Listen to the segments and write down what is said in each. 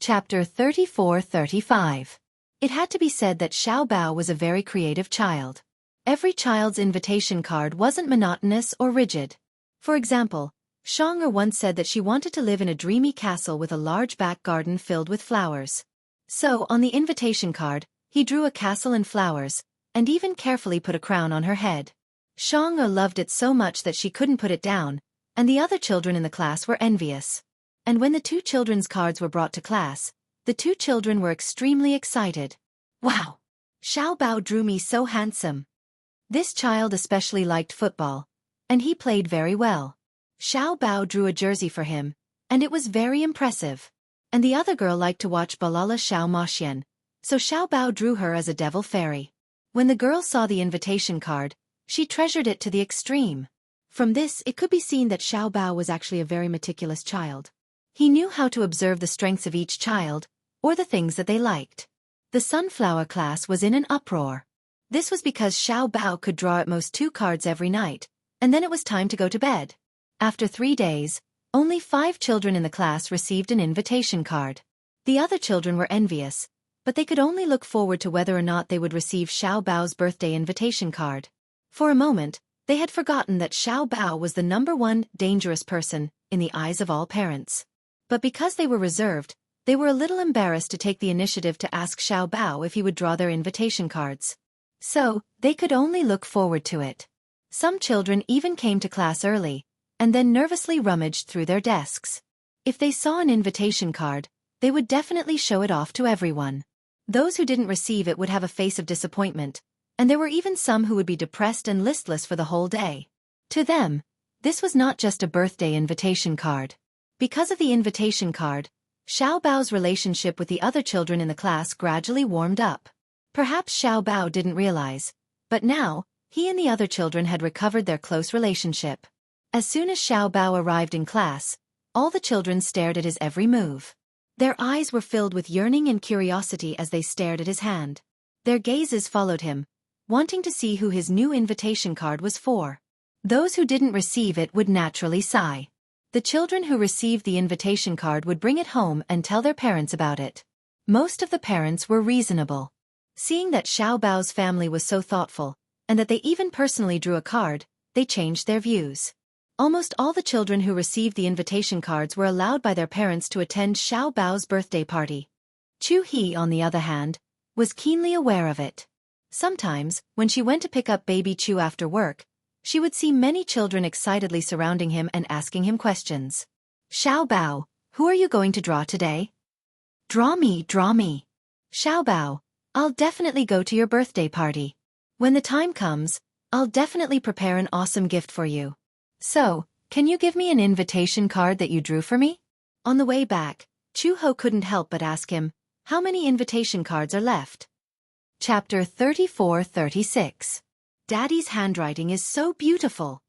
Chapter 34-35. It had to be said that Xiao Bao was a very creative child. Every child's invitation card wasn't monotonous or rigid. For example, Xiang'er once said that she wanted to live in a dreamy castle with a large back garden filled with flowers. So, on the invitation card, he drew a castle and flowers, and even carefully put a crown on her head. Xiang'er loved it so much that she couldn't put it down, and the other children in the class were envious. And when the two children's cards were brought to class, the two children were extremely excited. Wow! Xiao Bao drew me so handsome. This child especially liked football, and he played very well. Xiao Bao drew a jersey for him, and it was very impressive. And the other girl liked to watch Balala Xiao Moxian, so Xiao Bao drew her as a devil fairy. When the girl saw the invitation card, she treasured it to the extreme. From this, it could be seen that Xiao Bao was actually a very meticulous child. He knew how to observe the strengths of each child, or the things that they liked. The sunflower class was in an uproar. This was because Xiao Bao could draw at most 2 cards every night, and then it was time to go to bed. After 3 days, only 5 children in the class received an invitation card. The other children were envious, but they could only look forward to whether or not they would receive Xiao Bao's birthday invitation card. For a moment, they had forgotten that Xiao Bao was the #1 dangerous person in the eyes of all parents. But because they were reserved, they were a little embarrassed to take the initiative to ask Xiao Bao if he would draw their invitation cards. So, they could only look forward to it. Some children even came to class early, and then nervously rummaged through their desks. If they saw an invitation card, they would definitely show it off to everyone. Those who didn't receive it would have a face of disappointment, and there were even some who would be depressed and listless for the whole day. To them, this was not just a birthday invitation card. Because of the invitation card, Xiao Bao's relationship with the other children in the class gradually warmed up. Perhaps Xiao Bao didn't realize, but now, he and the other children had recovered their close relationship. As soon as Xiao Bao arrived in class, all the children stared at his every move. Their eyes were filled with yearning and curiosity as they stared at his hand. Their gazes followed him, wanting to see who his new invitation card was for. Those who didn't receive it would naturally sigh. The children who received the invitation card would bring it home and tell their parents about it. Most of the parents were reasonable. Seeing that Xiao Bao's family was so thoughtful, and that they even personally drew a card, they changed their views. Almost all the children who received the invitation cards were allowed by their parents to attend Xiao Bao's birthday party. Chu He, on the other hand, was keenly aware of it. Sometimes, when she went to pick up baby Chu after work, she would see many children excitedly surrounding him and asking him questions. Xiao Bao, who are you going to draw today? Draw me, draw me. Xiao Bao, I'll definitely go to your birthday party. When the time comes, I'll definitely prepare an awesome gift for you. So, can you give me an invitation card that you drew for me? On the way back, Chu Ho couldn't help but ask him, how many invitation cards are left? Chapter 34-36. Daddy's handwriting is so beautiful.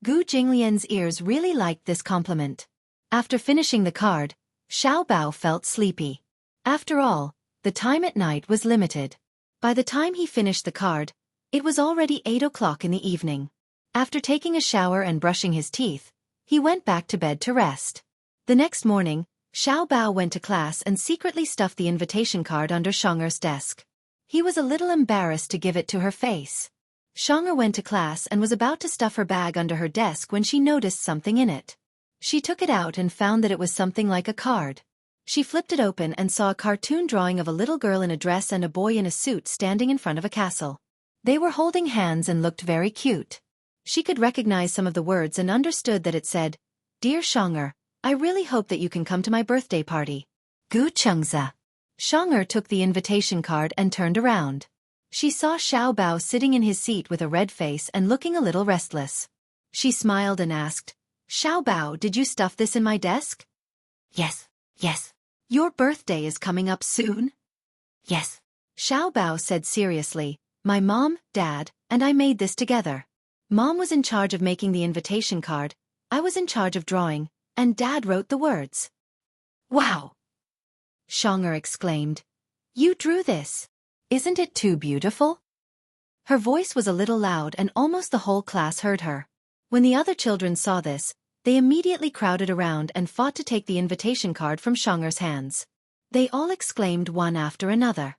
Gu Jinglian's ears really liked this compliment. After finishing the card, Xiao Bao felt sleepy. After all, the time at night was limited. By the time he finished the card, it was already 8 o'clock in the evening. After taking a shower and brushing his teeth, he went back to bed to rest. The next morning, Xiao Bao went to class and secretly stuffed the invitation card under Xiang'er's desk. He was a little embarrassed to give it to her face. Xiang'er went to class and was about to stuff her bag under her desk when she noticed something in it. She took it out and found that it was something like a card. She flipped it open and saw a cartoon drawing of a little girl in a dress and a boy in a suit standing in front of a castle. They were holding hands and looked very cute. She could recognize some of the words and understood that it said, Dear Xiang'er, I really hope that you can come to my birthday party. Gu Chengza. Xiang'er took the invitation card and turned around. She saw Xiao Bao sitting in his seat with a red face and looking a little restless. She smiled and asked, Xiao Bao, did you stuff this in my desk? Yes, yes. Your birthday is coming up soon? Yes. Xiao Bao said seriously, My mom, Dad, and I made this together. Mom was in charge of making the invitation card, I was in charge of drawing, and Dad wrote the words. Wow! Xiang'er exclaimed. You drew this. Isn't it too beautiful? Her voice was a little loud and almost the whole class heard her. When the other children saw this, they immediately crowded around and fought to take the invitation card from Xiang'er's hands. They all exclaimed one after another.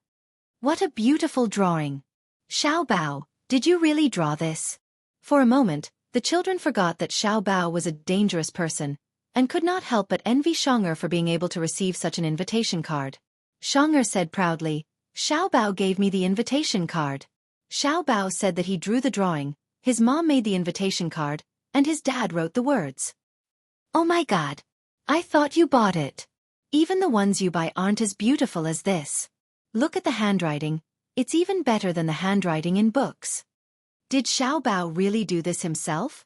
What a beautiful drawing! Xiao Bao, did you really draw this? For a moment, the children forgot that Xiao Bao was a dangerous person, and could not help but envy Shang'er for being able to receive such an invitation card. Shang'er said proudly, Xiao Bao gave me the invitation card. Xiao Bao said that he drew the drawing, his mom made the invitation card, and his dad wrote the words. Oh my god! I thought you bought it. Even the ones you buy aren't as beautiful as this. Look at the handwriting, it's even better than the handwriting in books. Did Xiao Bao really do this himself?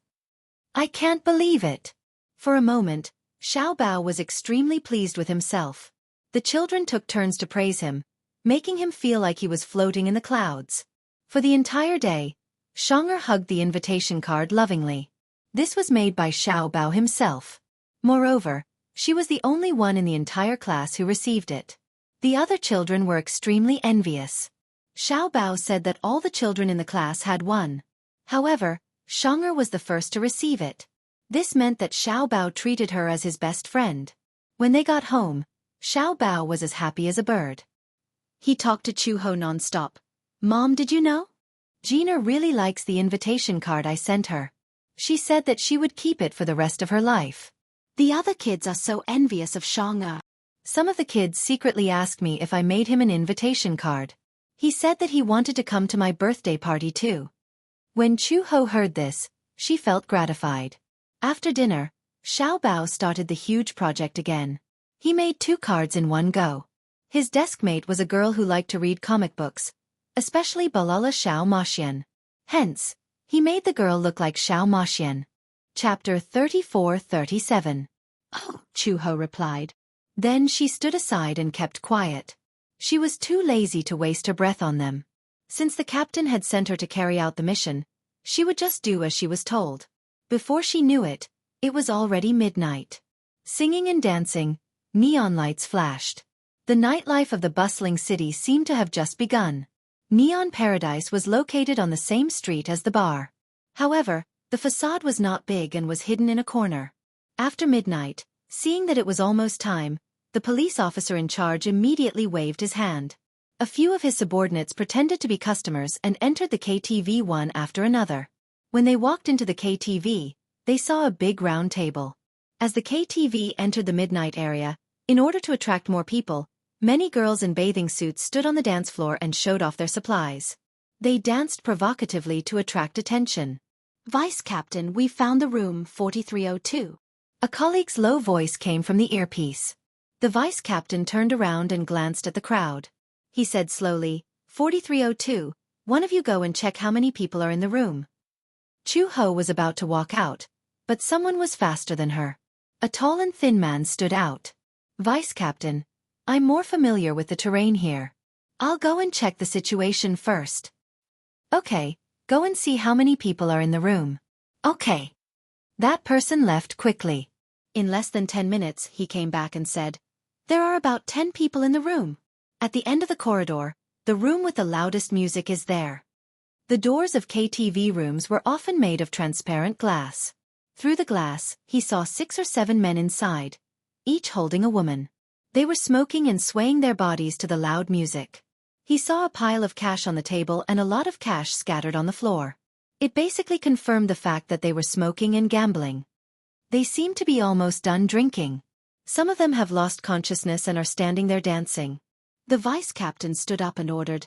I can't believe it. For a moment, Xiao Bao was extremely pleased with himself. The children took turns to praise him, making him feel like he was floating in the clouds. For the entire day, Shang'er hugged the invitation card lovingly. This was made by Xiao Bao himself. Moreover, she was the only one in the entire class who received it. The other children were extremely envious. Xiao Bao said that all the children in the class had one. However, Shang'er was the first to receive it. This meant that Xiao Bao treated her as his best friend. When they got home, Xiao Bao was as happy as a bird. He talked to Chuho non-stop. Mom, did you know? Gina really likes the invitation card I sent her. She said that she would keep it for the rest of her life. The other kids are so envious of Shang'er. Some of the kids secretly asked me if I made him an invitation card. He said that he wanted to come to my birthday party too. When Chuho heard this, she felt gratified. After dinner, Xiao Bao started the huge project again. He made 2 cards in one go. His deskmate was a girl who liked to read comic books, especially Balala Xiao Maxian. Hence, he made the girl look like Xiao Maxian. Chapter 34-37. Oh, Chuho replied. Then she stood aside and kept quiet. She was too lazy to waste her breath on them. Since the captain had sent her to carry out the mission, she would just do as she was told. Before she knew it, it was already midnight. Singing and dancing, neon lights flashed. The nightlife of the bustling city seemed to have just begun. Neon Paradise was located on the same street as the bar. However, the facade was not big and was hidden in a corner. After midnight, seeing that it was almost time, the police officer in charge immediately waved his hand. A few of his subordinates pretended to be customers and entered the KTV one after another. When they walked into the KTV, they saw a big round table. As the KTV entered the midnight area, in order to attract more people, many girls in bathing suits stood on the dance floor and showed off their supplies. They danced provocatively to attract attention. Vice Captain, we found the room 4302. A colleague's low voice came from the earpiece. The vice captain turned around and glanced at the crowd. He said slowly, 4302, one of you go and check how many people are in the room. Chu Ho was about to walk out, but someone was faster than her. A tall and thin man stood out. Vice Captain, I'm more familiar with the terrain here. I'll go and check the situation first. Okay, go and see how many people are in the room. Okay. That person left quickly. In less than 10 minutes, he came back and said, there are about 10 people in the room. At the end of the corridor, the room with the loudest music is there. The doors of KTV rooms were often made of transparent glass. Through the glass, he saw 6 or 7 men inside, each holding a woman. They were smoking and swaying their bodies to the loud music. He saw a pile of cash on the table and a lot of cash scattered on the floor. It basically confirmed the fact that they were smoking and gambling. They seemed to be almost done drinking. Some of them have lost consciousness and are standing there dancing. The vice captain stood up and ordered,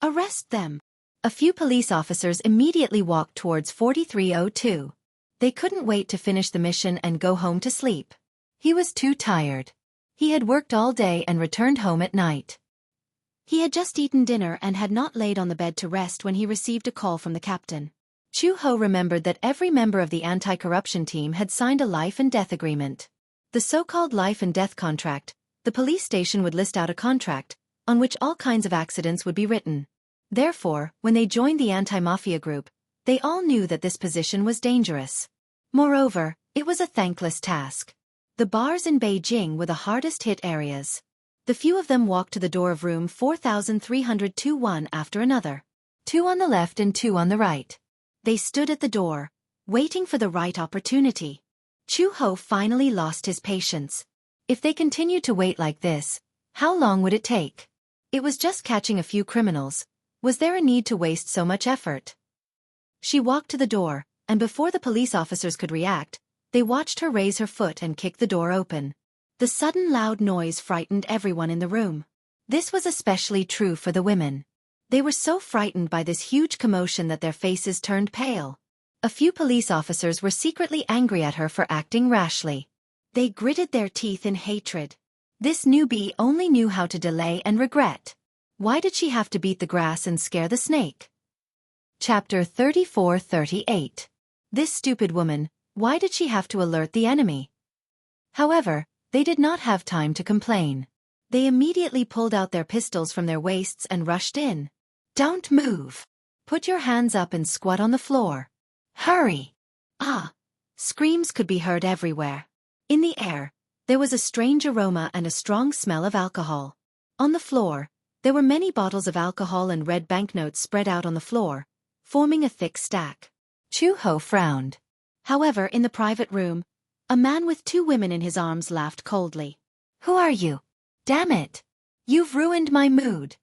arrest them. A few police officers immediately walked towards 4302. They couldn't wait to finish the mission and go home to sleep. He was too tired. He had worked all day and returned home at night. He had just eaten dinner and had not laid on the bed to rest when he received a call from the captain. Chu Ho remembered that every member of the anti-corruption team had signed a life and death agreement. The so-called life and death contract, the police station would list out a contract, on which all kinds of accidents would be written. Therefore, when they joined the anti-mafia group, they all knew that this position was dangerous. Moreover, it was a thankless task. The bars in Beijing were the hardest hit areas. The few of them walked to the door of room 4302 one after another. 2 on the left and 2 on the right. They stood at the door, waiting for the right opportunity. Chu Ho finally lost his patience. If they continued to wait like this, How long would it take? It was just catching a few criminals. Was there a need to waste so much effort? She walked to the door, and before the police officers could react, they watched her raise her foot and kick the door open. The sudden loud noise frightened everyone in the room. This was especially true for the women. They were so frightened by this huge commotion that their faces turned pale. A few police officers were secretly angry at her for acting rashly. They gritted their teeth in hatred. This newbie only knew how to delay and regret. Why did she have to beat the grass and scare the snake? Chapter 34-38. This stupid woman, why did she have to alert the enemy? However, they did not have time to complain. They immediately pulled out their pistols from their waists and rushed in. Don't move. Put your hands up and squat on the floor. Hurry! Ah! Screams could be heard everywhere. In the air, there was a strange aroma and a strong smell of alcohol. On the floor, there were many bottles of alcohol and red banknotes spread out on the floor, forming a thick stack. Chu-ho frowned. However, in the private room, a man with two women in his arms laughed coldly. Who are you? Damn it! You've ruined my mood.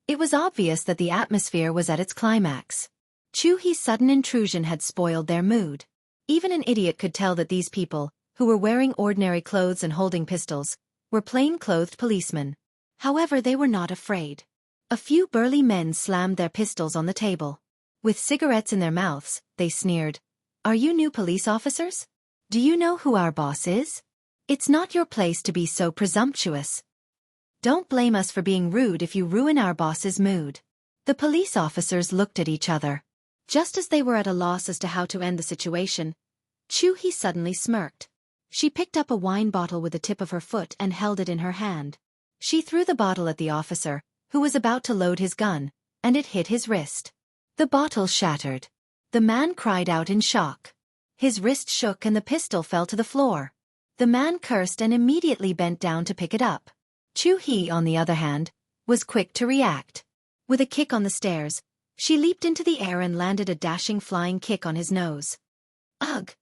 It was obvious that the atmosphere was at its climax. Chu-hee's sudden intrusion had spoiled their mood. Even an idiot could tell that these people, who were wearing ordinary clothes and holding pistols, were plain-clothed policemen. However, they were not afraid. A few burly men slammed their pistols on the table. With cigarettes in their mouths, they sneered. Are you new police officers? Do you know who our boss is? It's not your place to be so presumptuous. Don't blame us for being rude if you ruin our boss's mood. The police officers looked at each other. Just as they were at a loss as to how to end the situation, Chu-hee suddenly smirked. She picked up a wine bottle with the tip of her foot and held it in her hand. She threw the bottle at the officer, who was about to load his gun, and it hit his wrist. The bottle shattered. The man cried out in shock. His wrist shook and the pistol fell to the floor. The man cursed and immediately bent down to pick it up. Chu-hee, on the other hand, was quick to react. With a kick on the stairs, she leaped into the air and landed a dashing flying kick on his nose. Ugh!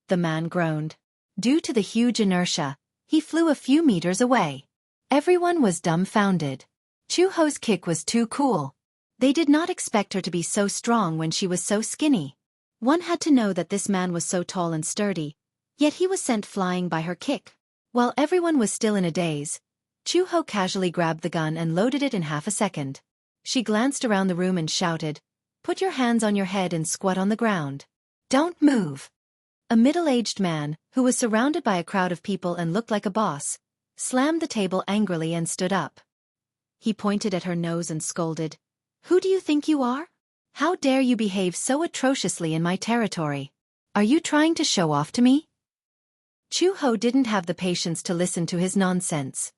The man groaned. Due to the huge inertia, he flew a few meters away. Everyone was dumbfounded. Chu-ho's kick was too cool. They did not expect her to be so strong when she was so skinny. One had to know that this man was so tall and sturdy, yet he was sent flying by her kick. While everyone was still in a daze, Chu-ho casually grabbed the gun and loaded it in half a second. She glanced around the room and shouted, "Put your hands on your head and squat on the ground. Don't move." A middle-aged man, who was surrounded by a crowd of people and looked like a boss, slammed the table angrily and stood up. He pointed at her nose and scolded, "Who do you think you are? How dare you behave so atrociously in my territory? Are you trying to show off to me?" Chu-ho didn't have the patience to listen to his nonsense.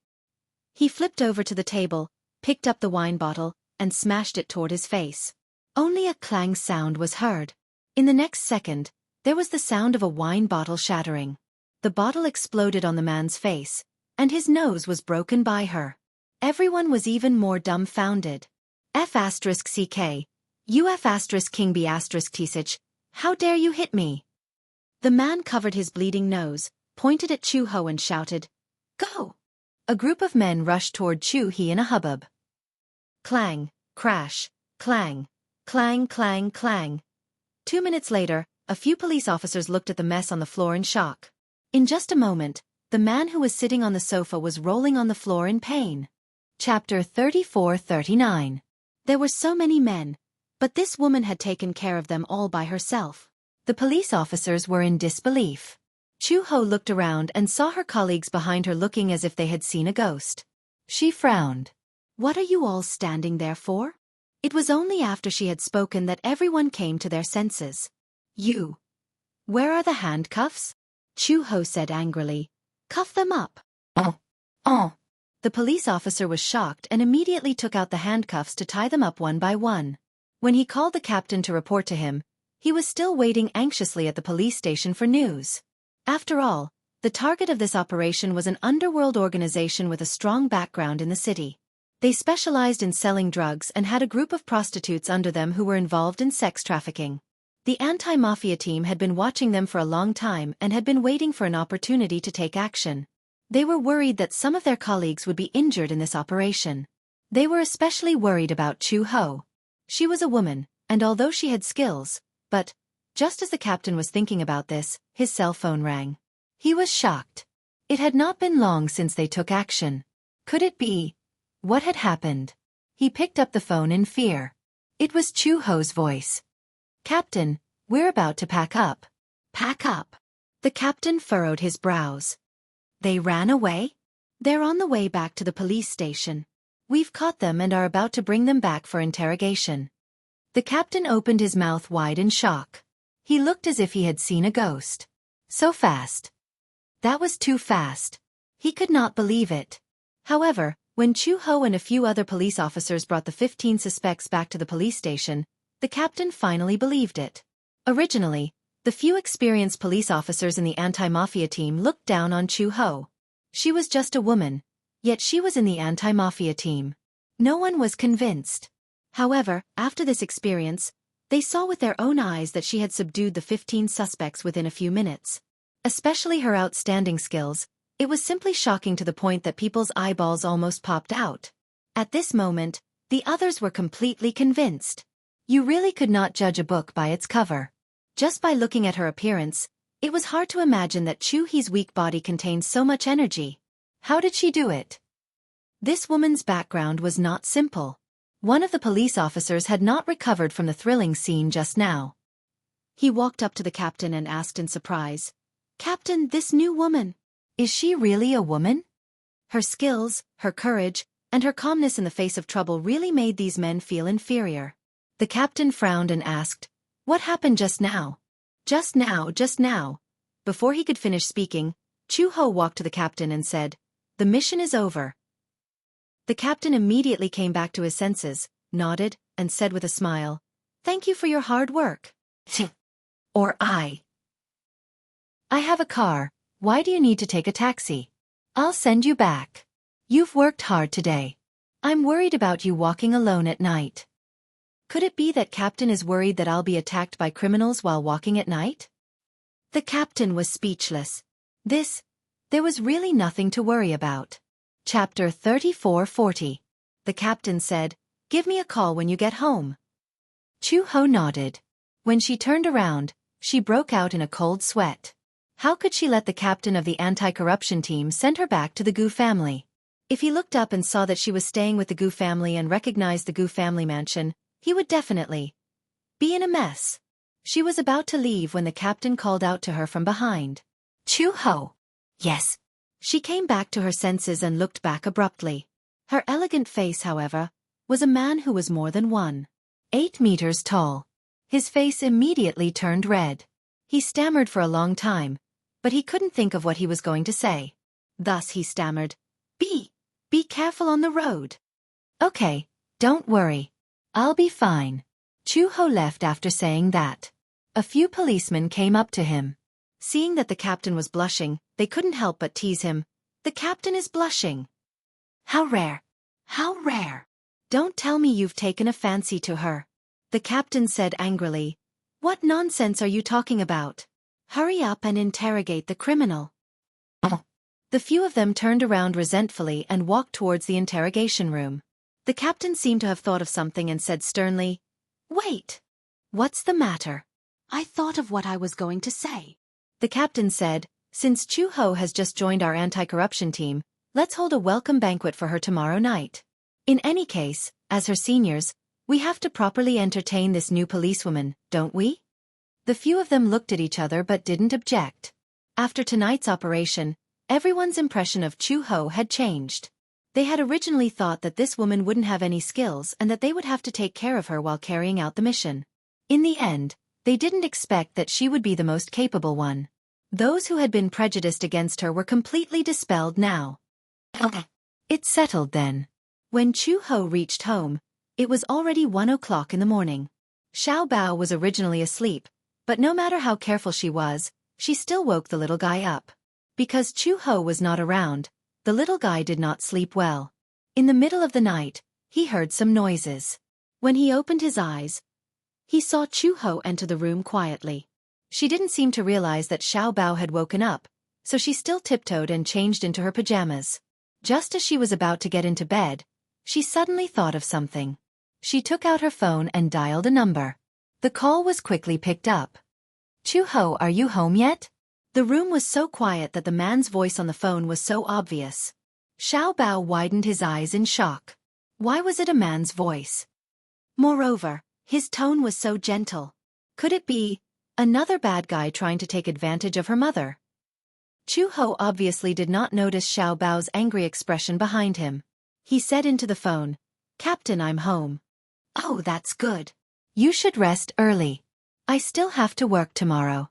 He flipped over to the table, picked up the wine bottle, and smashed it toward his face. Only a clang sound was heard. In the next second, there was the sound of a wine bottle shattering. The bottle exploded on the man's face, and his nose was broken by her. Everyone was even more dumbfounded. F***CK, you F***King B***Tsich, how dare you hit me? The man covered his bleeding nose, pointed at Chu-ho and shouted, "Go!" A group of men rushed toward Chu-hee in a hubbub. Clang, crash, clang, clang, clang, clang. 2 minutes later, a few police officers looked at the mess on the floor in shock. In just a moment, the man who was sitting on the sofa was rolling on the floor in pain. Chapter 34-39. There were so many men, but this woman had taken care of them all by herself. The police officers were in disbelief. Chu-ho looked around and saw her colleagues behind her looking as if they had seen a ghost. She frowned. "What are you all standing there for?" It was only after she had spoken that everyone came to their senses. "You. Where are the handcuffs?" Chu-ho said angrily. "Cuff them up." Oh. The police officer was shocked and immediately took out the handcuffs to tie them up one by one. When he called the captain to report to him, he was still waiting anxiously at the police station for news. After all, the target of this operation was an underworld organization with a strong background in the city. They specialized in selling drugs and had a group of prostitutes under them who were involved in sex trafficking. The anti-mafia team had been watching them for a long time and had been waiting for an opportunity to take action. They were worried that some of their colleagues would be injured in this operation. They were especially worried about Chu Ho. She was a woman, and although she had skills, but, just as the captain was thinking about this, his cell phone rang. He was shocked. It had not been long since they took action. Could it be? What had happened? He picked up the phone in fear. It was Chu Ho's voice. "Captain, we're about to pack up." "Pack up?" The captain furrowed his brows. "They ran away?" "They're on the way back to the police station. We've caught them and are about to bring them back for interrogation." The captain opened his mouth wide in shock. He looked as if he had seen a ghost. So fast. That was too fast. He could not believe it. However, when Chu Ho and a few other police officers brought the 15 suspects back to the police station, the captain finally believed it. Originally, the few experienced police officers in the anti-mafia team looked down on Chu Ho. She was just a woman, yet she was in the anti-mafia team. No one was convinced. However, after this experience, they saw with their own eyes that she had subdued the 15 suspects within a few minutes. Especially her outstanding skills, it was simply shocking to the point that people's eyeballs almost popped out. At this moment, the others were completely convinced. You really could not judge a book by its cover. Just by looking at her appearance, it was hard to imagine that Chu He's weak body contained so much energy. How did she do it? This woman's background was not simple. One of the police officers had not recovered from the thrilling scene just now. He walked up to the captain and asked in surprise, "Captain, this new woman, is she really a woman?" Her skills, her courage, and her calmness in the face of trouble really made these men feel inferior. The captain frowned and asked, "What happened just now?" Just now. Before he could finish speaking, Chu Ho walked to the captain and said, "The mission is over." The captain immediately came back to his senses, nodded, and said with a smile, "Thank you for your hard work." Or I have a car. Why do you need to take a taxi? I'll send you back. You've worked hard today. I'm worried about you walking alone at night. Could it be that captain is worried that I'll be attacked by criminals while walking at night? The captain was speechless. There was really nothing to worry about. Chapter 3440. The captain said, "Give me a call when you get home." Chu Ho nodded. When she turned around, she broke out in a cold sweat. How could she let the captain of the anti-corruption team send her back to the Gu family? If he looked up and saw that she was staying with the Gu family and recognized the Gu family mansion, he would definitely be in a mess. She was about to leave when the captain called out to her from behind. "Chu Ho." "Yes." She came back to her senses and looked back abruptly. Her elegant face, however, was a man who was more than 1.8 meters tall. His face immediately turned red. He stammered for a long time, but he couldn't think of what he was going to say. Thus he stammered, Be careful on the road." "Okay, don't worry. I'll be fine." Chu Ho left after saying that. A few policemen came up to him. Seeing that the captain was blushing, they couldn't help but tease him. "The captain is blushing. How rare. How rare. Don't tell me you've taken a fancy to her." The captain said angrily, "What nonsense are you talking about? Hurry up and interrogate the criminal." The few of them turned around resentfully and walked towards the interrogation room. The captain seemed to have thought of something and said sternly, "Wait. What's the matter?" "I thought of what I was going to say." The captain said, "Since Chu Ho has just joined our anti-corruption team, let's hold a welcome banquet for her tomorrow night. In any case, as her seniors, we have to properly entertain this new policewoman, don't we?" The few of them looked at each other but didn't object. After tonight's operation, everyone's impression of Chu Ho had changed. They had originally thought that this woman wouldn't have any skills and that they would have to take care of her while carrying out the mission. In the end, they didn't expect that she would be the most capable one. Those who had been prejudiced against her were completely dispelled now. It settled then. When Chu Ho reached home, it was already 1 o'clock in the morning. Xiao Bao was originally asleep, but no matter how careful she was, she still woke the little guy up. Because Chu Ho was not around, the little guy did not sleep well. In the middle of the night, he heard some noises. When he opened his eyes, he saw Chu Ho enter the room quietly. She didn't seem to realize that Xiao Bao had woken up, so she still tiptoed and changed into her pajamas. Just as she was about to get into bed, she suddenly thought of something. She took out her phone and dialed a number. The call was quickly picked up. "Chu-ho, are you home yet?" The room was so quiet that the man's voice on the phone was so obvious. Xiao Bao widened his eyes in shock. Why was it a man's voice? Moreover, his tone was so gentle. Could it be another bad guy trying to take advantage of her mother? Chu-ho obviously did not notice Xiao Bao's angry expression behind him. He said into the phone, "Captain, I'm home." "Oh, that's good. You should rest early. I still have to work tomorrow."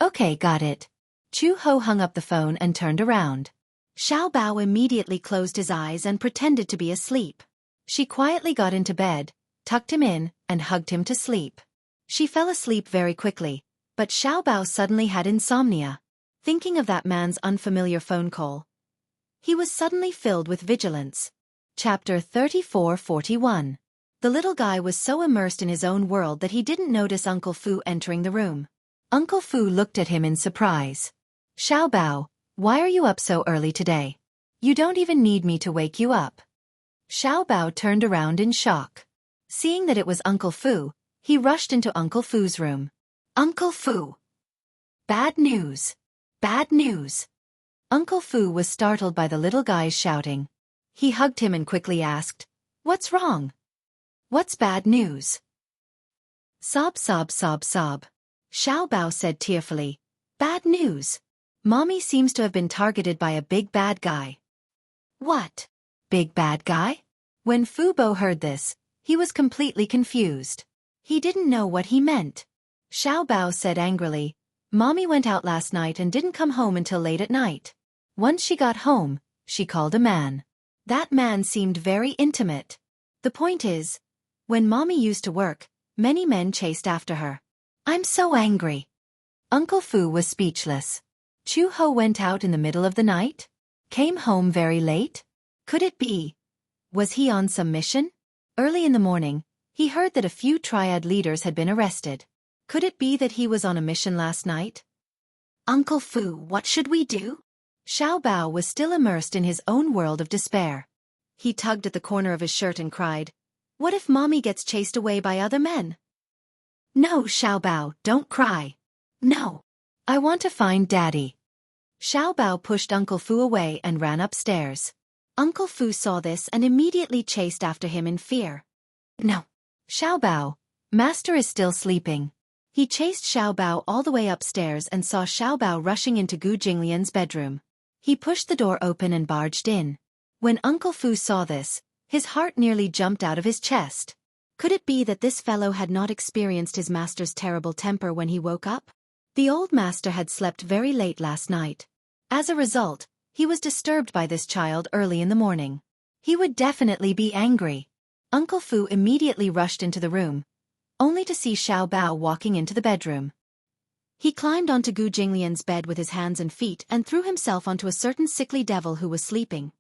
"Okay, got it." Chu-ho hung up the phone and turned around. Xiao Bao immediately closed his eyes and pretended to be asleep. She quietly got into bed, tucked him in, and hugged him to sleep. She fell asleep very quickly, but Xiao Bao suddenly had insomnia. Thinking of that man's unfamiliar phone call, he was suddenly filled with vigilance. Chapter 34-41. The little guy was so immersed in his own world that he didn't notice Uncle Fu entering the room. Uncle Fu looked at him in surprise. "Xiao Bao, why are you up so early today? You don't even need me to wake you up." Xiao Bao turned around in shock. Seeing that it was Uncle Fu, he rushed into Uncle Fu's room. "Uncle Fu! Bad news! Bad news!" Uncle Fu was startled by the little guy's shouting. He hugged him and quickly asked, "What's wrong? What's bad news?" Sob, sob, sob, sob. Xiao Bao said tearfully, "Bad news. Mommy seems to have been targeted by a big bad guy." "What? Big bad guy?" When Fu Bo heard this, he was completely confused. He didn't know what he meant. Xiao Bao said angrily, "Mommy went out last night and didn't come home until late at night. Once she got home, she called a man. That man seemed very intimate. The point is, when Mommy used to work, many men chased after her. I'm so angry." Uncle Fu was speechless. Chu-ho went out in the middle of the night? Came home very late? Could it be? Was he on some mission? Early in the morning, he heard that a few triad leaders had been arrested. Could it be that he was on a mission last night? "Uncle Fu, what should we do?" Xiao Bao was still immersed in his own world of despair. He tugged at the corner of his shirt and cried, "What if Mommy gets chased away by other men?" "No, Xiao Bao, don't cry. No. I want to find Daddy." Xiao Bao pushed Uncle Fu away and ran upstairs. Uncle Fu saw this and immediately chased after him in fear. "No. Xiao Bao, Master is still sleeping." He chased Xiao Bao all the way upstairs and saw Xiao Bao rushing into Gu Jinglian's bedroom. He pushed the door open and barged in. When Uncle Fu saw this, his heart nearly jumped out of his chest. Could it be that this fellow had not experienced his master's terrible temper when he woke up? The old master had slept very late last night. As a result, he was disturbed by this child early in the morning. He would definitely be angry. Uncle Fu immediately rushed into the room, only to see Xiao Bao walking into the bedroom. He climbed onto Gu Jinglian's bed with his hands and feet and threw himself onto a certain sickly devil who was sleeping.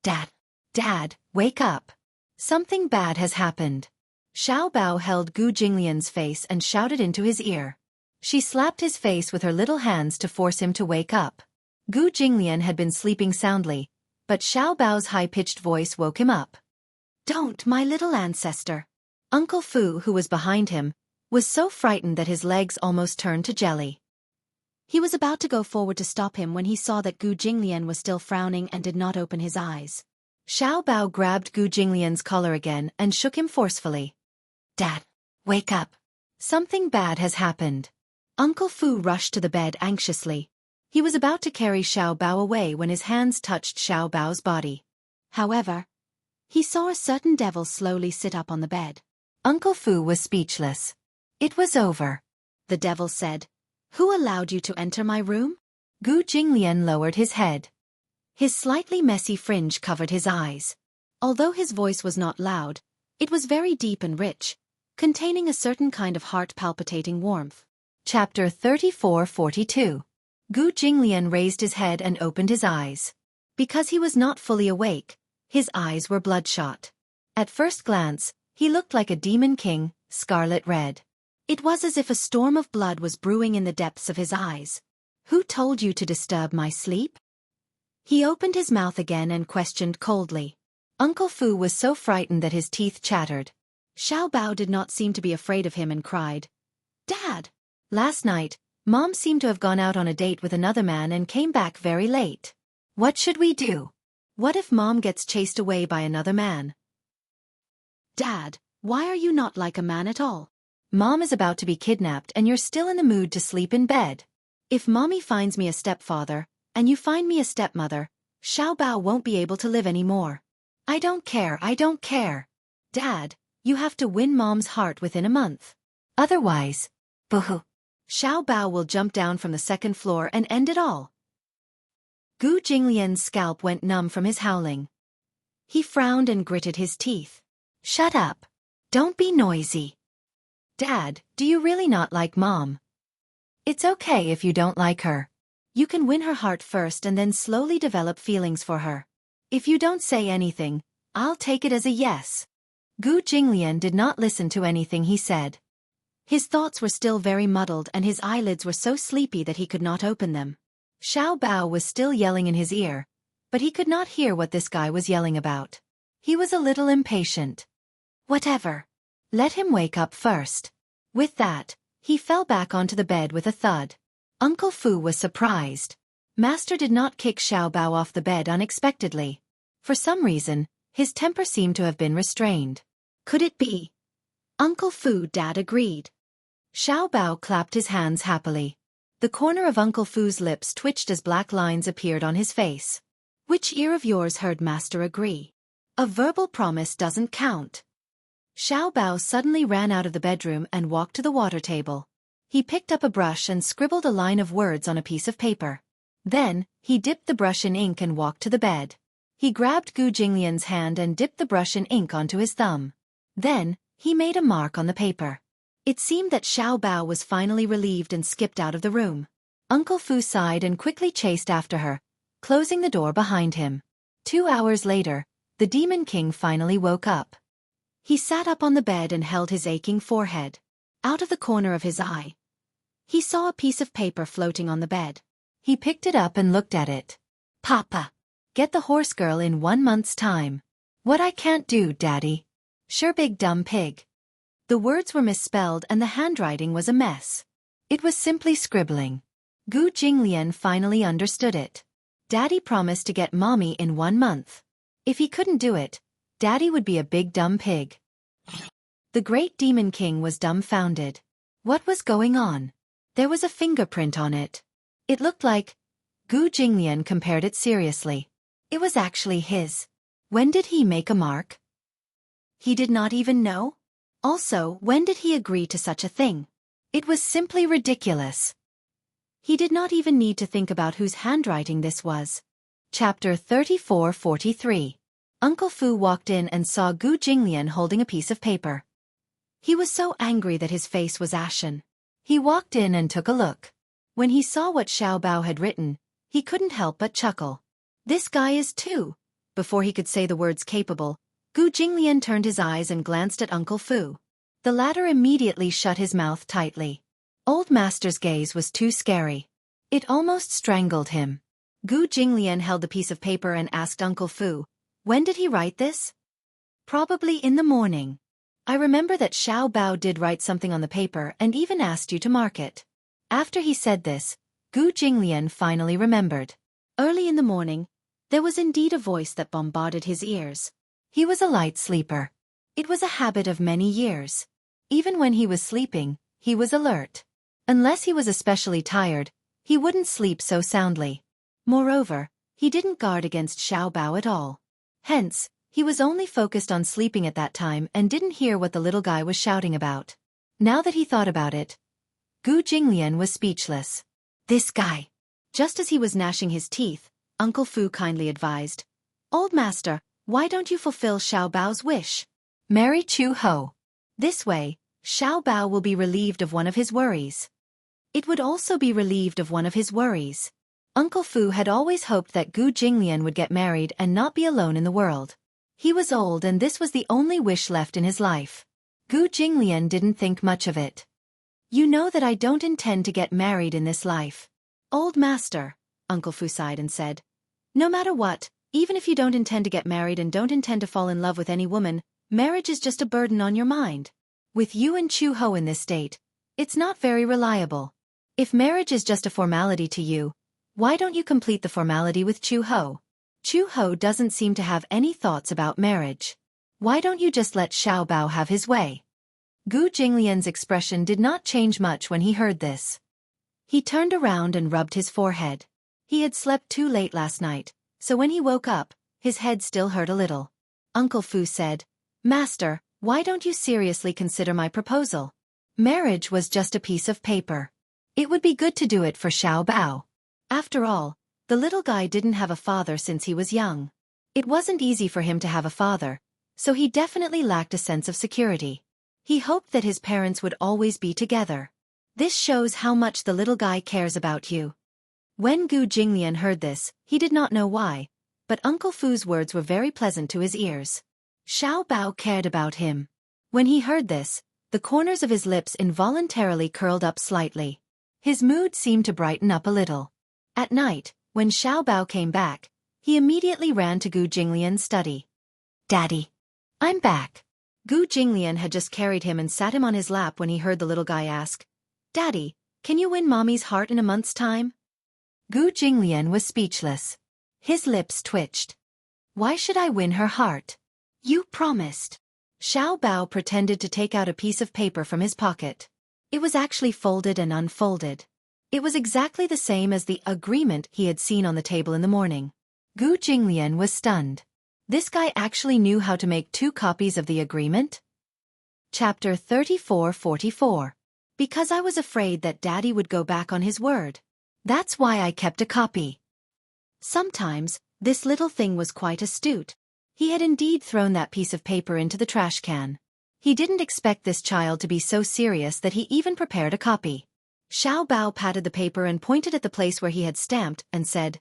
Dad, wake up. Something bad has happened." Xiao Bao held Gu Jinglian's face and shouted into his ear. She slapped his face with her little hands to force him to wake up. Gu Jinglian had been sleeping soundly, but Xiao Bao's high-pitched voice woke him up. "Don't, my little ancestor." Uncle Fu, who was behind him, was so frightened that his legs almost turned to jelly. He was about to go forward to stop him when he saw that Gu Jinglian was still frowning and did not open his eyes. Xiao Bao grabbed Gu Jinglian's collar again and shook him forcefully. "Dad, wake up. Something bad has happened." Uncle Fu rushed to the bed anxiously. He was about to carry Xiao Bao away when his hands touched Xiao Bao's body. However, he saw a certain devil slowly sit up on the bed. Uncle Fu was speechless. It was over. The devil said, "Who allowed you to enter my room?" Gu Jinglian lowered his head. His slightly messy fringe covered his eyes. Although his voice was not loud, it was very deep and rich, containing a certain kind of heart-palpitating warmth. Chapter 34-42. Gu Jinglian raised his head and opened his eyes. Because he was not fully awake, his eyes were bloodshot. At first glance, he looked like a demon king, scarlet red. It was as if a storm of blood was brewing in the depths of his eyes. Who told you to disturb my sleep? He opened his mouth again and questioned coldly. Uncle Fu was so frightened that his teeth chattered. Xiao Bao did not seem to be afraid of him and cried, "Dad! Last night, Mom seemed to have gone out on a date with another man and came back very late. What should we do? What if Mom gets chased away by another man?" "Dad, why are you not like a man at all? Mom is about to be kidnapped and you're still in the mood to sleep in bed. If Mommy finds me a stepfather, and you find me a stepmother, Xiao Bao won't be able to live anymore. I don't care. Dad, you have to win Mom's heart within a month. Otherwise, boo-hoo. Xiao Bao will jump down from the second floor and end it all." Gu Jinglian's scalp went numb from his howling. He frowned and gritted his teeth. "Shut up. Don't be noisy. Dad, do you really not like Mom? It's okay if you don't like her. You can win her heart first and then slowly develop feelings for her. If you don't say anything, I'll take it as a yes." Gu Jinglian did not listen to anything he said. His thoughts were still very muddled and his eyelids were so sleepy that he could not open them. Xiao Bao was still yelling in his ear, but he could not hear what this guy was yelling about. He was a little impatient. Whatever. Let him wake up first. With that, he fell back onto the bed with a thud. Uncle Fu was surprised. Master did not kick Xiao Bao off the bed unexpectedly. For some reason, his temper seemed to have been restrained. Could it be? Uncle Fu, Dad agreed. Xiao Bao clapped his hands happily. The corner of Uncle Fu's lips twitched as black lines appeared on his face. "Which ear of yours heard Master agree? A verbal promise doesn't count." Xiao Bao suddenly ran out of the bedroom and walked to the water table. He picked up a brush and scribbled a line of words on a piece of paper. Then, he dipped the brush in ink and walked to the bed. He grabbed Gu Jinglian's hand and dipped the brush in ink onto his thumb. Then, he made a mark on the paper. It seemed that Xiao Bao was finally relieved and skipped out of the room. Uncle Fu sighed and quickly chased after her, closing the door behind him. 2 hours later, the Demon King finally woke up. He sat up on the bed and held his aching forehead. Out of the corner of his eye, he saw a piece of paper floating on the bed. He picked it up and looked at it. "Papa, get the horse girl in 1 month's time." "What I can't do, Daddy." "Sure, big dumb pig." The words were misspelled and the handwriting was a mess. It was simply scribbling. Gu Jinglian finally understood it. Daddy promised to get Mommy in 1 month. If he couldn't do it, Daddy would be a big dumb pig. The great Demon King was dumbfounded. What was going on? There was a fingerprint on it. It looked like... Gu Jinglian compared it seriously. It was actually his. When did he make a mark? He did not even know? Also, when did he agree to such a thing? It was simply ridiculous. He did not even need to think about whose handwriting this was. Chapter 34-43. Uncle Fu walked in and saw Gu Jinglian holding a piece of paper. He was so angry that his face was ashen. He walked in and took a look. When he saw what Xiao Bao had written, he couldn't help but chuckle. "This guy is too." Before he could say the words capable, Gu Jinglian turned his eyes and glanced at Uncle Fu. The latter immediately shut his mouth tightly. Old Master's gaze was too scary. It almost strangled him. Gu Jinglian held the piece of paper and asked Uncle Fu, "When did he write this?" "Probably in the morning. I remember that Xiao Bao did write something on the paper and even asked you to mark it." After he said this, Gu Jinglian finally remembered. Early in the morning, there was indeed a voice that bombarded his ears. He was a light sleeper. It was a habit of many years. Even when he was sleeping, he was alert. Unless he was especially tired, he wouldn't sleep so soundly. Moreover, he didn't guard against Xiao Bao at all. Hence, he was only focused on sleeping at that time and didn't hear what the little guy was shouting about. Now that he thought about it, Gu Jinglian was speechless. This guy. Just as he was gnashing his teeth, Uncle Fu kindly advised, "Old Master, why don't you fulfill Xiao Bao's wish? Marry Chu Ho. This way, Xiao Bao will be relieved of one of his worries. It would also be relieved of one of his worries." Uncle Fu had always hoped that Gu Jinglian would get married and not be alone in the world. He was old and this was the only wish left in his life. Gu Jinglian didn't think much of it. "You know that I don't intend to get married in this life. Old master, Uncle Fu sighed and said. No matter what, even if you don't intend to get married and don't intend to fall in love with any woman, marriage is just a burden on your mind. With you and Chu Ho in this state, it's not very reliable. If marriage is just a formality to you, why don't you complete the formality with Chu Ho? Chu Ho doesn't seem to have any thoughts about marriage. Why don't you just let Xiao Bao have his way? Gu Jinglian's expression did not change much when he heard this. He turned around and rubbed his forehead. He had slept too late last night, so when he woke up, his head still hurt a little. Uncle Fu said, Master, why don't you seriously consider my proposal? Marriage was just a piece of paper. It would be good to do it for Xiao Bao. After all, the little guy didn't have a father since he was young. It wasn't easy for him to have a father, so he definitely lacked a sense of security. He hoped that his parents would always be together. This shows how much the little guy cares about you. When Gu Jinglian heard this, he did not know why, but Uncle Fu's words were very pleasant to his ears. Xiao Bao cared about him. When he heard this, the corners of his lips involuntarily curled up slightly. His mood seemed to brighten up a little. At night, when Xiao Bao came back, he immediately ran to Gu Jinglian's study. Daddy, I'm back. Gu Jinglian had just carried him and sat him on his lap when he heard the little guy ask, Daddy, can you win Mommy's heart in a month's time? Gu Jinglian was speechless. His lips twitched. Why should I win her heart? You promised. Xiao Bao pretended to take out a piece of paper from his pocket. It was actually folded and unfolded. It was exactly the same as the agreement he had seen on the table in the morning. Gu Jinglian was stunned. This guy actually knew how to make 2 copies of the agreement? Chapter 34-44. Because I was afraid that Daddy would go back on his word. That's why I kept a copy. Sometimes, this little thing was quite astute. He had indeed thrown that piece of paper into the trash can. He didn't expect this child to be so serious that he even prepared a copy. Xiao Bao patted the paper and pointed at the place where he had stamped and said,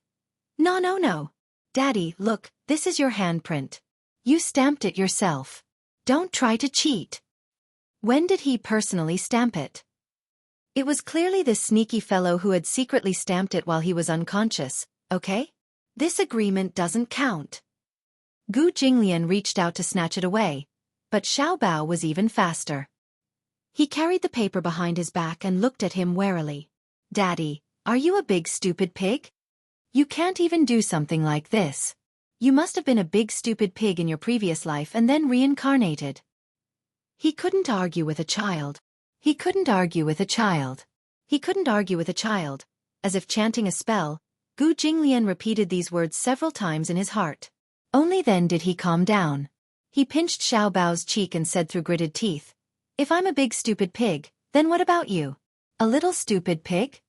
No. Daddy, look, this is your handprint. You stamped it yourself. Don't try to cheat. When did he personally stamp it? It was clearly this sneaky fellow who had secretly stamped it while he was unconscious, okay? This agreement doesn't count. Gu Jinglian reached out to snatch it away, but Xiao Bao was even faster. He carried the paper behind his back and looked at him warily. Daddy, are you a big stupid pig? You can't even do something like this. You must have been a big stupid pig in your previous life and then reincarnated. He couldn't argue with a child. He couldn't argue with a child. He couldn't argue with a child. As if chanting a spell, Gu Jinglian repeated these words several times in his heart. Only then did he calm down. He pinched Xiao Bao's cheek and said through gritted teeth, If I'm a big stupid pig, then what about you? A little stupid pig?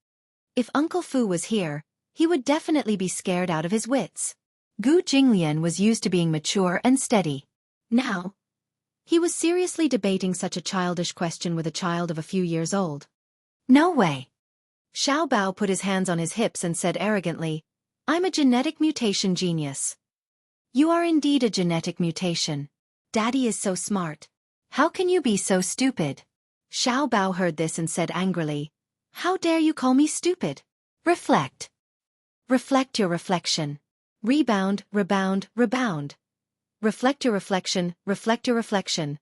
If Uncle Fu was here, he would definitely be scared out of his wits. Gu Jinglian was used to being mature and steady. Now, he was seriously debating such a childish question with a child of a few years old. No way. Xiao Bao put his hands on his hips and said arrogantly, I'm a genetic mutation genius. You are indeed a genetic mutation. Daddy is so smart. How can you be so stupid? Xiao Bao heard this and said angrily, How dare you call me stupid? Reflect. Reflect your reflection. Rebound, rebound, rebound. Reflect your reflection, reflect your reflection.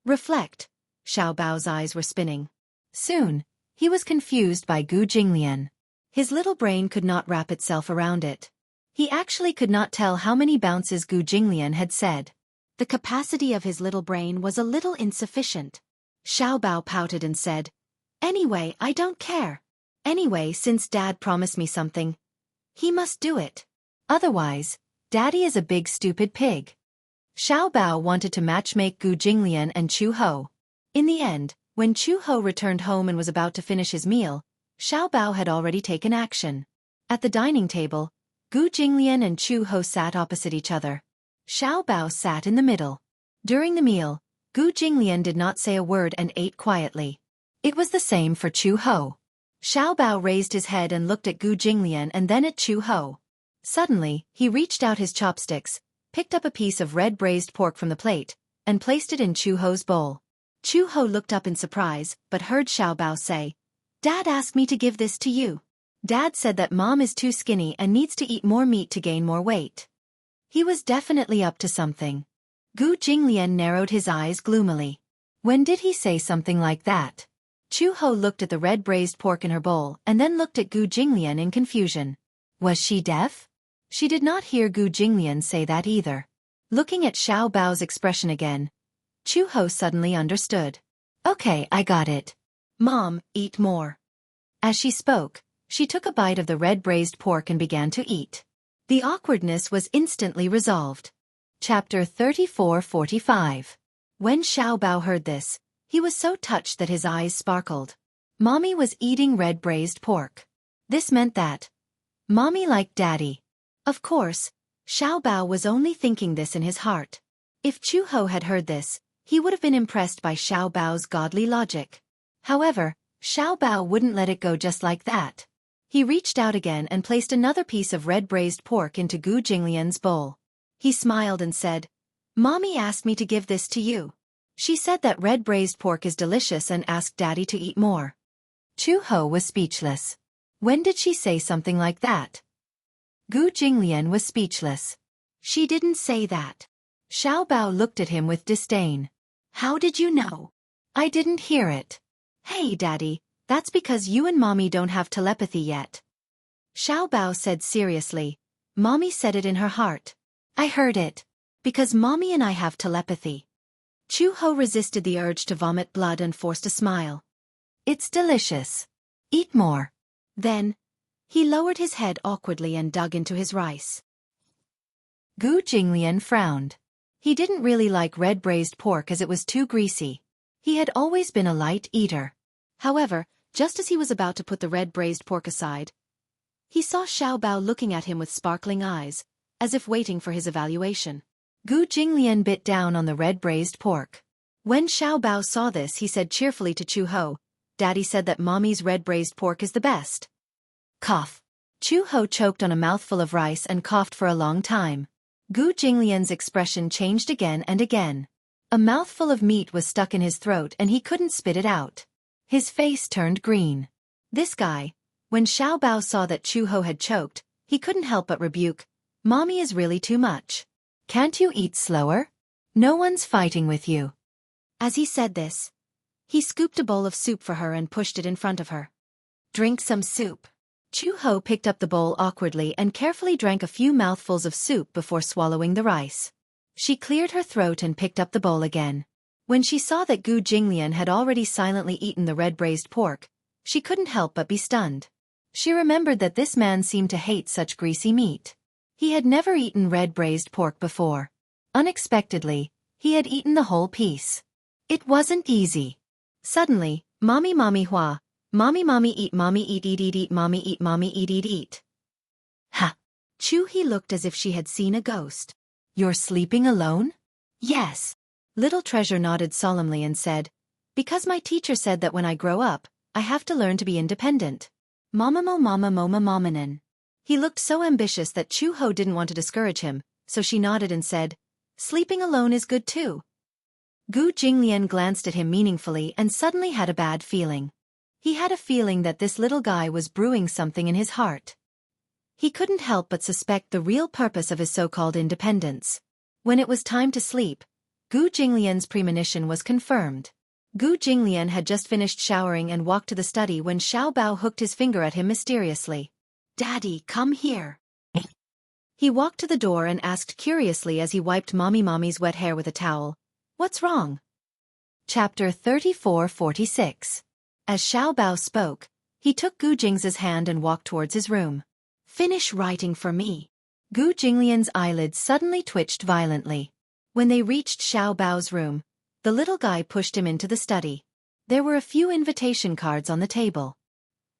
Reflect. Xiao Bao's eyes were spinning. Soon, he was confused by Gu Jinglian. His little brain could not wrap itself around it. He actually could not tell how many bounces Gu Jinglian had said. The capacity of his little brain was a little insufficient. Xiao Bao pouted and said, Anyway, I don't care. Anyway, since Dad promised me something, he must do it. Otherwise, Daddy is a big stupid pig. Xiao Bao wanted to matchmake Gu Jinglian and Chu Ho. In the end, when Chu Ho returned home and was about to finish his meal, Xiao Bao had already taken action. At the dining table, Gu Jinglian and Chu Ho sat opposite each other. Xiao Bao sat in the middle. During the meal, Gu Jinglian did not say a word and ate quietly. It was the same for Chu Ho. Xiao Bao raised his head and looked at Gu Jinglian and then at Chu Ho. Suddenly, he reached out his chopsticks, picked up a piece of red braised pork from the plate, and placed it in Chu Ho's bowl. Chu Ho looked up in surprise, but heard Xiao Bao say, Dad asked me to give this to you. Dad said that Mom is too skinny and needs to eat more meat to gain more weight. He was definitely up to something. Gu Jinglian narrowed his eyes gloomily. When did he say something like that? Chu Ho looked at the red braised pork in her bowl and then looked at Gu Jinglian in confusion. Was she deaf? She did not hear Gu Jinglian say that either. Looking at Xiao Bao's expression again, Chu Ho suddenly understood. Okay, I got it. Mom, eat more. As she spoke, she took a bite of the red braised pork and began to eat. The awkwardness was instantly resolved. Chapter 34-45. When Xiao Bao heard this, he was so touched that his eyes sparkled. Mommy was eating red braised pork. This meant that Mommy liked Daddy. Of course, Xiao Bao was only thinking this in his heart. If Chu Ho had heard this, he would have been impressed by Xiao Bao's godly logic. However, Xiao Bao wouldn't let it go just like that. He reached out again and placed another piece of red braised pork into Gu Jinglian's bowl. He smiled and said, Mommy asked me to give this to you. She said that red braised pork is delicious and asked Daddy to eat more. Chu Ho was speechless. When did she say something like that? Gu Jinglian was speechless. She didn't say that. Xiao Bao looked at him with disdain. How did you know? I didn't hear it. Hey, Daddy, that's because you and Mommy don't have telepathy yet. Xiao Bao said seriously. Mommy said it in her heart. I heard it. Because Mommy and I have telepathy. Chu Ho resisted the urge to vomit blood and forced a smile. It's delicious. Eat more. Then, he lowered his head awkwardly and dug into his rice. Gu Jinglian frowned. He didn't really like red braised pork as it was too greasy. He had always been a light eater. However, just as he was about to put the red braised pork aside, he saw Xiao Bao looking at him with sparkling eyes, as if waiting for his evaluation. Gu Jinglian bit down on the red braised pork. When Xiao Bao saw this, he said cheerfully to Chu Ho, Daddy said that Mommy's red braised pork is the best. Cough. Chu Ho choked on a mouthful of rice and coughed for a long time. Gu Jinglian's expression changed again and again. A mouthful of meat was stuck in his throat and he couldn't spit it out. His face turned green. This guy, when Xiao Bao saw that Chu Ho had choked, he couldn't help but rebuke, Mommy is really too much. Can't you eat slower? No one's fighting with you. As he said this, he scooped a bowl of soup for her and pushed it in front of her. Drink some soup. Chu Ho picked up the bowl awkwardly and carefully drank a few mouthfuls of soup before swallowing the rice. She cleared her throat and picked up the bowl again. When she saw that Gu Jinglian had already silently eaten the red braised pork, she couldn't help but be stunned. She remembered that this man seemed to hate such greasy meat. He had never eaten red braised pork before. Unexpectedly, he had eaten the whole piece. It wasn't easy. Suddenly, Mommy hua, Mommy eat mommy eat mommy eat. Ha! Chu He looked as if she had seen a ghost. You're sleeping alone? Yes. Little Treasure nodded solemnly and said, because my teacher said that when I grow up, I have to learn to be independent. Mama momanen. He looked so ambitious that Chu Ho didn't want to discourage him, so she nodded and said, sleeping alone is good too. Gu Jinglian glanced at him meaningfully and suddenly had a bad feeling. He had a feeling that this little guy was brewing something in his heart. He couldn't help but suspect the real purpose of his so-called independence. When it was time to sleep, Gu Jinglian's premonition was confirmed. Gu Jinglian had just finished showering and walked to the study when Xiao Bao hooked his finger at him mysteriously. Daddy, come here. He walked to the door and asked curiously as he wiped Mommy's wet hair with a towel, what's wrong? Chapter 34-46. As Xiao Bao spoke, he took Gu Jing's hand and walked towards his room. Finish writing for me. Gu Jinglian's eyelids suddenly twitched violently. When they reached Xiao Bao's room, the little guy pushed him into the study. There were a few invitation cards on the table.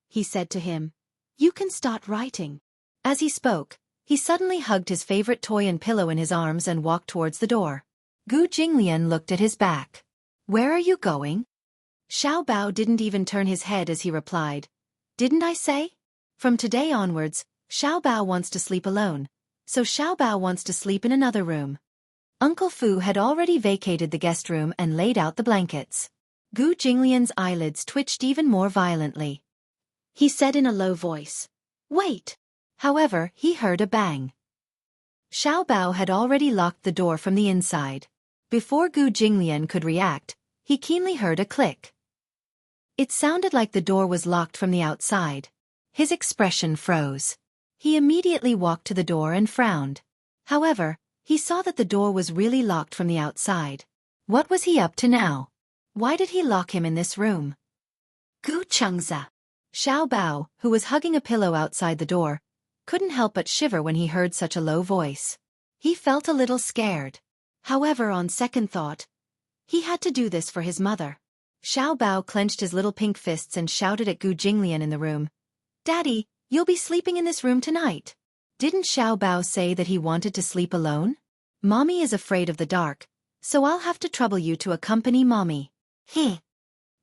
He said to him, you can start writing. As he spoke, he suddenly hugged his favorite toy and pillow in his arms and walked towards the door. Gu Jinglian looked at his back. Where are you going? Xiao Bao didn't even turn his head as he replied, didn't I say? From today onwards, Xiao Bao wants to sleep alone, so Xiao Bao wants to sleep in another room. Uncle Fu had already vacated the guest room and laid out the blankets. Gu Jinglian's eyelids twitched even more violently. He said in a low voice, Wait! However, he heard a bang. Xiao Bao had already locked the door from the inside. Before Gu Jinglian could react, he keenly heard a click. It sounded like the door was locked from the outside. His expression froze. He immediately walked to the door and frowned. However, he saw that the door was really locked from the outside. What was he up to now? Why did he lock him in this room? Gu Chengza. Xiao Bao, who was hugging a pillow outside the door, couldn't help but shiver when he heard such a low voice. He felt a little scared. However, on second thought, he had to do this for his mother. Xiao Bao clenched his little pink fists and shouted at Gu Jinglian in the room. Daddy, you'll be sleeping in this room tonight. Didn't Xiao Bao say that he wanted to sleep alone? Mommy is afraid of the dark, so I'll have to trouble you to accompany Mommy. Heh.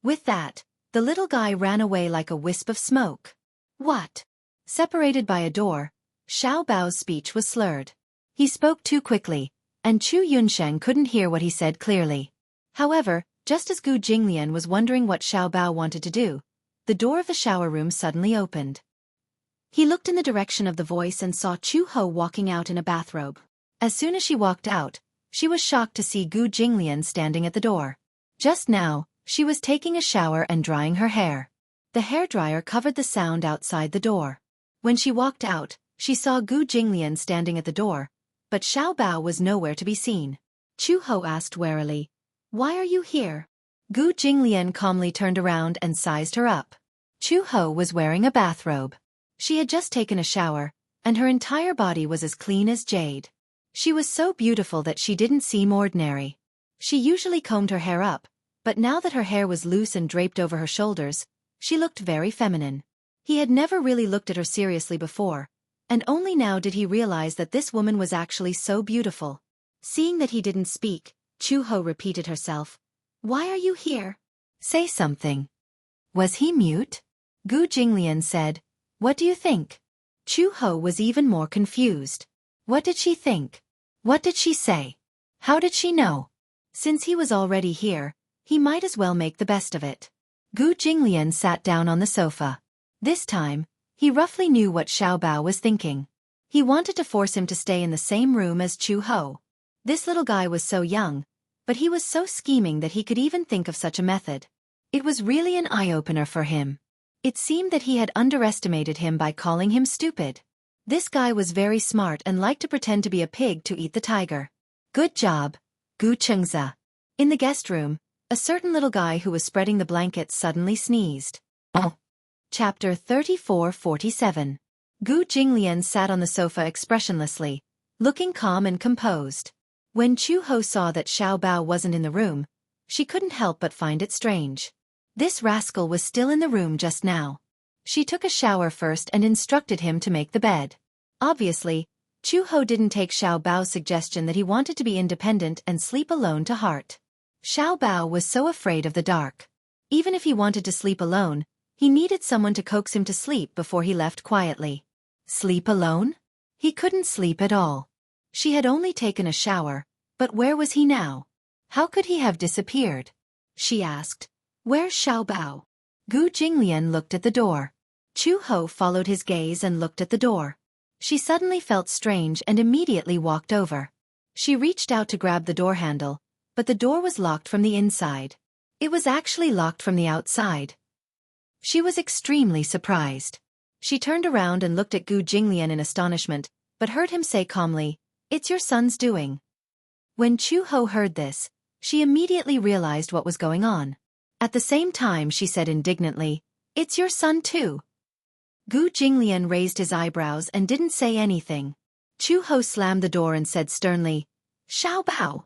With that, the little guy ran away like a wisp of smoke. What? Separated by a door, Xiao Bao's speech was slurred. He spoke too quickly, and Chu Yunsheng couldn't hear what he said clearly. However, just as Gu Jinglian was wondering what Xiao Bao wanted to do, the door of the shower room suddenly opened. He looked in the direction of the voice and saw Chu Ho walking out in a bathrobe. As soon as she walked out, she was shocked to see Gu Jinglian standing at the door. Just now, she was taking a shower and drying her hair. The hairdryer covered the sound outside the door. When she walked out, she saw Gu Jinglian standing at the door, but Xiao Bao was nowhere to be seen. Chu Ho asked warily, "Why are you here?" Gu Jinglian calmly turned around and sized her up. Chu Ho was wearing a bathrobe. She had just taken a shower, and her entire body was as clean as jade. She was so beautiful that she didn't seem ordinary. She usually combed her hair up, but now that her hair was loose and draped over her shoulders, she looked very feminine. He had never really looked at her seriously before, and only now did he realize that this woman was actually so beautiful. Seeing that he didn't speak, Chu Ho repeated herself. "Why are you here? Say something." Was he mute? Gu Jinglian said, "What do you think?" Chu Ho was even more confused. What did she think? What did she say? How did she know? Since he was already here, he might as well make the best of it. Gu Jinglian sat down on the sofa. This time, he roughly knew what Xiao Bao was thinking. He wanted to force him to stay in the same room as Chu Ho. This little guy was so young, but he was so scheming that he could even think of such a method. It was really an eye-opener for him. It seemed that he had underestimated him by calling him stupid. This guy was very smart and liked to pretend to be a pig to eat the tiger. Good job, Gu Chengza. In the guest room, a certain little guy who was spreading the blankets suddenly sneezed. Oh. Chapter 34-47. Gu Jinglian sat on the sofa expressionlessly, looking calm and composed. When Chu Ho saw that Xiao Bao wasn't in the room, she couldn't help but find it strange. This rascal was still in the room just now. She took a shower first and instructed him to make the bed. Obviously, Chu Ho didn't take Xiao Bao's suggestion that he wanted to be independent and sleep alone to heart. Xiao Bao was so afraid of the dark. Even if he wanted to sleep alone, he needed someone to coax him to sleep before he left quietly. Sleep alone? He couldn't sleep at all. She had only taken a shower, but where was he now? How could he have disappeared? She asked. Where's Xiao Bao? Gu Jinglian looked at the door. Chu Ho followed his gaze and looked at the door. She suddenly felt strange and immediately walked over. She reached out to grab the door handle, but the door was locked from the inside. It was actually locked from the outside. She was extremely surprised. She turned around and looked at Gu Jinglian in astonishment, but heard him say calmly, "It's your son's doing." When Chu Ho heard this, she immediately realized what was going on. At the same time she said indignantly, "It's your son too." Gu Jinglian raised his eyebrows and didn't say anything. Chu Ho slammed the door and said sternly, "Xiao Bao."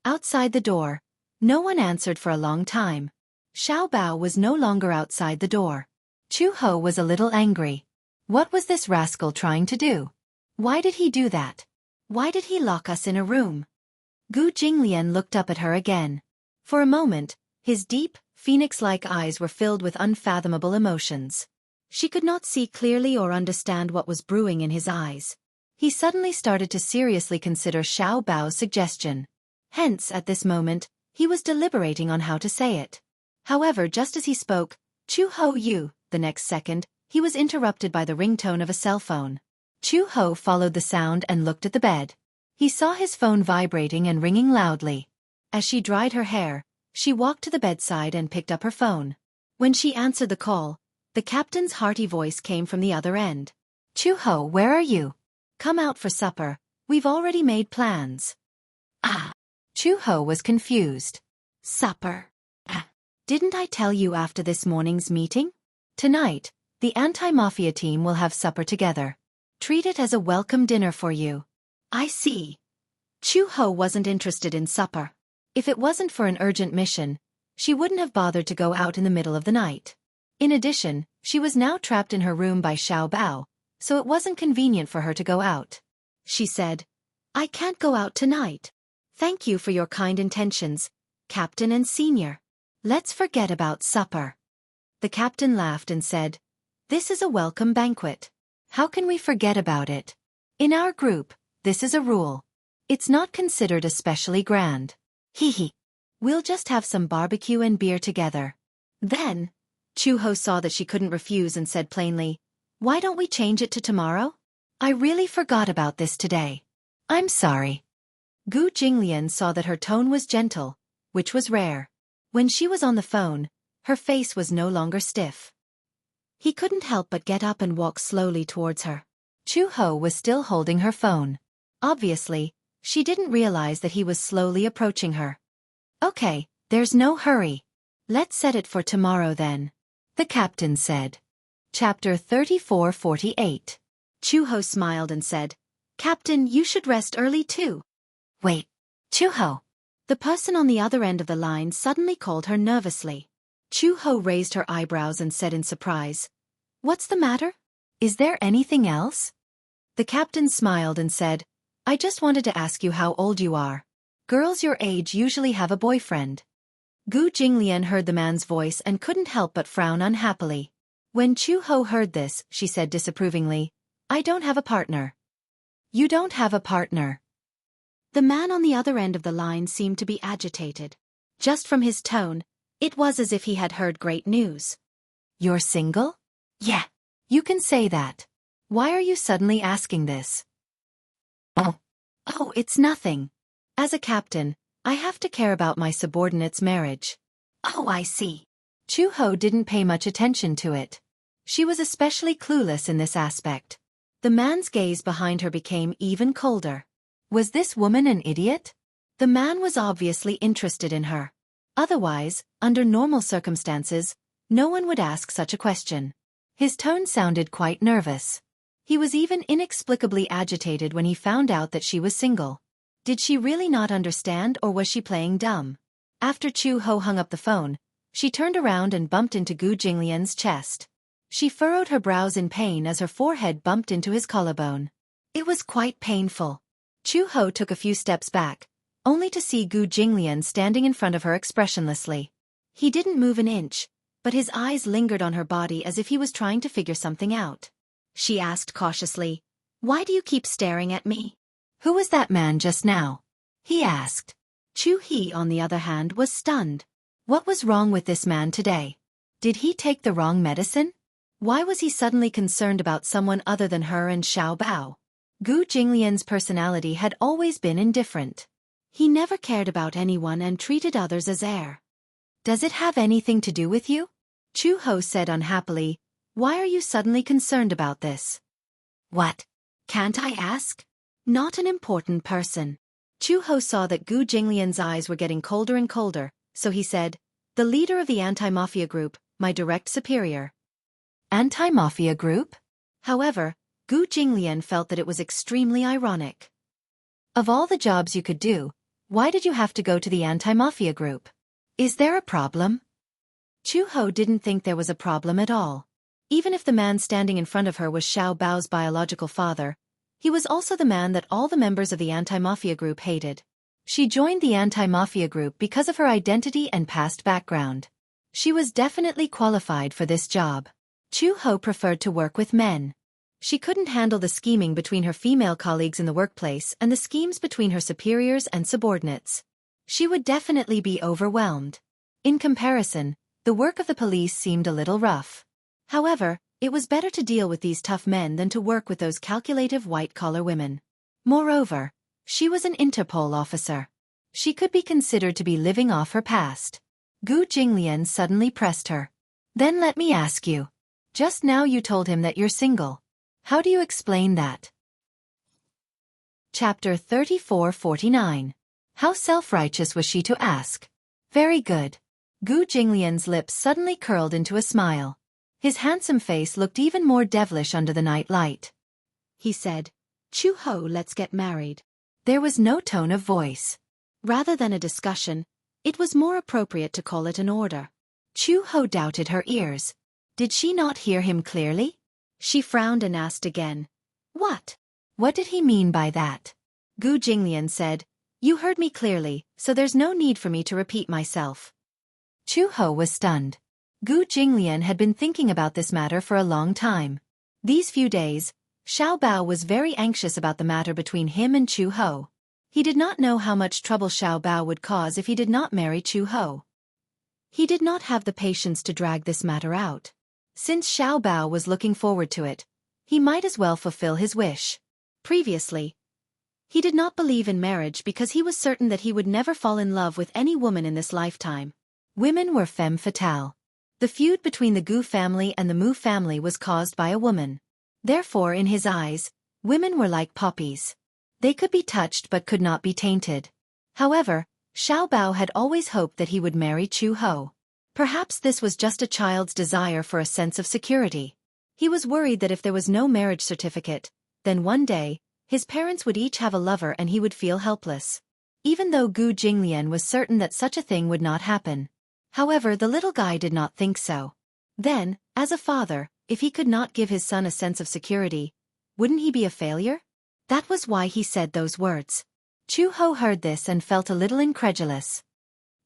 Outside the door, no one answered for a long time. Xiao Bao was no longer outside the door. Chu Ho was a little angry. What was this rascal trying to do? Why did he do that? Why did he lock us in a room? Gu Jinglian looked up at her again. For a moment, his deep, phoenix-like eyes were filled with unfathomable emotions. She could not see clearly or understand what was brewing in his eyes. He suddenly started to seriously consider Xiao Bao's suggestion. Hence, at this moment, he was deliberating on how to say it. However, just as he spoke, Chu Ho Yu, the next second, he was interrupted by the ringtone of a cell phone. Chu-ho followed the sound and looked at the bed. He saw his phone vibrating and ringing loudly. As she dried her hair, she walked to the bedside and picked up her phone. When she answered the call, the captain's hearty voice came from the other end. Chu-ho, where are you? Come out for supper, we've already made plans. Ah! Chu-ho was confused. Supper? Ah! Didn't I tell you after this morning's meeting? Tonight, the anti-mafia team will have supper together. Treat it as a welcome dinner for you. I see. Chu-ho wasn't interested in supper. If it wasn't for an urgent mission, she wouldn't have bothered to go out in the middle of the night. In addition, she was now trapped in her room by Xiao Bao, so it wasn't convenient for her to go out. She said, I can't go out tonight. Thank you for your kind intentions, Captain and Senior. Let's forget about supper. The captain laughed and said, This is a welcome banquet. How can we forget about it? In our group, this is a rule. It's not considered especially grand. Hee hee. We'll just have some barbecue and beer together. Then, Chu-ho saw that she couldn't refuse and said plainly, Why don't we change it to tomorrow? I really forgot about this today. I'm sorry. Gu Jinglian saw that her tone was gentle, which was rare. When she was on the phone, her face was no longer stiff. He couldn't help but get up and walk slowly towards her. Chu-ho was still holding her phone. Obviously, she didn't realize that he was slowly approaching her. Okay, there's no hurry. Let's set it for tomorrow then, the captain said. Chapter 34-48. Chu-ho smiled and said, Captain, you should rest early too. Wait, Chu-ho. The person on the other end of the line suddenly called her nervously. Chu-ho raised her eyebrows and said in surprise, What's the matter? Is there anything else? The captain smiled and said, I just wanted to ask you how old you are. Girls your age usually have a boyfriend. Gu Jinglian heard the man's voice and couldn't help but frown unhappily. When Chu-ho heard this, she said disapprovingly, I don't have a partner. You don't have a partner. The man on the other end of the line seemed to be agitated. Just from his tone, it was as if he had heard great news. You're single? Yeah, you can say that. Why are you suddenly asking this? Oh, it's nothing. As a captain, I have to care about my subordinate's marriage. Oh, I see. Chu-ho didn't pay much attention to it. She was especially clueless in this aspect. The man's gaze behind her became even colder. Was this woman an idiot? The man was obviously interested in her. Otherwise, under normal circumstances, no one would ask such a question. His tone sounded quite nervous. He was even inexplicably agitated when he found out that she was single. Did she really not understand, or was she playing dumb? After Chu-ho hung up the phone, she turned around and bumped into Gu Jinglian's chest. She furrowed her brows in pain as her forehead bumped into his collarbone. It was quite painful. Chu-ho took a few steps back, only to see Gu Jinglian standing in front of her expressionlessly. He didn't move an inch, but his eyes lingered on her body as if he was trying to figure something out. She asked cautiously, Why do you keep staring at me? Who was that man just now? He asked. Chu-hee, on the other hand, was stunned. What was wrong with this man today? Did he take the wrong medicine? Why was he suddenly concerned about someone other than her and Xiao Bao? Gu Jinglian's personality had always been indifferent. He never cared about anyone and treated others as air. Does it have anything to do with you? Chu-ho said unhappily, Why are you suddenly concerned about this? What? Can't I ask? Not an important person. Chu-ho saw that Gu Jinglian's eyes were getting colder and colder, so he said, The leader of the anti-mafia group, my direct superior. Anti-mafia group? However, Gu Jinglian felt that it was extremely ironic. Of all the jobs you could do, why did you have to go to the anti-mafia group? Is there a problem? Chu-ho didn't think there was a problem at all. Even if the man standing in front of her was Xiao Bao's biological father, he was also the man that all the members of the anti-mafia group hated. She joined the anti-mafia group because of her identity and past background. She was definitely qualified for this job. Chu-ho preferred to work with men. She couldn't handle the scheming between her female colleagues in the workplace and the schemes between her superiors and subordinates. She would definitely be overwhelmed. In comparison, the work of the police seemed a little rough. However, It was better to deal with these tough men than to work with those calculative white-collar women. Moreover, she was an Interpol officer. She could be considered to be living off her past. Gu Jinglian suddenly pressed her. Then let me ask you. Just now you told him that you're single. How do you explain that? Chapter 34-49. How self-righteous was she to ask? Very good. Gu Jinglian's lips suddenly curled into a smile. His handsome face looked even more devilish under the night light. He said, Chu Ho, let's get married. There was no tone of voice. Rather than a discussion, it was more appropriate to call it an order. Chu Ho doubted her ears. Did she not hear him clearly? She frowned and asked again. What? What did he mean by that? Gu Jinglian said, You heard me clearly, so there's no need for me to repeat myself. Chu Ho was stunned. Gu Jinglian had been thinking about this matter for a long time. These few days, Xiao Bao was very anxious about the matter between him and Chu Ho. He did not know how much trouble Xiao Bao would cause if he did not marry Chu Ho. He did not have the patience to drag this matter out. Since Xiao Bao was looking forward to it, he might as well fulfill his wish. Previously, he did not believe in marriage because he was certain that he would never fall in love with any woman in this lifetime. Women were femme fatale. The feud between the Gu family and the Mu family was caused by a woman. Therefore, in his eyes, women were like poppies. They could be touched but could not be tainted. However, Xiao Bao had always hoped that he would marry Chu Ho. Perhaps this was just a child's desire for a sense of security. He was worried that if there was no marriage certificate, then one day, his parents would each have a lover and he would feel helpless. Even though Gu Jinglian was certain that such a thing would not happen. However, the little guy did not think so. Then, as a father, if he could not give his son a sense of security, wouldn't he be a failure? That was why he said those words. Chu Ho heard this and felt a little incredulous.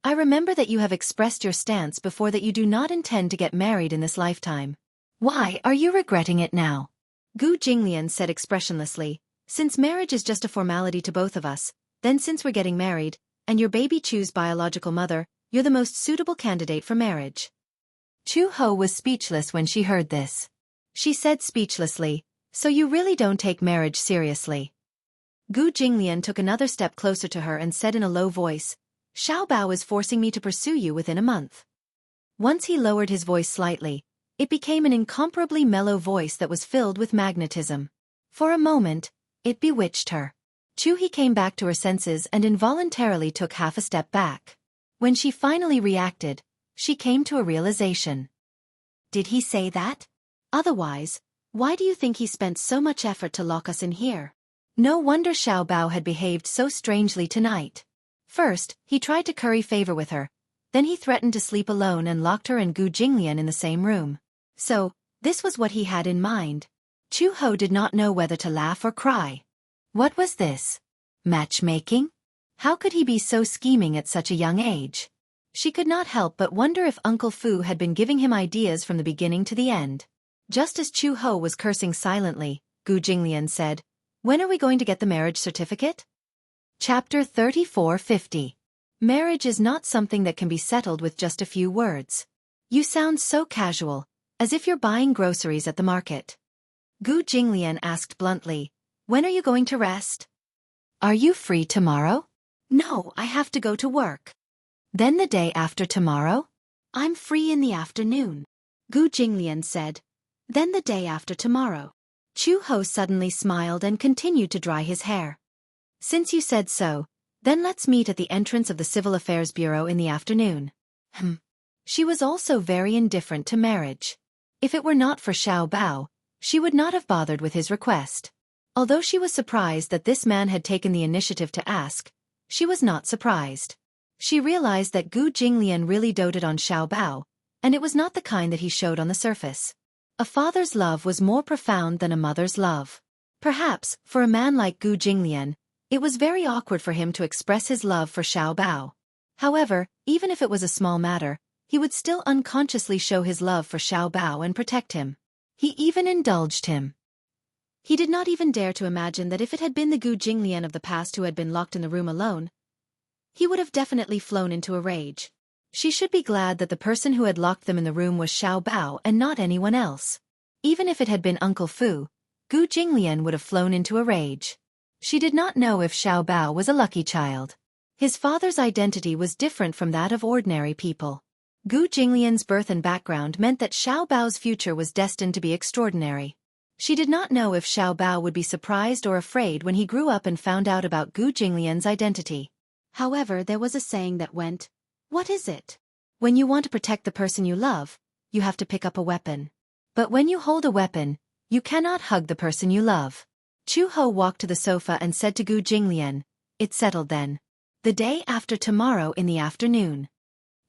I remember that you have expressed your stance before that you do not intend to get married in this lifetime. Why are you regretting it now? Gu Jinglian said expressionlessly, Since marriage is just a formality to both of us, then since we're getting married, and your baby Chu's biological mother, you're the most suitable candidate for marriage. Chu Ho was speechless when she heard this. She said speechlessly, So you really don't take marriage seriously. Gu Jinglian took another step closer to her and said in a low voice, Xiao Bao is forcing me to pursue you within a month. Once he lowered his voice slightly, it became an incomparably mellow voice that was filled with magnetism. For a moment, it bewitched her. Chu He came back to her senses and involuntarily took half a step back. When she finally reacted, she came to a realization. Did he say that? Otherwise, why do you think he spent so much effort to lock us in here? No wonder Xiao Bao had behaved so strangely tonight. First, he tried to curry favor with her. Then he threatened to sleep alone and locked her and Gu Jinglian in the same room. So, this was what he had in mind. Chu Ho did not know whether to laugh or cry. What was this? Matchmaking? How could he be so scheming at such a young age? She could not help but wonder if Uncle Fu had been giving him ideas from the beginning to the end. Just as Chu Ho was cursing silently, Gu Jinglian said, When are we going to get the marriage certificate? Chapter 34-50. Marriage is not something that can be settled with just a few words. You sound so casual, as if you're buying groceries at the market. Gu Jinglian asked bluntly, When are you going to rest? Are you free tomorrow? No, I have to go to work. Then the day after tomorrow? I'm free in the afternoon. Gu Jinglian said. Then the day after tomorrow. Chu Ho suddenly smiled and continued to dry his hair. Since you said so, then let's meet at the entrance of the Civil Affairs Bureau in the afternoon. She was also very indifferent to marriage. If it were not for Xiao Bao, she would not have bothered with his request. Although she was surprised that this man had taken the initiative to ask, she was not surprised. She realized that Gu Jinglian really doted on Xiao Bao, and it was not the kind that he showed on the surface. A father's love was more profound than a mother's love. Perhaps, for a man like Gu Jinglian, it was very awkward for him to express his love for Xiao Bao. However, even if it was a small matter, he would still unconsciously show his love for Xiao Bao and protect him. He even indulged him. He did not even dare to imagine that if it had been the Gu Jinglian of the past who had been locked in the room alone, he would have definitely flown into a rage. She should be glad that the person who had locked them in the room was Xiao Bao and not anyone else. Even if it had been Uncle Fu, Gu Jinglian would have flown into a rage. She did not know if Xiao Bao was a lucky child. His father's identity was different from that of ordinary people. Gu Jinglian's birth and background meant that Xiao Bao's future was destined to be extraordinary. She did not know if Xiao Bao would be surprised or afraid when he grew up and found out about Gu Jinglian's identity. However, there was a saying that went, "What is it? When you want to protect the person you love, you have to pick up a weapon. But when you hold a weapon, you cannot hug the person you love." Chu Ho walked to the sofa and said to Gu Jinglian, "It's settled then. The day after tomorrow in the afternoon."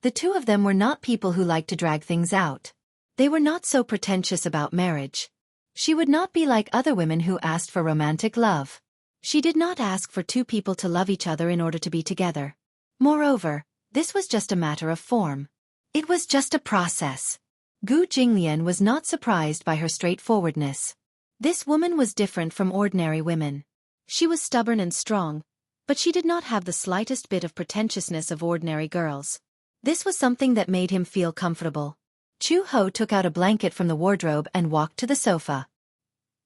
The two of them were not people who liked to drag things out. They were not so pretentious about marriage. She would not be like other women who asked for romantic love. She did not ask for two people to love each other in order to be together. Moreover, this was just a matter of form. It was just a process. Gu Jinglian was not surprised by her straightforwardness. This woman was different from ordinary women. She was stubborn and strong, but she did not have the slightest bit of pretentiousness of ordinary girls. This was something that made him feel comfortable. Chu Ho took out a blanket from the wardrobe and walked to the sofa.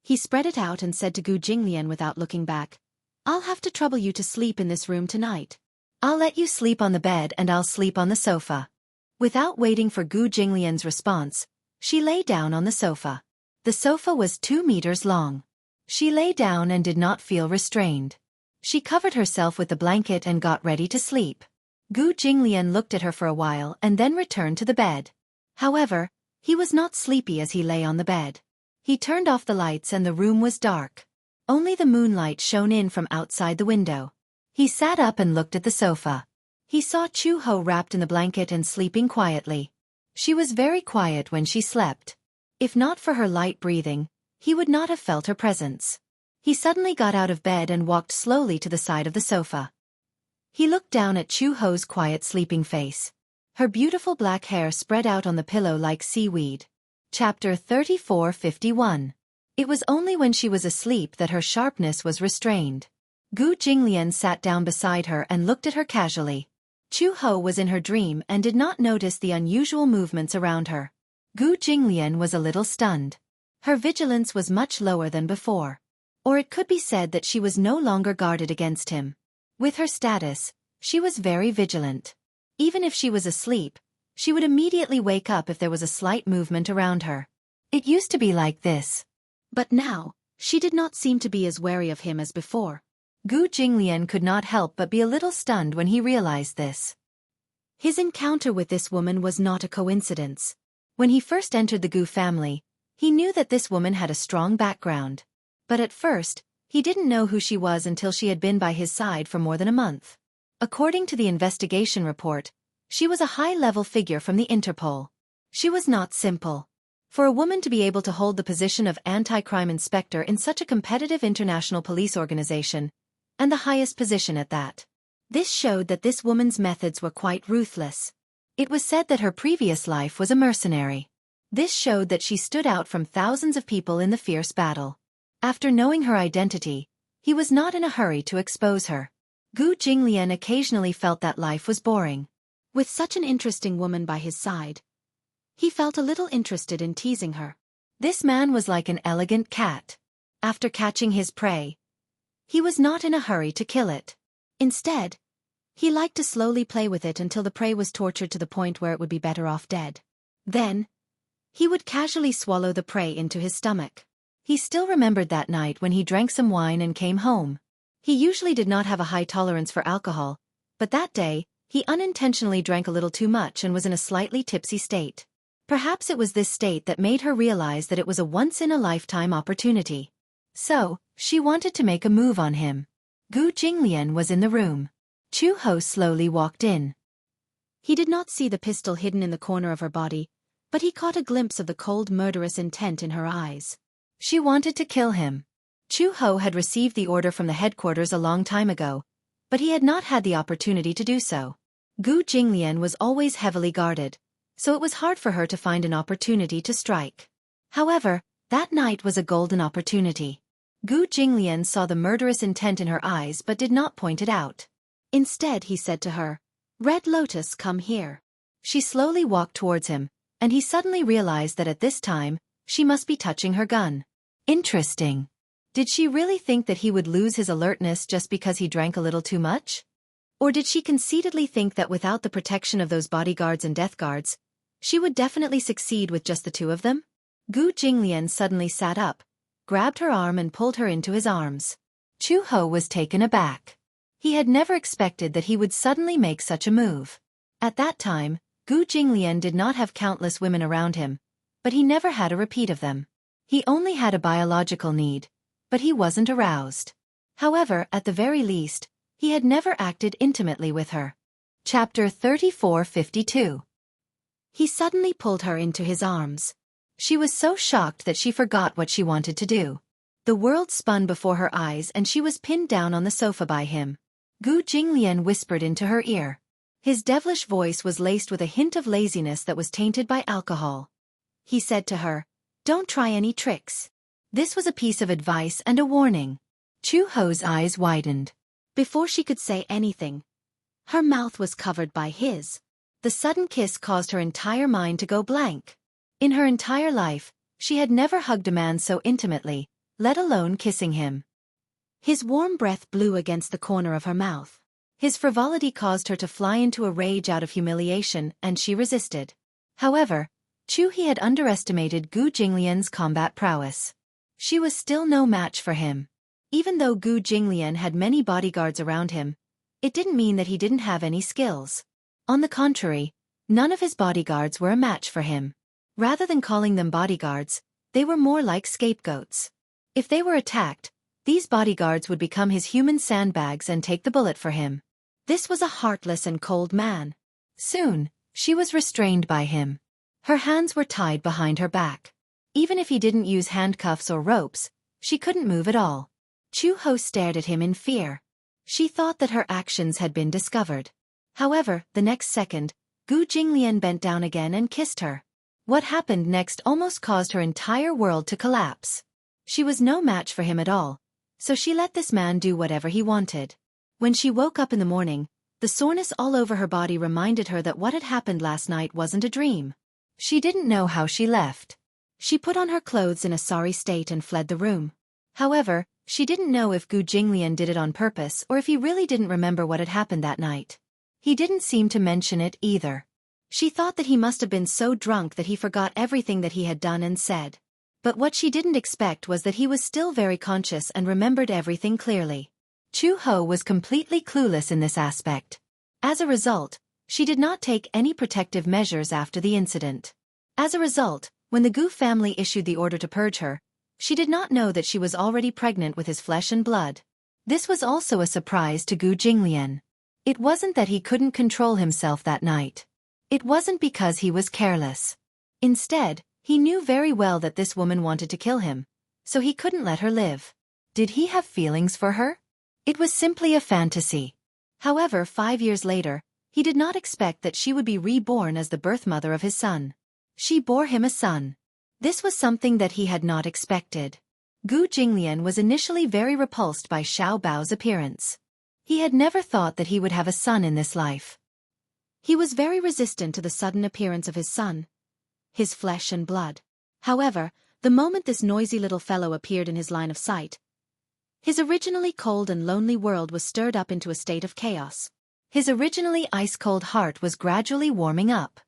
He spread it out and said to Gu Jinglian without looking back, "I'll have to trouble you to sleep in this room tonight. I'll let you sleep on the bed and I'll sleep on the sofa." Without waiting for Gu Jinglian's response, she lay down on the sofa. The sofa was 2 meters long. She lay down and did not feel restrained. She covered herself with the blanket and got ready to sleep. Gu Jinglian looked at her for a while and then returned to the bed. However, he was not sleepy as he lay on the bed. He turned off the lights and the room was dark. Only the moonlight shone in from outside the window. He sat up and looked at the sofa. He saw Chu Ho wrapped in the blanket and sleeping quietly. She was very quiet when she slept. If not for her light breathing, he would not have felt her presence. He suddenly got out of bed and walked slowly to the side of the sofa. He looked down at Chu Ho's quiet sleeping face. Her beautiful black hair spread out on the pillow like seaweed. Chapter 34:51. It was only when she was asleep that her sharpness was restrained. Gu Jinglian sat down beside her and looked at her casually. Chu Ho was in her dream and did not notice the unusual movements around her. Gu Jinglian was a little stunned. Her vigilance was much lower than before. Or it could be said that she was no longer guarded against him. With her status, she was very vigilant. Even if she was asleep, she would immediately wake up if there was a slight movement around her. It used to be like this. But now, she did not seem to be as wary of him as before. Gu Jinglian could not help but be a little stunned when he realized this. His encounter with this woman was not a coincidence. When he first entered the Gu family, he knew that this woman had a strong background. But at first, he didn't know who she was until she had been by his side for more than a month. According to the investigation report, she was a high-level figure from the Interpol. She was not simple. For a woman to be able to hold the position of anti-crime inspector in such a competitive international police organization, and the highest position at that. This showed that this woman's methods were quite ruthless. It was said that her previous life was a mercenary. This showed that she stood out from thousands of people in the fierce battle. After knowing her identity, he was not in a hurry to expose her. Gu Jinglian occasionally felt that life was boring. With such an interesting woman by his side, he felt a little interested in teasing her. This man was like an elegant cat. After catching his prey, he was not in a hurry to kill it. Instead, he liked to slowly play with it until the prey was tortured to the point where it would be better off dead. Then, he would casually swallow the prey into his stomach. He still remembered that night when he drank some wine and came home. He usually did not have a high tolerance for alcohol, but that day, he unintentionally drank a little too much and was in a slightly tipsy state. Perhaps it was this state that made her realize that it was a once-in-a-lifetime opportunity. So, she wanted to make a move on him. Gu Jinglian was in the room. Chu Ho slowly walked in. He did not see the pistol hidden in the corner of her body, but he caught a glimpse of the cold murderous intent in her eyes. She wanted to kill him. Chu Ho had received the order from the headquarters a long time ago, but he had not had the opportunity to do so. Gu Jinglian was always heavily guarded, so it was hard for her to find an opportunity to strike. However, that night was a golden opportunity. Gu Jinglian saw the murderous intent in her eyes but did not point it out. Instead he said to her, "Red Lotus, come here." She slowly walked towards him, and he suddenly realized that at this time, She must be touching her gun. Interesting. Did she really think that he would lose his alertness just because he drank a little too much? Or did she conceitedly think that without the protection of those bodyguards and death guards, she would definitely succeed with just the two of them? Gu Jinglian suddenly sat up, grabbed her arm and pulled her into his arms. Chu Ho was taken aback. He had never expected that he would suddenly make such a move. At that time, Gu Jinglian did not have countless women around him, but he never had a repeat of them. He only had a biological need, but he wasn't aroused. However, at the very least, he had never acted intimately with her. Chapter 3452. He suddenly pulled her into his arms. She was so shocked that she forgot what she wanted to do. The world spun before her eyes and she was pinned down on the sofa by him. Gu Jinglian whispered into her ear. His devilish voice was laced with a hint of laziness that was tainted by alcohol. He said to her, "Don't try any tricks." This was a piece of advice and a warning. Chu Ho's eyes widened. Before she could say anything, her mouth was covered by his. The sudden kiss caused her entire mind to go blank. In her entire life, she had never hugged a man so intimately, let alone kissing him. His warm breath blew against the corner of her mouth. His frivolity caused her to fly into a rage out of humiliation, and she resisted. However, He had underestimated Gu Jinglian's combat prowess. She was still no match for him. Even though Gu Jinglian had many bodyguards around him, it didn't mean that he didn't have any skills. On the contrary, none of his bodyguards were a match for him. Rather than calling them bodyguards, they were more like scapegoats. If they were attacked, these bodyguards would become his human sandbags and take the bullet for him. This was a heartless and cold man. Soon, she was restrained by him. Her hands were tied behind her back. Even if he didn't use handcuffs or ropes, she couldn't move at all. Chu Ho stared at him in fear. She thought that her actions had been discovered. However, the next second, Gu Jinglian bent down again and kissed her. What happened next almost caused her entire world to collapse. She was no match for him at all, so she let this man do whatever he wanted. When she woke up in the morning, the soreness all over her body reminded her that what had happened last night wasn't a dream. She didn't know how she left. She put on her clothes in a sorry state and fled the room. However, she didn't know if Gu Jinglian did it on purpose or if he really didn't remember what had happened that night. He didn't seem to mention it either. She thought that he must have been so drunk that he forgot everything that he had done and said. But what she didn't expect was that he was still very conscious and remembered everything clearly. Chu Ho was completely clueless in this aspect. As a result, she did not take any protective measures after the incident. As a result, when the Gu family issued the order to purge her, she did not know that she was already pregnant with his flesh and blood. This was also a surprise to Gu Jinglian. It wasn't that he couldn't control himself that night. It wasn't because he was careless. Instead, he knew very well that this woman wanted to kill him, so he couldn't let her live. Did he have feelings for her? It was simply a fantasy. However, 5 years later, he did not expect that she would be reborn as the birth mother of his son. She bore him a son. This was something that he had not expected. Gu Jinglian was initially very repulsed by Xiao Bao's appearance. He had never thought that he would have a son in this life. He was very resistant to the sudden appearance of his son, his flesh and blood. However, the moment this noisy little fellow appeared in his line of sight, his originally cold and lonely world was stirred up into a state of chaos. His originally ice-cold heart was gradually warming up.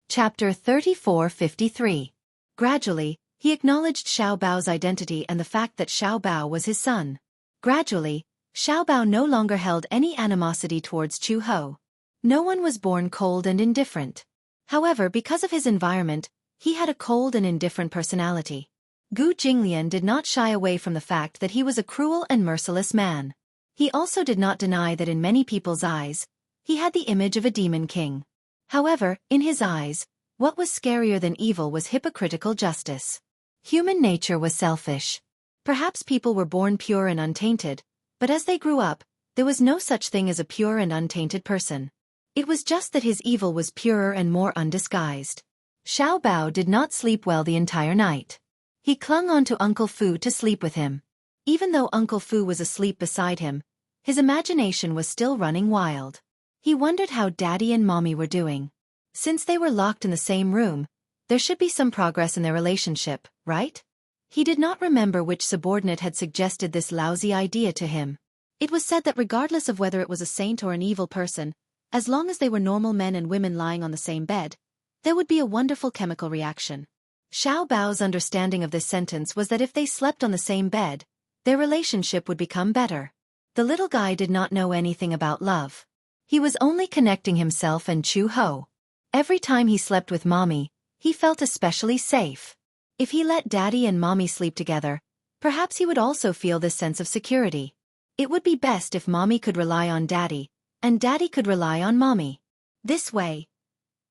Chapter 3453. Gradually, he acknowledged Xiao Bao's identity and the fact that Xiao Bao was his son. Gradually, Xiao Bao no longer held any animosity towards Chu Ho. No one was born cold and indifferent. However, because of his environment, he had a cold and indifferent personality. Gu Jinglian did not shy away from the fact that he was a cruel and merciless man. He also did not deny that in many people's eyes, he had the image of a demon king. However, in his eyes, what was scarier than evil was hypocritical justice. Human nature was selfish. Perhaps people were born pure and untainted, but as they grew up, there was no such thing as a pure and untainted person. It was just that his evil was purer and more undisguised. Xiao Bao did not sleep well the entire night. He clung on to Uncle Fu to sleep with him. Even though Uncle Fu was asleep beside him, his imagination was still running wild. He wondered how Daddy and Mommy were doing. Since they were locked in the same room, There should be some progress in their relationship, right? He did not remember which subordinate had suggested this lousy idea to him. It was said that regardless of whether it was a saint or an evil person, as long as they were normal men and women lying on the same bed, there would be a wonderful chemical reaction. Xiao Bao's understanding of this sentence was that if they slept on the same bed, their relationship would become better. The little guy did not know anything about love. He was only connecting himself and Chu Ho. Every time he slept with Mommy, he felt especially safe. If he let Daddy and Mommy sleep together, perhaps he would also feel this sense of security. It would be best if Mommy could rely on Daddy, and Daddy could rely on Mommy. This way,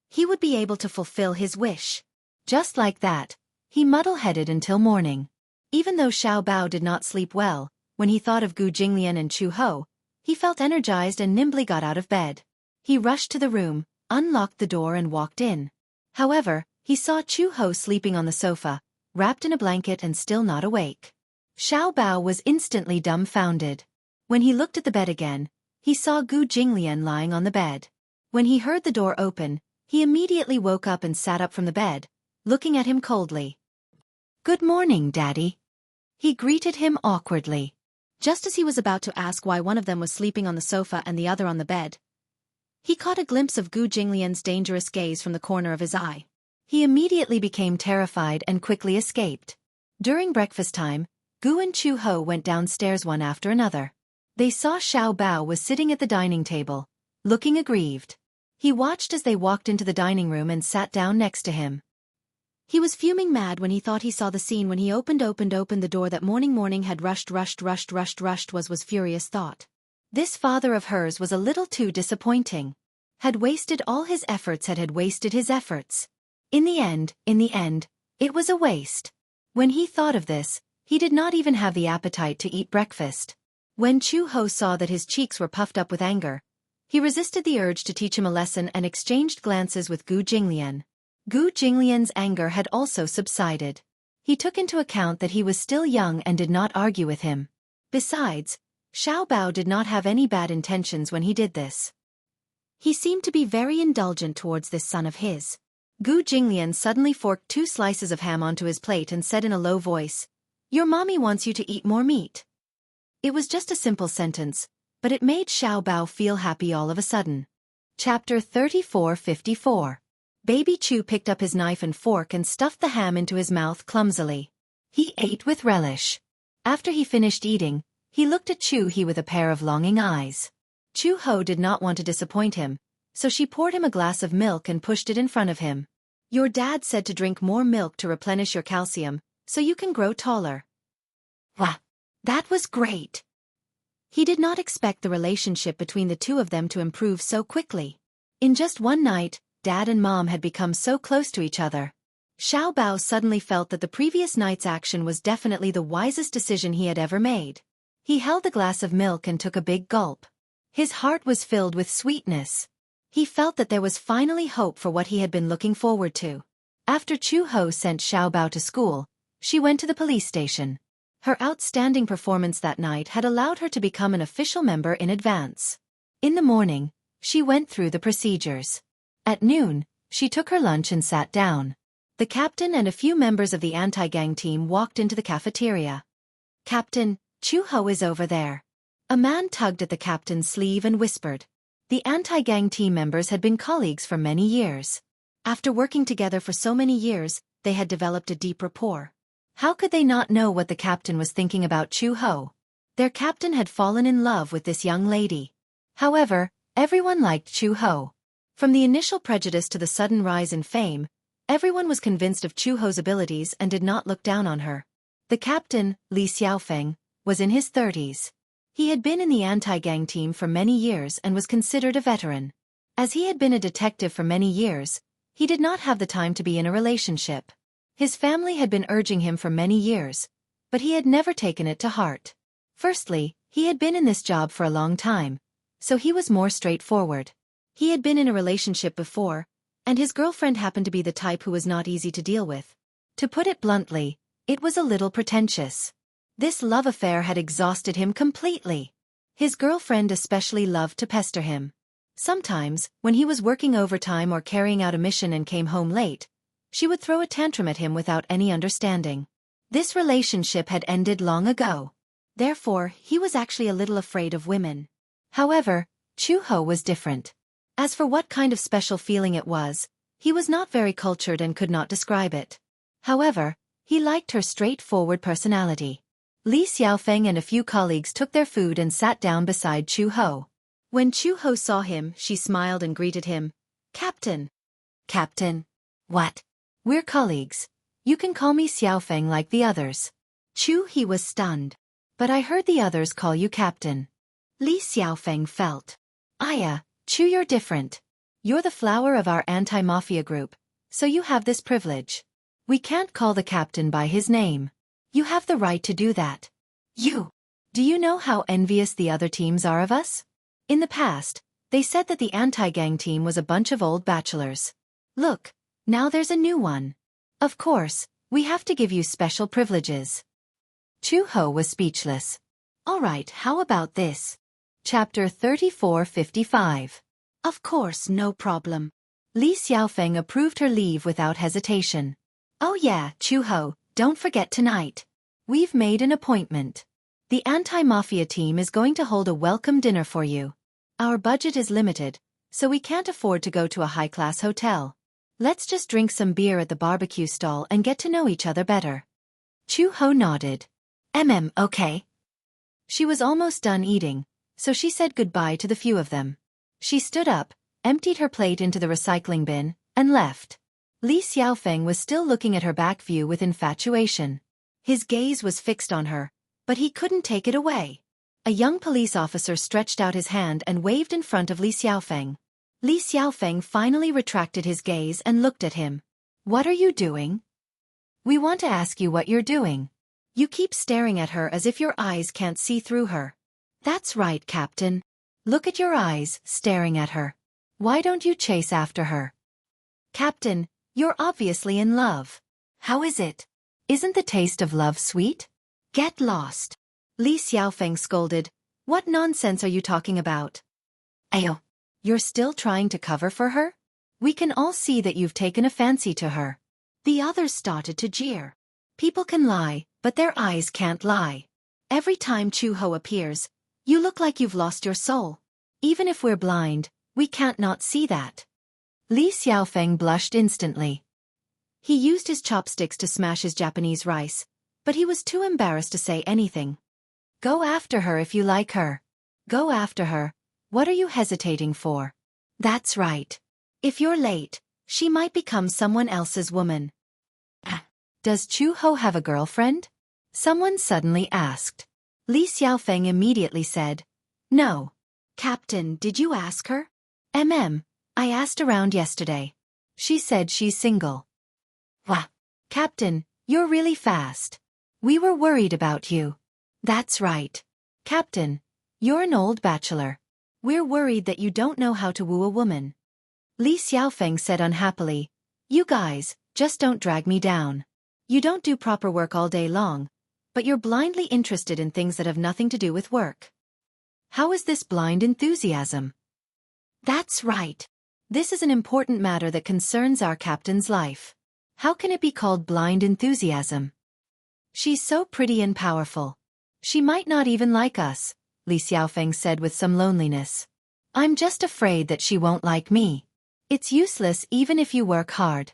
he would be able to fulfill his wish. Just like that, he muddle-headed until morning. Even though Xiao Bao did not sleep well, when he thought of Gu Jinglian and Chu Ho, he felt energized and nimbly got out of bed. He rushed to the room, unlocked the door and walked in. However, he saw Chu Ho sleeping on the sofa, wrapped in a blanket and still not awake. Xiao Bao was instantly dumbfounded. When he looked at the bed again, he saw Gu Jinglian lying on the bed. When he heard the door open, he immediately woke up and sat up from the bed, looking at him coldly. "Good morning, Daddy." He greeted him awkwardly. Just as he was about to ask why one of them was sleeping on the sofa and the other on the bed, he caught a glimpse of Gu Jinglian's dangerous gaze from the corner of his eye. He immediately became terrified and quickly escaped. During breakfast time, Gu and Chu Ho went downstairs one after another. They saw Xiao Bao was sitting at the dining table, looking aggrieved. He watched as they walked into the dining room and sat down next to him. He was fuming mad when he thought he saw the scene when he opened the door that morning had rushed was furious thought. This father of hers was a little too disappointing. Had wasted all his efforts had wasted his efforts. In the end, it was a waste. When he thought of this, he did not even have the appetite to eat breakfast. When Chu Ho saw that his cheeks were puffed up with anger, he resisted the urge to teach him a lesson and exchanged glances with Gu Jinglian. Gu Jinglian's anger had also subsided. He took into account that he was still young and did not argue with him. Besides, Xiao Bao did not have any bad intentions when he did this. He seemed to be very indulgent towards this son of his. Gu Jinglian suddenly forked 2 slices of ham onto his plate and said in a low voice, "Your mommy wants you to eat more meat." It was just a simple sentence, but it made Xiao Bao feel happy all of a sudden. Chapter 34:54. Baby Chu picked up his knife and fork and stuffed the ham into his mouth clumsily. He ate with relish. After he finished eating, he looked at Chu He with a pair of longing eyes. Chu Ho did not want to disappoint him, so she poured him a glass of milk and pushed it in front of him. "Your dad said to drink more milk to replenish your calcium, so you can grow taller." Wow, that was great. He did not expect the relationship between the two of them to improve so quickly. In just one night, Dad and Mom had become so close to each other. Xiao Bao suddenly felt that the previous night's action was definitely the wisest decision he had ever made. He held the glass of milk and took a big gulp. His heart was filled with sweetness. He felt that there was finally hope for what he had been looking forward to. After Chu Ho sent Xiao Bao to school, she went to the police station. Her outstanding performance that night had allowed her to become an official member in advance. In the morning, she went through the procedures. At noon, she took her lunch and sat down. The captain and a few members of the anti-gang team walked into the cafeteria. "Captain, Chu Ho is over there." A man tugged at the captain's sleeve and whispered. The anti-gang team members had been colleagues for many years. After working together for so many years, they had developed a deep rapport. How could they not know what the captain was thinking about Chu Ho? Their captain had fallen in love with this young lady. However, everyone liked Chu Ho. From the initial prejudice to the sudden rise in fame, everyone was convinced of Chu Ho's abilities and did not look down on her. The captain, Li Xiaofeng, was in his 30s. He had been in the anti-gang team for many years and was considered a veteran. As he had been a detective for many years, he did not have the time to be in a relationship. His family had been urging him for many years, but he had never taken it to heart. Firstly, he had been in this job for a long time, so he was more straightforward. He had been in a relationship before, and his girlfriend happened to be the type who was not easy to deal with. To put it bluntly, it was a little pretentious. This love affair had exhausted him completely. His girlfriend especially loved to pester him. Sometimes, when he was working overtime or carrying out a mission and came home late, She would throw a tantrum at him without any understanding. This relationship had ended long ago. Therefore, he was actually a little afraid of women. However, Chu-ho was different. As for what kind of special feeling it was, he was not very cultured and could not describe it. However, he liked her straightforward personality. Li Xiaofeng and a few colleagues took their food and sat down beside Chu-ho. When Chu-ho saw him, she smiled and greeted him. Captain. Captain. What? We're colleagues. You can call me Xiaofeng like the others. He was stunned. But I heard the others call you Captain. Li Xiaofeng felt. Chu, you're different. You're the flower of our anti-mafia group, so you have this privilege. We can't call the captain by his name. You have the right to do that. Do you know how envious the other teams are of us? In the past, they said that the anti-gang team was a bunch of old bachelors. Look, now there's a new one. Of course, we have to give you special privileges. Chu-ho was speechless. Alright, how about this? Chapter 3455. Of course, no problem. Li Xiaofeng approved her leave without hesitation. Oh yeah, Chu-ho, don't forget tonight. We've made an appointment. The anti-mafia team is going to hold a welcome dinner for you. Our budget is limited, so we can't afford to go to a high-class hotel. Let's just drink some beer at the barbecue stall and get to know each other better. Chu-ho nodded. Okay. She was almost done eating, so she said goodbye to the few of them. She stood up, emptied her plate into the recycling bin, and left. Li Xiaofeng was still looking at her back view with infatuation. His gaze was fixed on her, but he couldn't take it away. A young police officer stretched out his hand and waved in front of Li Xiaofeng. Li Xiaofeng finally retracted his gaze and looked at him. What are you doing? We want to ask you what you're doing. You keep staring at her as if your eyes can't see through her. That's right, Captain. Look at your eyes, staring at her. Why don't you chase after her? Captain, you're obviously in love. How is it? Isn't the taste of love sweet? Get lost. Li Xiaofeng scolded. What nonsense are you talking about? Ayo. You're still trying to cover for her? We can all see that you've taken a fancy to her. The others started to jeer. People can lie, but their eyes can't lie. Every time Chu-ho appears, you look like you've lost your soul. Even if we're blind, we can't not see that. Li Xiaofeng blushed instantly. He used his chopsticks to smash his Japanese rice, but he was too embarrassed to say anything. Go after her if you like her. Go after her. What are you hesitating for? That's right. If you're late, she might become someone else's woman. Does Chu-ho have a girlfriend? Someone suddenly asked. Li Xiaofeng immediately said, No. Captain, did you ask her? I asked around yesterday. She said she's single. Wah. Captain, you're really fast. We were worried about you. That's right. Captain, you're an old bachelor. We're worried that you don't know how to woo a woman. Li Xiaofeng said unhappily, You guys, just don't drag me down. You don't do proper work all day long, but you're blindly interested in things that have nothing to do with work. How is this blind enthusiasm? That's right. This is an important matter that concerns our captain's life. How can it be called blind enthusiasm? She's so pretty and powerful. She might not even like us, Li Xiaofeng said with some loneliness. I'm just afraid that she won't like me. It's useless even if you work hard.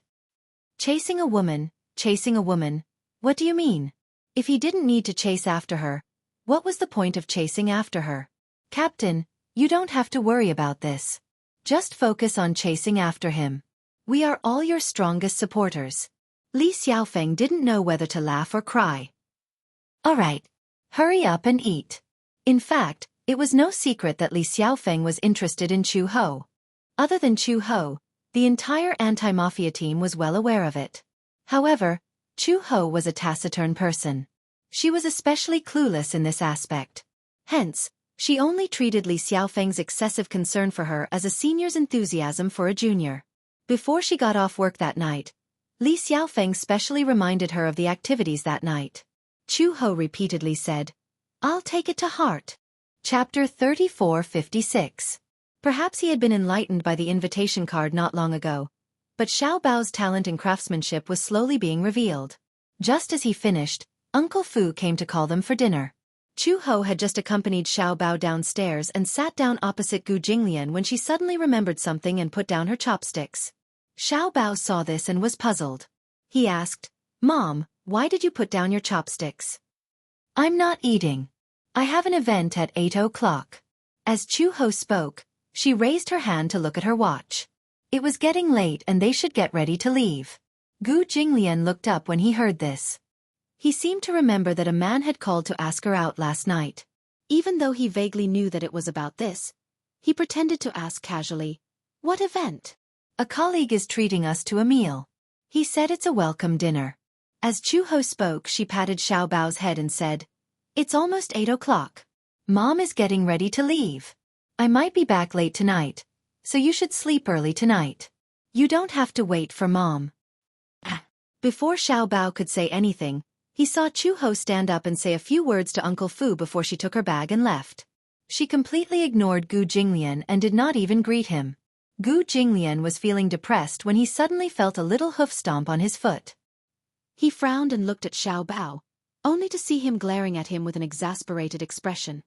Chasing a woman, what do you mean? If he didn't need to chase after her, what was the point of chasing after her? Captain, you don't have to worry about this. Just focus on chasing after him. We are all your strongest supporters. Li Xiaofeng didn't know whether to laugh or cry. Alright. Hurry up and eat. In fact, it was no secret that Li Xiaofeng was interested in Chu-ho. Other than Chu-ho, the entire anti-mafia team was well aware of it. However, Chu-ho was a taciturn person. She was especially clueless in this aspect. Hence, she only treated Li Xiaofeng's excessive concern for her as a senior's enthusiasm for a junior. Before she got off work that night, Li Xiaofeng specially reminded her of the activities that night. Chu-ho repeatedly said, I'll take it to heart. Chapter 3456. Perhaps he had been enlightened by the invitation card not long ago, But Xiao Bao's talent in craftsmanship was slowly being revealed. Just as he finished, Uncle Fu came to call them for dinner. Chu Ho had just accompanied Xiao Bao downstairs and sat down opposite Gu Jinglian when she suddenly remembered something and put down her chopsticks. Xiao Bao saw this and was puzzled. He asked, "Mom, why did you put down your chopsticks?" "I'm not eating. I have an event at 8 o'clock." As Chu Ho spoke, she raised her hand to look at her watch. It was getting late and they should get ready to leave. Gu Jinglian looked up when he heard this. He seemed to remember that a man had called to ask her out last night. Even though he vaguely knew that it was about this, he pretended to ask casually, "What event?" "A colleague is treating us to a meal. He said it's a welcome dinner." As Chu Ho spoke, she patted Xiao Bao's head and said, "It's almost 8 o'clock. Mom is getting ready to leave. I might be back late tonight, so you should sleep early tonight. You don't have to wait for Mom." Before Xiao Bao could say anything, he saw Chu Ho stand up and say a few words to Uncle Fu before she took her bag and left. She completely ignored Gu Jinglian and did not even greet him. Gu Jinglian was feeling depressed when he suddenly felt a little hoof stomp on his foot. He frowned and looked at Xiao Bao, only to see him glaring at him with an exasperated expression.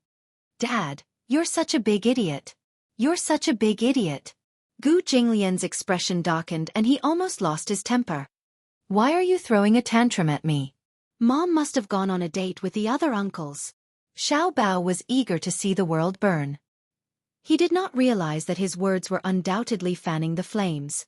"Dad, you're such a big idiot. You're such a big idiot." Gu Jinglian's expression darkened and he almost lost his temper. "Why are you throwing a tantrum at me?" "Mom must have gone on a date with the other uncles." Xiao Bao was eager to see the world burn. He did not realize that his words were undoubtedly fanning the flames.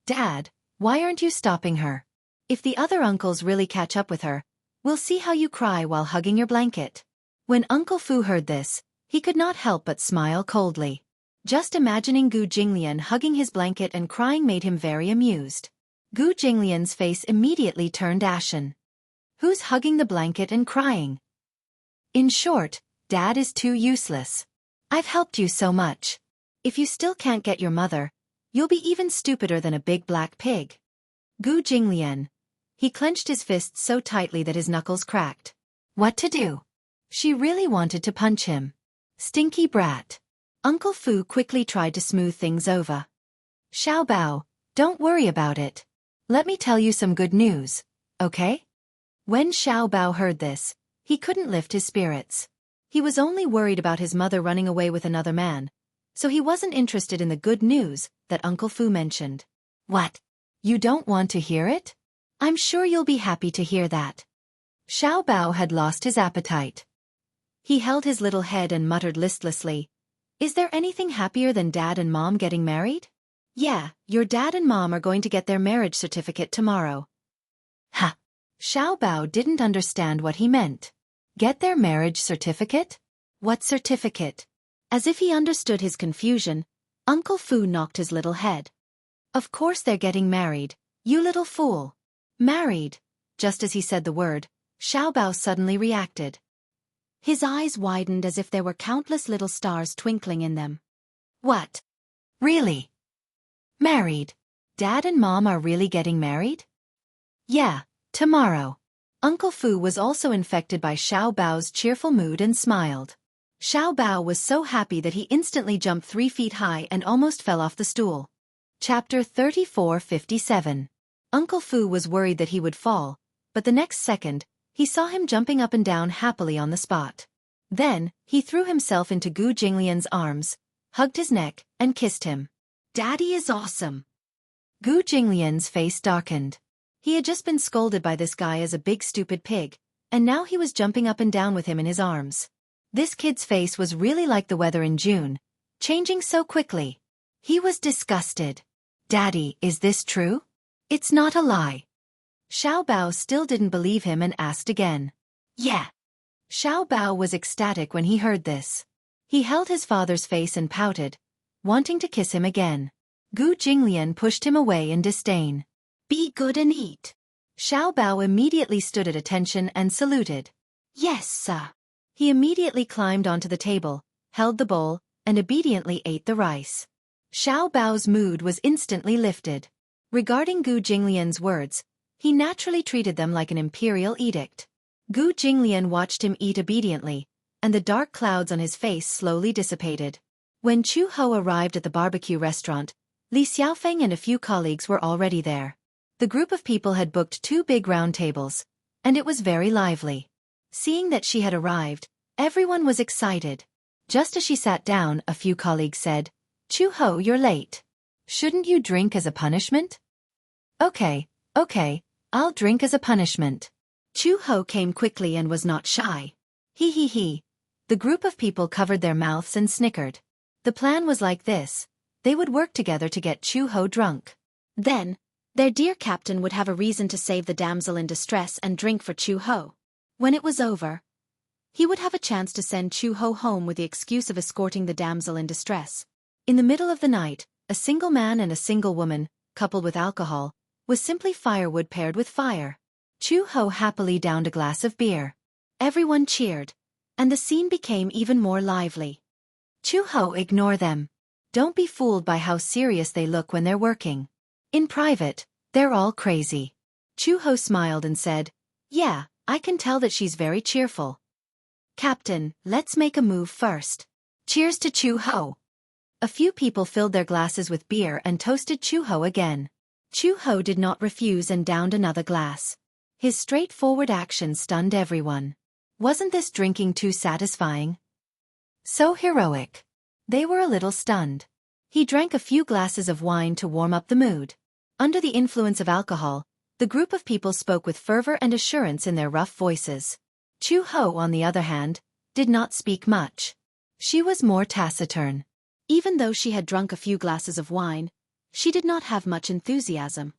"Dad, why aren't you stopping her? If the other uncles really catch up with her, we'll see how you cry while hugging your blanket." When Uncle Fu heard this, he could not help but smile coldly. Just imagining Gu Jinglian hugging his blanket and crying made him very amused. Gu Jinglian's face immediately turned ashen. Who's hugging the blanket and crying? In short, Dad is too useless. I've helped you so much. If you still can't get your mother, you'll be even stupider than a big black pig. Gu Jinglian. He clenched his fists so tightly that his knuckles cracked. What to do? She really wanted to punch him. Stinky brat. Uncle Fu quickly tried to smooth things over. "Xiao Bao, don't worry about it. Let me tell you some good news, okay?" When Xiao Bao heard this, he couldn't lift his spirits. He was only worried about his mother running away with another man, so he wasn't interested in the good news that Uncle Fu mentioned. "What? You don't want to hear it? I'm sure you'll be happy to hear that." Xiao Bao had lost his appetite. He held his little head and muttered listlessly, "Is there anything happier than Dad and Mom getting married?" "Yeah, your dad and Mom are going to get their marriage certificate tomorrow." Ha! Xiao Bao didn't understand what he meant. Get their marriage certificate? What certificate? As if he understood his confusion, Uncle Fu knocked his little head. "Of course they're getting married, you little fool." Married. Just as he said the word, Xiao Bao suddenly reacted. His eyes widened as if there were countless little stars twinkling in them. "What? Really? Married? Dad and Mom are really getting married?" "Yeah, tomorrow." Uncle Fu was also infected by Xiao Bao's cheerful mood and smiled. Xiao Bao was so happy that he instantly jumped 3 feet high and almost fell off the stool. Chapter 3457. Uncle Fu was worried that he would fall, but the next second, he saw him jumping up and down happily on the spot. Then, he threw himself into Gu Jinglian's arms, hugged his neck, and kissed him. "Daddy is awesome." Gu Jinglian's face darkened. He had just been scolded by this guy as a big stupid pig, and now he was jumping up and down with him in his arms. This kid's face was really like the weather in June, changing so quickly. He was disgusted. "Daddy, is this true? It's not a lie." Xiao Bao still didn't believe him and asked again. "Yeah." Xiao Bao was ecstatic when he heard this. He held his father's face and pouted, wanting to kiss him again. Gu Jinglian pushed him away in disdain. "Be good and eat." Xiao Bao immediately stood at attention and saluted. "Yes, sir." He immediately climbed onto the table, held the bowl, and obediently ate the rice. Xiao Bao's mood was instantly lifted. Regarding Gu Jinglian's words, he naturally treated them like an imperial edict. Gu Jinglian watched him eat obediently, and the dark clouds on his face slowly dissipated. When Chu Ho arrived at the barbecue restaurant, Li Xiaofeng and a few colleagues were already there. The group of people had booked 2 big round tables, and it was very lively. Seeing that she had arrived, everyone was excited. Just as she sat down, a few colleagues said, "Chu-ho, you're late. Shouldn't you drink as a punishment?" Okay, I'll drink as a punishment." Chu-ho came quickly and was not shy. He. The group of people covered their mouths and snickered. The plan was like this. They would work together to get Chu-ho drunk. Then, their dear captain would have a reason to save the damsel in distress and drink for Chu-ho. When it was over, he would have a chance to send Chu-ho home with the excuse of escorting the damsel in distress. In the middle of the night, a single man and a single woman, coupled with alcohol, was simply firewood paired with fire. Chu-ho happily downed a glass of beer. Everyone cheered, and the scene became even more lively. Chu-ho, ignore them. Don't be fooled by how serious they look when they're working. In private, they're all crazy. Chu-ho smiled and said, "Yeah, I can tell that she's very cheerful. Captain, let's make a move first. Cheers to Chu-ho." A few people filled their glasses with beer and toasted Chu-ho again. Chu-ho did not refuse and downed another glass. His straightforward action stunned everyone. Wasn't this drinking too satisfying? So heroic. They were a little stunned. He drank a few glasses of wine to warm up the mood. Under the influence of alcohol, the group of people spoke with fervor and assurance in their rough voices. Chu-ho, on the other hand, did not speak much. She was more taciturn. Even though she had drunk a few glasses of wine, she did not have much enthusiasm.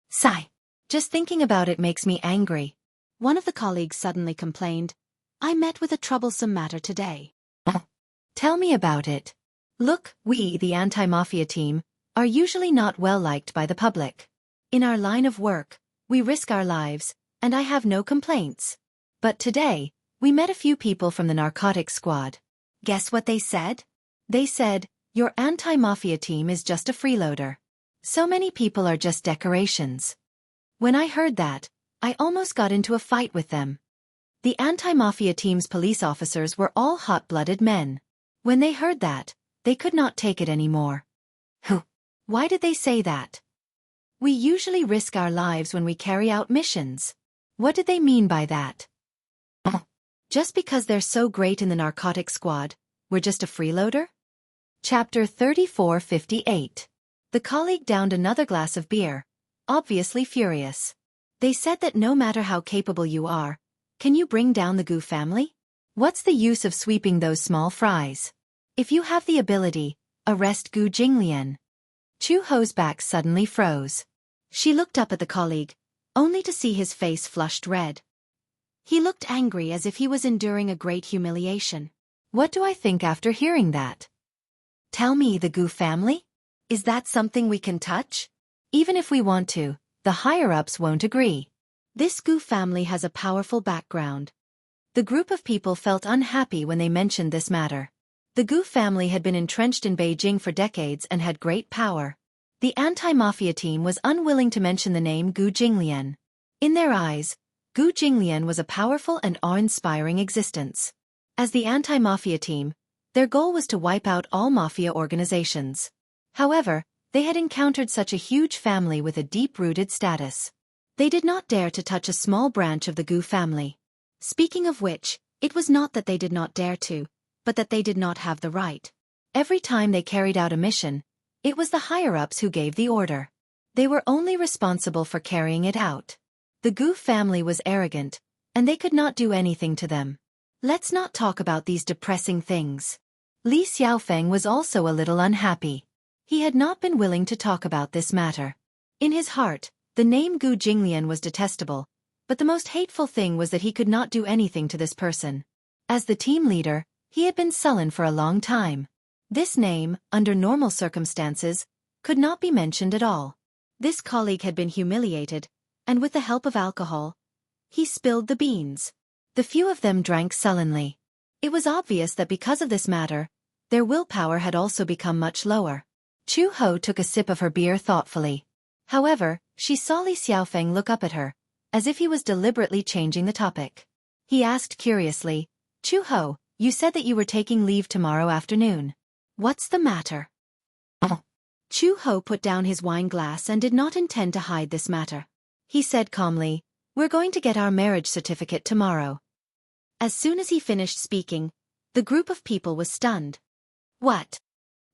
"Sigh. Just thinking about it makes me angry." One of the colleagues suddenly complained, "I met with a troublesome matter today." "Tell me about it. Look, we, the anti-mafia team, are usually not well liked by the public. In our line of work, we risk our lives, and I have no complaints. But today, we met a few people from the narcotics squad. Guess what they said? They said, 'Your anti-mafia team is just a freeloader. So many people are just decorations.' When I heard that, I almost got into a fight with them. The anti-mafia team's police officers were all hot-blooded men. When they heard that, they could not take it anymore." Why did they say that? "We usually risk our lives when we carry out missions." What did they mean by that? Just because they're so great in the narcotics squad, we're just a freeloader? Chapter 3458. The colleague downed another glass of beer, obviously furious. They said that no matter how capable you are, can you bring down the Gu family? What's the use of sweeping those small fries? If you have the ability, arrest Gu Jinglian. Chu-ho's back suddenly froze. She looked up at the colleague, only to see his face flushed red. He looked angry as if he was enduring a great humiliation. What do I think after hearing that? Tell me, the Gu family? Is that something we can touch? Even if we want to, the higher-ups won't agree. This Gu family has a powerful background. The group of people felt unhappy when they mentioned this matter. The Gu family had been entrenched in Beijing for decades and had great power. The anti-mafia team was unwilling to mention the name Gu Jinglian. In their eyes, Gu Jinglian was a powerful and awe-inspiring existence. As the anti-mafia team, their goal was to wipe out all mafia organizations. However, they had encountered such a huge family with a deep-rooted status. They did not dare to touch a small branch of the Gu family. Speaking of which, it was not that they did not dare to, but that they did not have the right. Every time they carried out a mission, it was the higher-ups who gave the order. They were only responsible for carrying it out. The Gu family was arrogant, and they could not do anything to them. Let's not talk about these depressing things. Li Xiaofeng was also a little unhappy. He had not been willing to talk about this matter. In his heart, the name Gu Jinglian was detestable, but the most hateful thing was that he could not do anything to this person. As the team leader, he had been sullen for a long time. This name, under normal circumstances, could not be mentioned at all. This colleague had been humiliated, and with the help of alcohol, he spilled the beans. The few of them drank sullenly. It was obvious that because of this matter, their willpower had also become much lower. Chu-ho took a sip of her beer thoughtfully. However, she saw Li Xiaofeng look up at her, as if he was deliberately changing the topic. He asked curiously, "Chu-ho, you said that you were taking leave tomorrow afternoon. What's the matter?" Chu Ho put down his wine glass and did not intend to hide this matter. He said calmly, "We're going to get our marriage certificate tomorrow." As soon as he finished speaking, the group of people was stunned. What?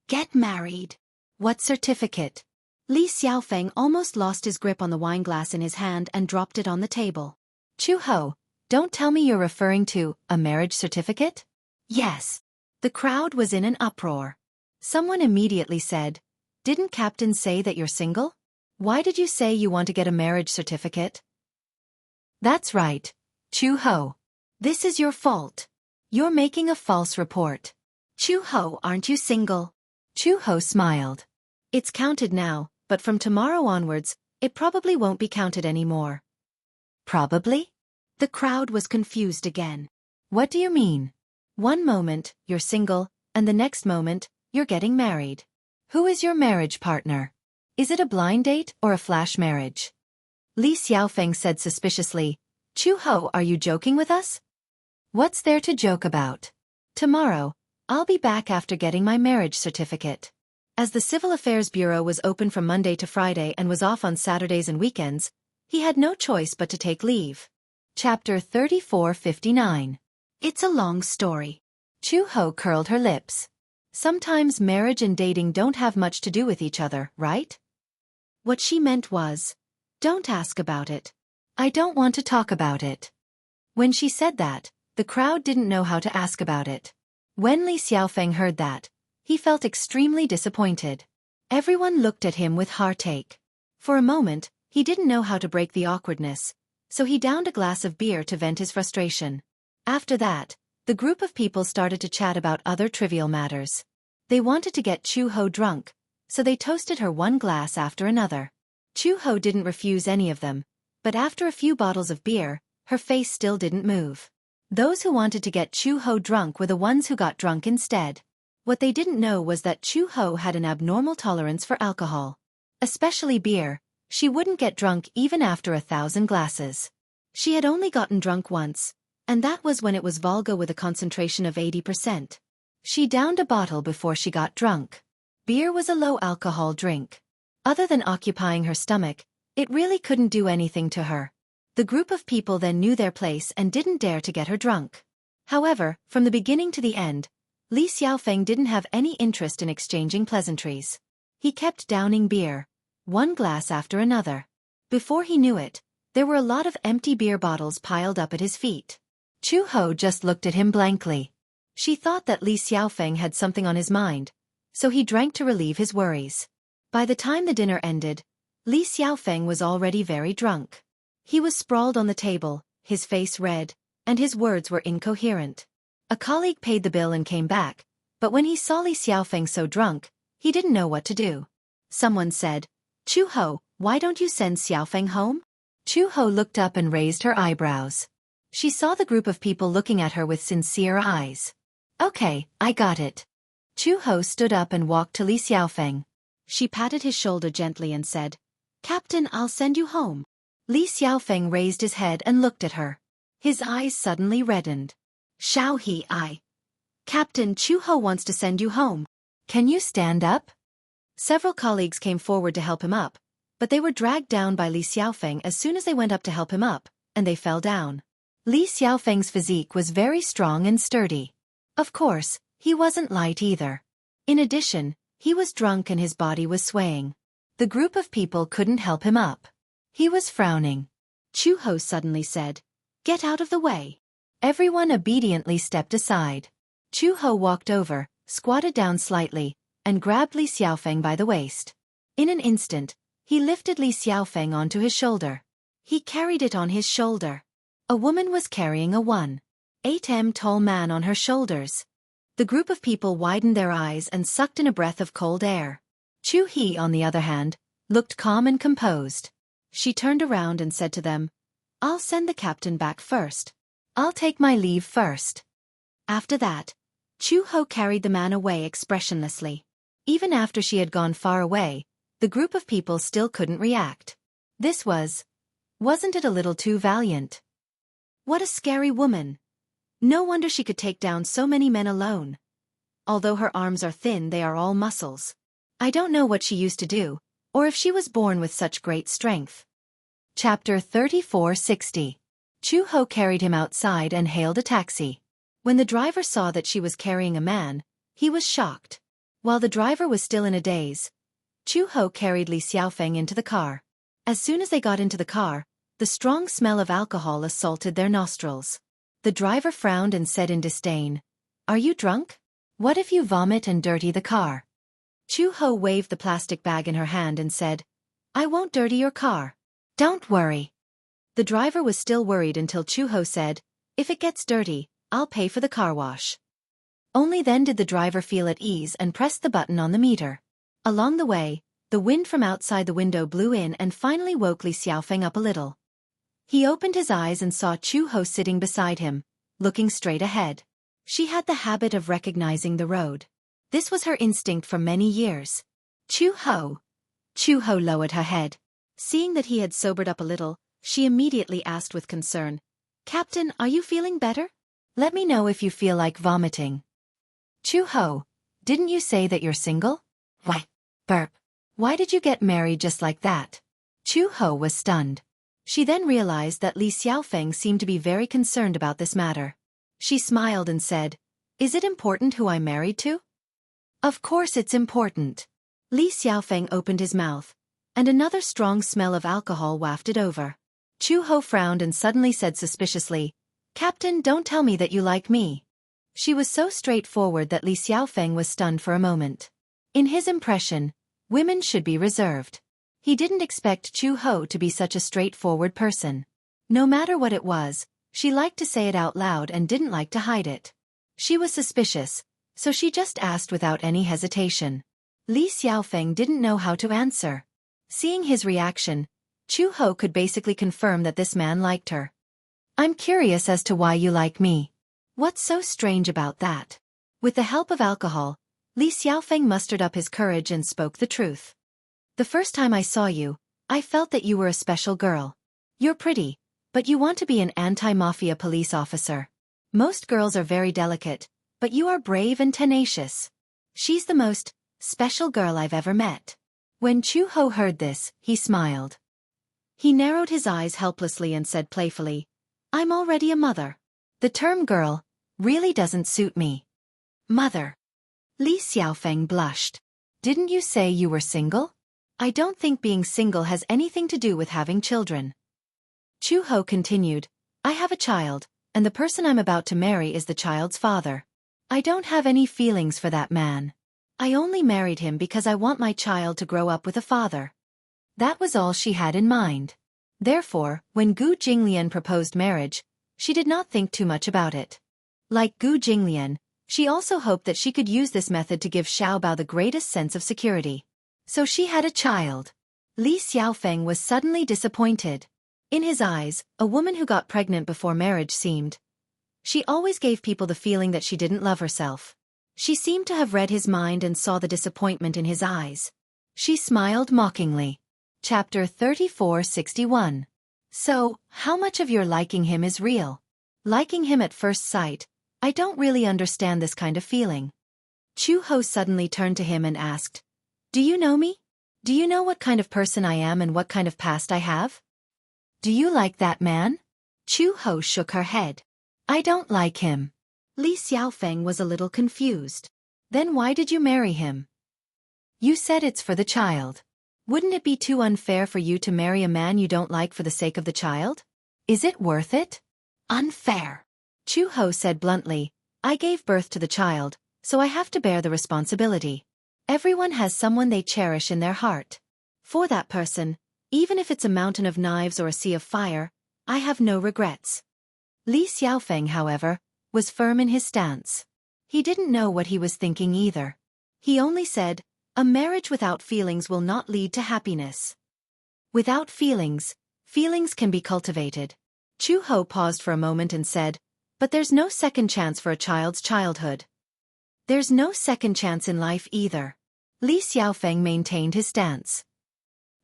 Get married? What certificate? Li Xiaofeng almost lost his grip on the wine glass in his hand and dropped it on the table. Chu Ho, don't tell me you're referring to a marriage certificate? Yes. The crowd was in an uproar. Someone immediately said, "Didn't Captain say that you're single? Why did you say you want to get a marriage certificate?" That's right, Chu Ho. This is your fault. You're making a false report. Chu Ho, aren't you single? Chu Ho smiled. It's counted now, but from tomorrow onwards, it probably won't be counted anymore. Probably? The crowd was confused again. What do you mean? One moment, you're single, and the next moment, you're getting married. Who is your marriage partner? Is it a blind date or a flash marriage? Li Xiaofeng said suspiciously, "Chu Ho, are you joking with us?" What's there to joke about? Tomorrow, I'll be back after getting my marriage certificate. As the Civil Affairs Bureau was open from Monday to Friday and was off on Saturdays and weekends, he had no choice but to take leave. Chapter 3459. It's a long story. Chu Ho curled her lips. Sometimes marriage and dating don't have much to do with each other, right? What she meant was, don't ask about it. I don't want to talk about it. When she said that, the crowd didn't know how to ask about it. When Li Xiaofeng heard that, he felt extremely disappointed. Everyone looked at him with heartache. For a moment, he didn't know how to break the awkwardness, so he downed a glass of beer to vent his frustration. After that, the group of people started to chat about other trivial matters. They wanted to get Chu Ho drunk, so they toasted her one glass after another. Chu Ho didn't refuse any of them, but after a few bottles of beer, her face still didn't move. Those who wanted to get Chu Ho drunk were the ones who got drunk instead. What they didn't know was that Chu Ho had an abnormal tolerance for alcohol. Especially beer, she wouldn't get drunk even after 1,000 glasses. She had only gotten drunk once, and that was when it was Volga with a concentration of 80%. She downed a bottle before she got drunk. Beer was a low-alcohol drink. Other than occupying her stomach, it really couldn't do anything to her. The group of people then knew their place and didn't dare to get her drunk. However, from the beginning to the end, Li Xiaofeng didn't have any interest in exchanging pleasantries. He kept downing beer, one glass after another. Before he knew it, there were a lot of empty beer bottles piled up at his feet. Chu Ho just looked at him blankly. She thought that Li Xiaofeng had something on his mind, so he drank to relieve his worries. By the time the dinner ended, Li Xiaofeng was already very drunk. He was sprawled on the table, his face red, and his words were incoherent. A colleague paid the bill and came back, but when he saw Li Xiaofeng so drunk, he didn't know what to do. Someone said, "Chu Ho, why don't you send Xiaofeng home?" Chu Ho looked up and raised her eyebrows. She saw the group of people looking at her with sincere eyes. "Okay, I got it." Chu Ho stood up and walked to Li Xiaofeng. She patted his shoulder gently and said, "Captain, I'll send you home." Li Xiaofeng raised his head and looked at her. His eyes suddenly reddened. "Shao He I. Captain, Chu Ho wants to send you home. Can you stand up?" Several colleagues came forward to help him up, but they were dragged down by Li Xiaofeng as soon as they went up to help him up, and they fell down. Li Xiaofeng's physique was very strong and sturdy. Of course, he wasn't light either. In addition, he was drunk and his body was swaying. The group of people couldn't help him up. He was frowning. Chu Ho suddenly said, "Get out of the way." Everyone obediently stepped aside. Chu Ho walked over, squatted down slightly, and grabbed Li Xiaofeng by the waist. In an instant, he lifted Li Xiaofeng onto his shoulder. He carried it on his shoulder. A woman was carrying a 1.8 m tall man on her shoulders. The group of people widened their eyes and sucked in a breath of cold air. Chu He, on the other hand, looked calm and composed. She turned around and said to them, "I'll send the captain back first. I'll take my leave first." After that, Chu Ho carried the man away expressionlessly. Even after she had gone far away, the group of people still couldn't react. Wasn't it a little too valiant? What a scary woman. No wonder she could take down so many men alone. Although her arms are thin, they are all muscles. I don't know what she used to do, or if she was born with such great strength. Chapter 3460. Chu-ho carried him outside and hailed a taxi. When the driver saw that she was carrying a man, he was shocked. While the driver was still in a daze, Chu-ho carried Li Xiaofeng into the car. As soon as they got into the car, the strong smell of alcohol assaulted their nostrils. The driver frowned and said in disdain, "Are you drunk? What if you vomit and dirty the car?" Chu-ho waved the plastic bag in her hand and said, "I won't dirty your car. Don't worry." The driver was still worried until Chu-ho said, "If it gets dirty, I'll pay for the car wash." Only then did the driver feel at ease and pressed the button on the meter. Along the way, the wind from outside the window blew in and finally woke Li Xiaofeng up a little. He opened his eyes and saw Chu-ho sitting beside him, looking straight ahead. She had the habit of recognizing the road. This was her instinct for many years. Chu-ho. Chu-ho lowered her head. Seeing that he had sobered up a little, she immediately asked with concern, "Captain, are you feeling better? Let me know if you feel like vomiting." "Chu-ho, didn't you say that you're single?" "Why? Burp. Why did you get married just like that?" Chu-ho was stunned. She then realized that Li Xiaofeng seemed to be very concerned about this matter. She smiled and said, "Is it important who I'm married to?" "Of course it's important." Li Xiaofeng opened his mouth, and another strong smell of alcohol wafted over. Chu-ho frowned and suddenly said suspiciously, "Captain, don't tell me that you like me." She was so straightforward that Li Xiaofeng was stunned for a moment. In his impression, women should be reserved. He didn't expect Chu-ho to be such a straightforward person. No matter what it was, she liked to say it out loud and didn't like to hide it. She was suspicious, so she just asked without any hesitation. Li Xiaofeng didn't know how to answer. Seeing his reaction, Chu-ho could basically confirm that this man liked her. "I'm curious as to why you like me. What's so strange about that?" With the help of alcohol, Li Xiaofeng mustered up his courage and spoke the truth. "The first time I saw you, I felt that you were a special girl. You're pretty, but you want to be an anti-mafia police officer. Most girls are very delicate, but you are brave and tenacious. She's the most special girl I've ever met." When Chu-ho heard this, he smiled. He narrowed his eyes helplessly and said playfully, "I'm already a mother. The term girl really doesn't suit me." "Mother." Li Xiaofeng blushed. "Didn't you say you were single?" "I don't think being single has anything to do with having children." Chu-ho continued, "I have a child, and the person I'm about to marry is the child's father. I don't have any feelings for that man. I only married him because I want my child to grow up with a father." That was all she had in mind. Therefore, when Gu Jinglian proposed marriage, she did not think too much about it. Like Gu Jinglian, she also hoped that she could use this method to give Xiaobao the greatest sense of security. So she had a child. Li Xiaofeng was suddenly disappointed. In his eyes, a woman who got pregnant before marriage seemed. She always gave people the feeling that she didn't love herself. She seemed to have read his mind and saw the disappointment in his eyes. She smiled mockingly. Chapter 3461. "So, how much of your liking him is real?" "Liking him at first sight, I don't really understand this kind of feeling." Chu-ho suddenly turned to him and asked, "Do you know me? Do you know what kind of person I am and what kind of past I have?" "Do you like that man?" Chu-ho shook her head. "I don't like him." Li Xiaofeng was a little confused. "Then why did you marry him?" "You said it's for the child. Wouldn't it be too unfair for you to marry a man you don't like for the sake of the child? Is it worth it?" "Unfair," Chu-ho said bluntly. "I gave birth to the child, so I have to bear the responsibility. Everyone has someone they cherish in their heart. For that person, even if it's a mountain of knives or a sea of fire, I have no regrets." Li Xiaofeng, however, was firm in his stance. He didn't know what he was thinking either. He only said, "A marriage without feelings will not lead to happiness." Without feelings, feelings can be cultivated. Chu-ho paused for a moment and said, "But there's no second chance for a child's childhood." "There's no second chance in life either." Li Xiaofeng maintained his stance.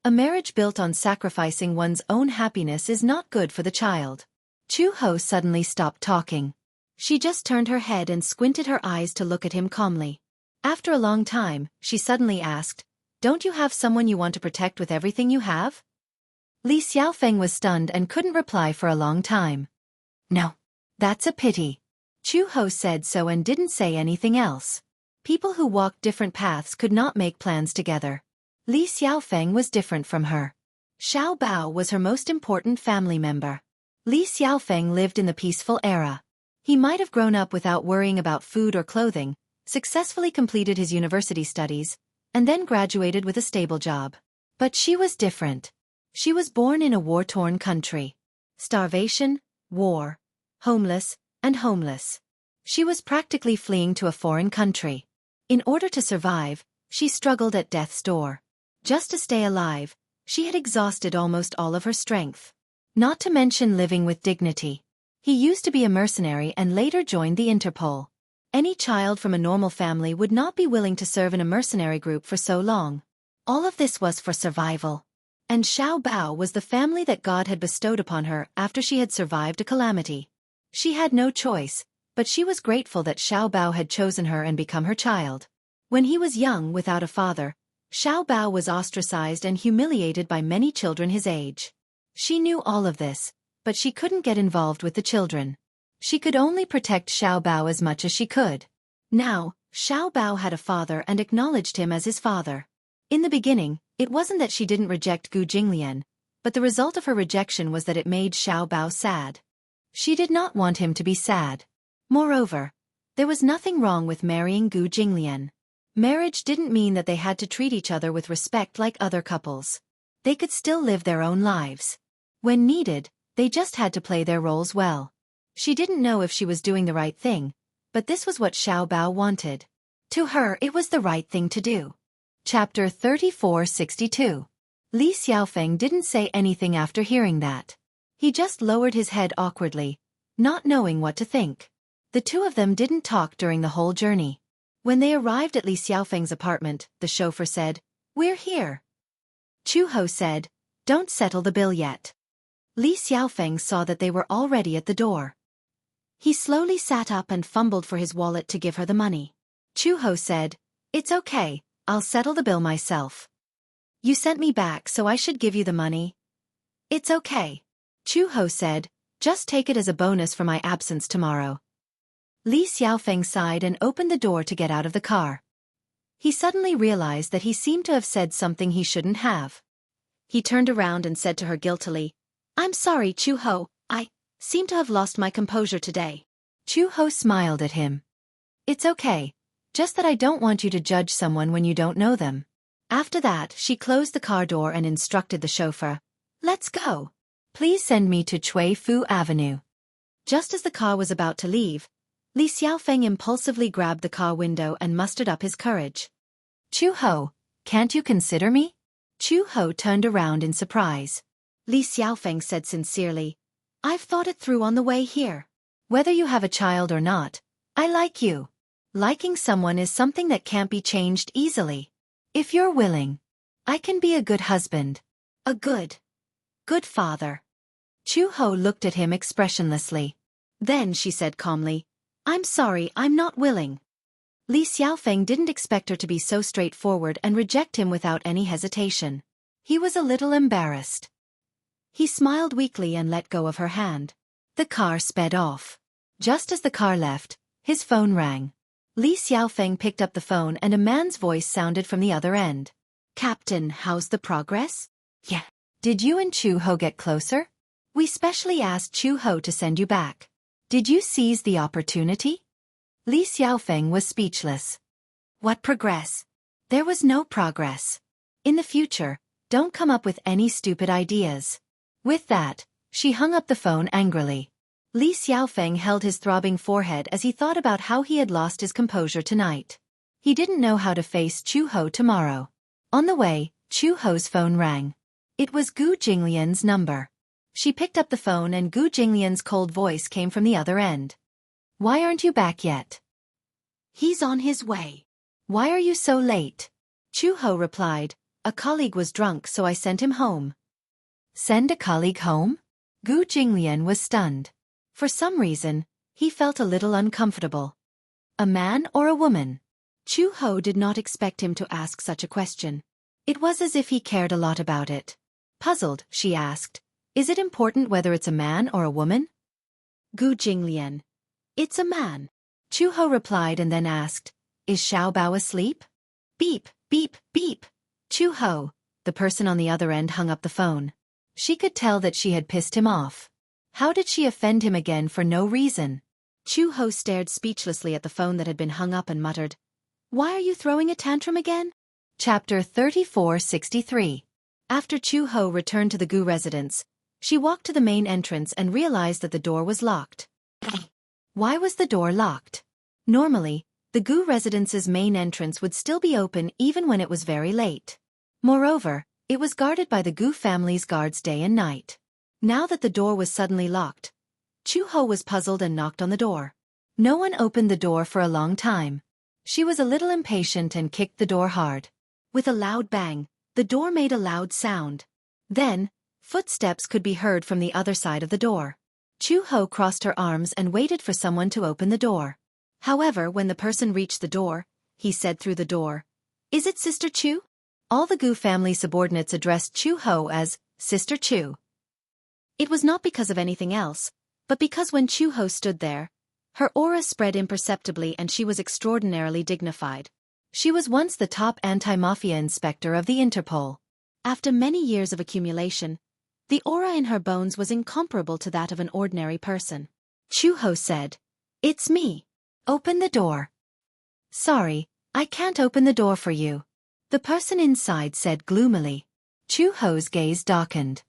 A marriage built on sacrificing one's own happiness is not good for the child. Chu-ho suddenly stopped talking. She just turned her head and squinted her eyes to look at him calmly. After a long time, she suddenly asked, "Don't you have someone you want to protect with everything you have?" Li Xiaofeng was stunned and couldn't reply for a long time. "No. That's a pity." Chu Ho said so and didn't say anything else. People who walked different paths could not make plans together. Li Xiaofeng was different from her. Xiao Bao was her most important family member. Li Xiaofeng lived in the peaceful era. He might have grown up without worrying about food or clothing, successfully completed his university studies, and then graduated with a stable job. But she was different. She was born in a war-torn country. Starvation, war, homeless, and homeless. She was practically fleeing to a foreign country. In order to survive, she struggled at death's door. Just to stay alive, she had exhausted almost all of her strength. Not to mention living with dignity. He used to be a mercenary and later joined the Interpol. Any child from a normal family would not be willing to serve in a mercenary group for so long. All of this was for survival. And Xiao Bao was the family that God had bestowed upon her after she had survived a calamity. She had no choice, but she was grateful that Xiao Bao had chosen her and become her child. When he was young without a father, Xiao Bao was ostracized and humiliated by many children his age. She knew all of this, but she couldn't get involved with the children. She could only protect Xiao Bao as much as she could. Now, Xiao Bao had a father and acknowledged him as his father. In the beginning, it wasn't that she didn't reject Gu Jinglian, but the result of her rejection was that it made Xiao Bao sad. She did not want him to be sad. Moreover, there was nothing wrong with marrying Gu Jinglian. Marriage didn't mean that they had to treat each other with respect like other couples. They could still live their own lives. When needed, they just had to play their roles well. She didn't know if she was doing the right thing, but this was what Xiao Bao wanted. To her, it was the right thing to do. Chapter 3462. Li Xiaofeng didn't say anything after hearing that. He just lowered his head awkwardly, not knowing what to think. The two of them didn't talk during the whole journey. When they arrived at Li Xiaofeng's apartment, the chauffeur said, "We're here." Chu Ho said, "Don't settle the bill yet." Li Xiaofeng saw that they were already at the door. He slowly sat up and fumbled for his wallet to give her the money. Chu Ho said, "It's okay, I'll settle the bill myself." "You sent me back so I should give you the money." "It's okay." Chu Ho said, "Just take it as a bonus for my absence tomorrow." Li Xiaofeng sighed and opened the door to get out of the car. He suddenly realized that he seemed to have said something he shouldn't have. He turned around and said to her guiltily, "I'm sorry, Chu Ho, I seem to have lost my composure today." Chu Ho smiled at him. "It's okay, just that I don't want you to judge someone when you don't know them." After that, she closed the car door and instructed the chauffeur, "Let's go. Please send me to Chui Fu Avenue." Just as the car was about to leave, Li Xiaofeng impulsively grabbed the car window and mustered up his courage. "Chu Ho, can't you consider me?" Chu Ho turned around in surprise. Li Xiaofeng said sincerely, "I've thought it through on the way here. Whether you have a child or not, I like you. Liking someone is something that can't be changed easily. If you're willing, I can be a good husband. A good father." Chu Ho looked at him expressionlessly. Then she said calmly, "I'm sorry, I'm not willing." Li Xiaofeng didn't expect her to be so straightforward and reject him without any hesitation. He was a little embarrassed. He smiled weakly and let go of her hand. The car sped off. Just as the car left, his phone rang. Li Xiaofeng picked up the phone and a man's voice sounded from the other end. "Captain, how's the progress?" "Yeah. Did you and Chu Ho get closer? We specially asked Chu Ho to send you back. Did you seize the opportunity?" Li Xiaofeng was speechless. "What progress? There was no progress. In the future, don't come up with any stupid ideas." With that, she hung up the phone angrily. Li Xiaofeng held his throbbing forehead as he thought about how he had lost his composure tonight. He didn't know how to face Chu Ho tomorrow. On the way, Chu Ho's phone rang. It was Gu Jinglian's number. She picked up the phone and Gu Jinglian's cold voice came from the other end. "Why aren't you back yet?" "He's on his way." "Why are you so late?" Chu Ho replied, "A colleague was drunk so I sent him home." "Send a colleague home?" Gu Jinglian was stunned. For some reason, he felt a little uncomfortable. A man or a woman? Chu-ho did not expect him to ask such a question. It was as if he cared a lot about it. Puzzled, she asked, "Is it important whether it's a man or a woman?" Gu Jinglian. "It's a man." Chu-ho replied and then asked, "Is Xiaobao asleep?" Beep, beep, beep. Chu-ho, the person on the other end, hung up the phone. She could tell that she had pissed him off. How did she offend him again for no reason? Chu-ho stared speechlessly at the phone that had been hung up and muttered, "Why are you throwing a tantrum again?" Chapter 3463. After Chu-ho returned to the Gu residence, she walked to the main entrance and realized that the door was locked. Why was the door locked? Normally, the Gu residence's main entrance would still be open even when it was very late. Moreover, it was guarded by the Gu family's guards day and night. Now that the door was suddenly locked, Chu-ho was puzzled and knocked on the door. No one opened the door for a long time. She was a little impatient and kicked the door hard. With a loud bang, the door made a loud sound. Then, footsteps could be heard from the other side of the door. Chu-ho crossed her arms and waited for someone to open the door. However, when the person reached the door, he said through the door, "Is it Sister Chu?" All the Gu family subordinates addressed Chu-ho as Sister Chu. It was not because of anything else, but because when Chu-ho stood there, her aura spread imperceptibly and she was extraordinarily dignified. She was once the top anti-mafia inspector of the Interpol. After many years of accumulation, the aura in her bones was incomparable to that of an ordinary person. Chu-ho said, "It's me. Open the door." "Sorry, I can't open the door for you," the person inside said gloomily. Chu-ho's gaze darkened.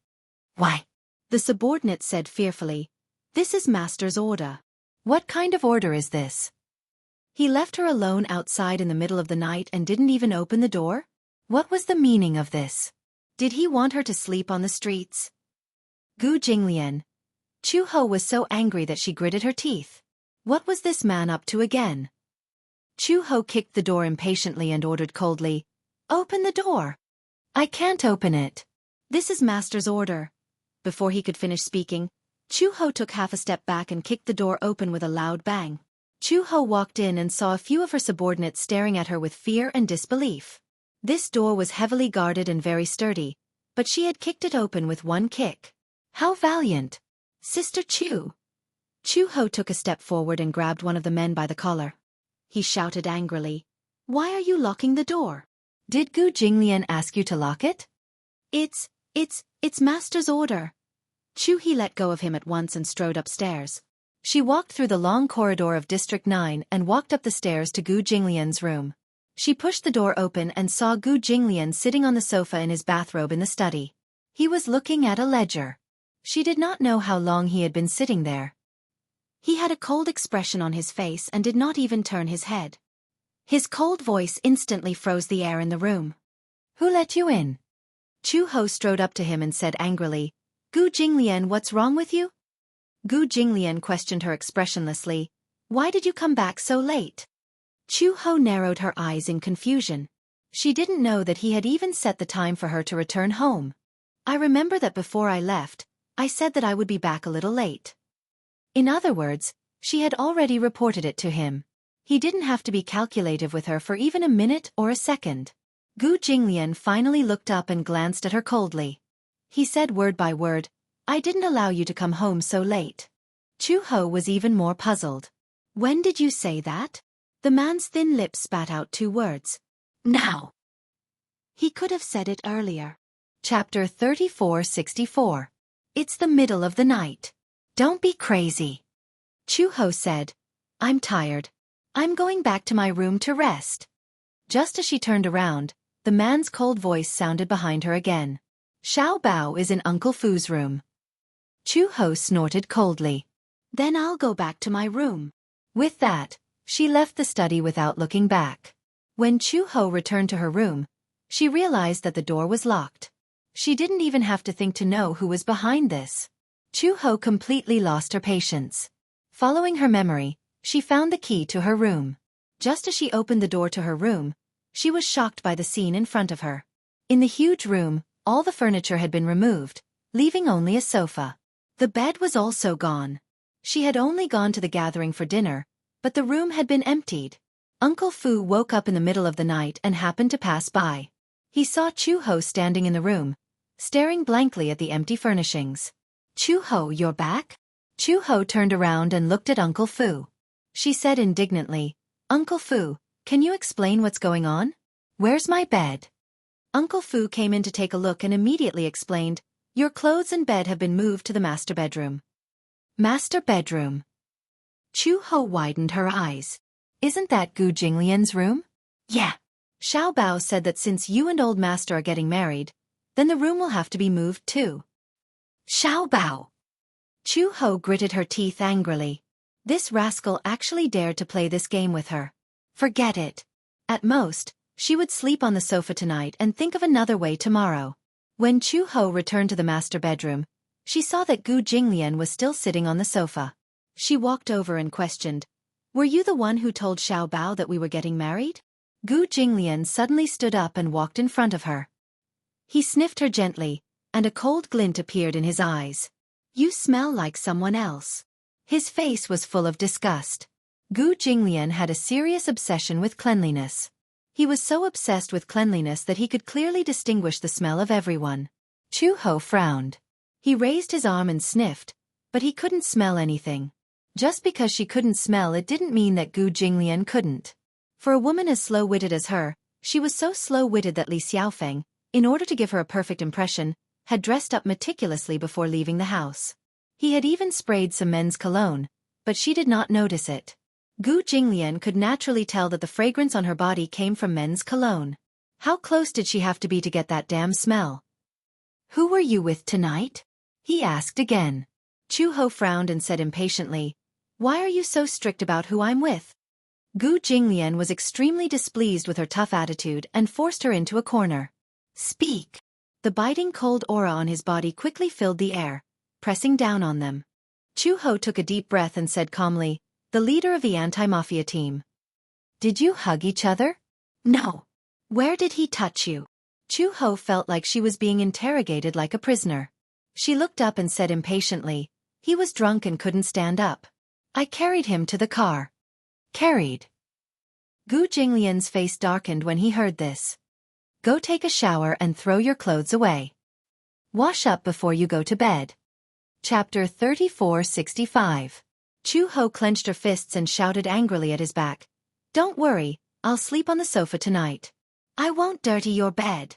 "Why?" the subordinate said fearfully. "This is Master's order." "What kind of order is this?" He left her alone outside in the middle of the night and didn't even open the door? What was the meaning of this? Did he want her to sleep on the streets? Gu Jinglian. Chu-ho was so angry that she gritted her teeth. What was this man up to again? Chu-ho kicked the door impatiently and ordered coldly, "Open the door." "I can't open it. This is Master's order." Before he could finish speaking, Chu-ho took half a step back and kicked the door open with a loud bang. Chu-ho walked in and saw a few of her subordinates staring at her with fear and disbelief. This door was heavily guarded and very sturdy, but she had kicked it open with one kick. How valiant! Sister Chu! Chu-ho took a step forward and grabbed one of the men by the collar. He shouted angrily, "Why are you locking the door? Did Gu Jinglian ask you to lock it?" It's Master's order." Chu-he let go of him at once and strode upstairs. She walked through the long corridor of District 9 and walked up the stairs to Gu Jinglian's room. She pushed the door open and saw Gu Jinglian sitting on the sofa in his bathrobe in the study. He was looking at a ledger. She did not know how long he had been sitting there. He had a cold expression on his face and did not even turn his head. His cold voice instantly froze the air in the room. "Who let you in?" Chu-ho strode up to him and said angrily, "Gu Jinglian, what's wrong with you?" Gu Jinglian questioned her expressionlessly, "Why did you come back so late?" Chu-ho narrowed her eyes in confusion. She didn't know that he had even set the time for her to return home. "I remember that before I left, I said that I would be back a little late." In other words, she had already reported it to him. He didn't have to be calculative with her for even a minute or a second. Gu Jinglian finally looked up and glanced at her coldly. He said word by word, "I didn't allow you to come home so late." Chu-ho was even more puzzled. "When did you say that?" The man's thin lips spat out two words. "Now." He could have said it earlier. Chapter 3464. It's the middle of the night. "Don't be crazy." Chu-ho said, "I'm tired. I'm going back to my room to rest." Just as she turned around, the man's cold voice sounded behind her again. "Xiaobao is in Uncle Fu's room." Chu-ho snorted coldly. "Then I'll go back to my room." With that, she left the study without looking back. When Chu-ho returned to her room, she realized that the door was locked. She didn't even have to think to know who was behind this. Chu-ho completely lost her patience. Following her memory, she found the key to her room. Just as she opened the door to her room, she was shocked by the scene in front of her. In the huge room, all the furniture had been removed, leaving only a sofa. The bed was also gone. She had only gone to the gathering for dinner, but the room had been emptied. Uncle Fu woke up in the middle of the night and happened to pass by. He saw Chu-ho standing in the room, staring blankly at the empty furnishings. "Chu-ho, you're back?" Chu-ho turned around and looked at Uncle Fu. She said indignantly, "Uncle Fu, can you explain what's going on? Where's my bed?" Uncle Fu came in to take a look and immediately explained, "Your clothes and bed have been moved to the master bedroom." Master bedroom. Chu-ho widened her eyes. "Isn't that Gu Jinglian's room?" "Yeah." Xiao Bao said that since you and old master are getting married, then the room will have to be moved too. Xiao Bao. Chu-ho gritted her teeth angrily. This rascal actually dared to play this game with her. Forget it. At most, she would sleep on the sofa tonight and think of another way tomorrow. When Chu-ho returned to the master bedroom, she saw that Gu Jinglian was still sitting on the sofa. She walked over and questioned, "Were you the one who told Xiao Bao that we were getting married?" Gu Jinglian suddenly stood up and walked in front of her. He sniffed her gently, and a cold glint appeared in his eyes. "You smell like someone else." His face was full of disgust. Gu Jinglian had a serious obsession with cleanliness. He was so obsessed with cleanliness that he could clearly distinguish the smell of everyone. Chu-ho frowned. He raised his arm and sniffed, but he couldn't smell anything. Just because she couldn't smell it didn't mean that Gu Jinglian couldn't. For a woman as slow-witted as her, she was so slow-witted that Li Xiaofeng, in order to give her a perfect impression, had dressed up meticulously before leaving the house. He had even sprayed some men's cologne, but she did not notice it. Gu Jinglian could naturally tell that the fragrance on her body came from men's cologne. How close did she have to be to get that damn smell? "Who were you with tonight?" he asked again. Chu-ho frowned and said impatiently, "Why are you so strict about who I'm with?" Gu Jinglian was extremely displeased with her tough attitude and forced her into a corner. "Speak." The biting cold aura on his body quickly filled the air, pressing down on them. Chu-ho took a deep breath and said calmly, "The leader of the anti-mafia team." "Did you hug each other?" "No." "Where did he touch you?" Chu-ho felt like she was being interrogated like a prisoner. She looked up and said impatiently, "He was drunk and couldn't stand up. I carried him to the car." "Carried?" Gu Jinglian's face darkened when he heard this. "Go take a shower and throw your clothes away. Wash up before you go to bed." Chapter 3465. Chu-ho clenched her fists and shouted angrily at his back, "Don't worry, I'll sleep on the sofa tonight. I won't dirty your bed."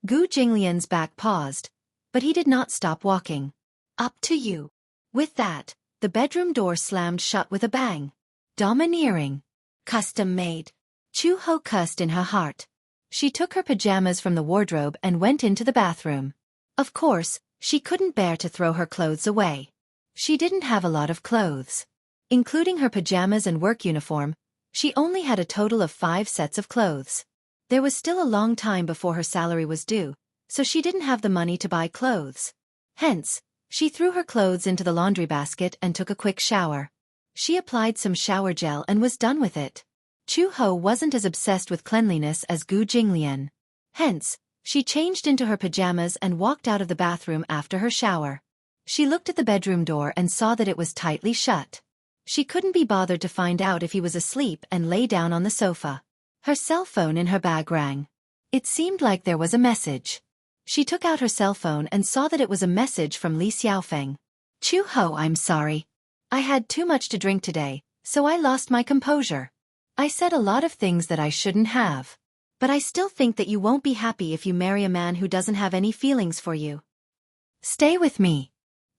Gu Jinglian's back paused, but he did not stop walking. "Up to you." With that, the bedroom door slammed shut with a bang. Domineering. Custom-made. Chu-ho cussed in her heart. She took her pajamas from the wardrobe and went into the bathroom. Of course, she couldn't bear to throw her clothes away. She didn't have a lot of clothes. Including her pajamas and work uniform, she only had a total of 5 sets of clothes. There was still a long time before her salary was due, so she didn't have the money to buy clothes. Hence, she threw her clothes into the laundry basket and took a quick shower. She applied some shower gel and was done with it. Chu-ho wasn't as obsessed with cleanliness as Gu Jinglian. Hence, she changed into her pajamas and walked out of the bathroom after her shower. She looked at the bedroom door and saw that it was tightly shut. She couldn't be bothered to find out if he was asleep and lay down on the sofa. Her cell phone in her bag rang. It seemed like there was a message. She took out her cell phone and saw that it was a message from Li Xiaofeng. "Chu-ho, I'm sorry. I had too much to drink today, so I lost my composure. I said a lot of things that I shouldn't have. But I still think that you won't be happy if you marry a man who doesn't have any feelings for you. Stay with me.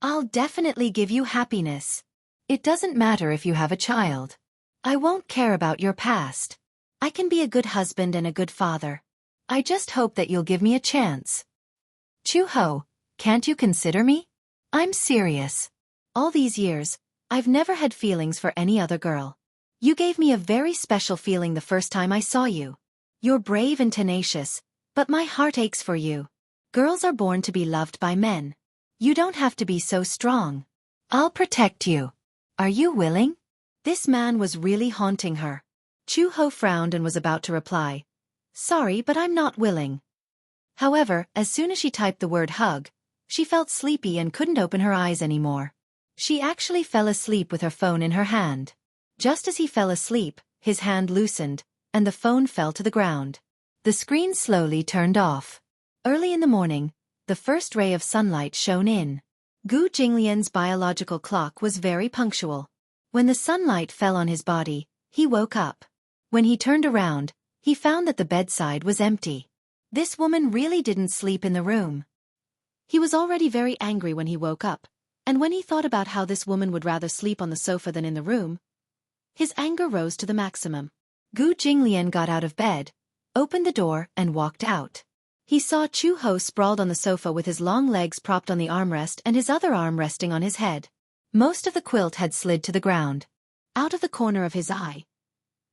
I'll definitely give you happiness. It doesn't matter if you have a child. I won't care about your past. I can be a good husband and a good father. I just hope that you'll give me a chance. Chu-ho, can't you consider me? I'm serious. All these years, I've never had feelings for any other girl. You gave me a very special feeling the first time I saw you. You're brave and tenacious, but my heart aches for you. Girls are born to be loved by men. You don't have to be so strong. I'll protect you. Are you willing?" This man was really haunting her. Chu-ho frowned and was about to reply, "Sorry, but I'm not willing." However, as soon as she typed the word hug, she felt sleepy and couldn't open her eyes anymore. She actually fell asleep with her phone in her hand. Just as he fell asleep, his hand loosened, and the phone fell to the ground. The screen slowly turned off. Early in the morning, the first ray of sunlight shone in. Gu Jinglian's biological clock was very punctual. When the sunlight fell on his body, he woke up. When he turned around, he found that the bedside was empty. This woman really didn't sleep in the room. He was already very angry when he woke up, and when he thought about how this woman would rather sleep on the sofa than in the room, his anger rose to the maximum. Gu Jinglian got out of bed, opened the door, and walked out. He saw Chu Ho sprawled on the sofa with his long legs propped on the armrest and his other arm resting on his head. Most of the quilt had slid to the ground. Out of the corner of his eye,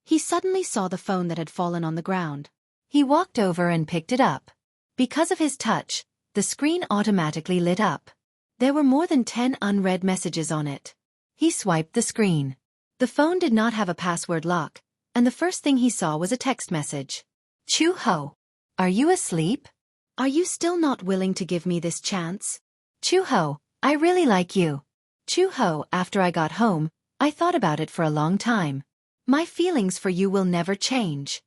he suddenly saw the phone that had fallen on the ground. He walked over and picked it up. Because of his touch, the screen automatically lit up. There were more than 10 unread messages on it. He swiped the screen. The phone did not have a password lock, and the first thing he saw was a text message. Chu Ho, are you asleep? Are you still not willing to give me this chance? Chu Ho, I really like you. Chu Ho, after I got home, I thought about it for a long time. My feelings for you will never change.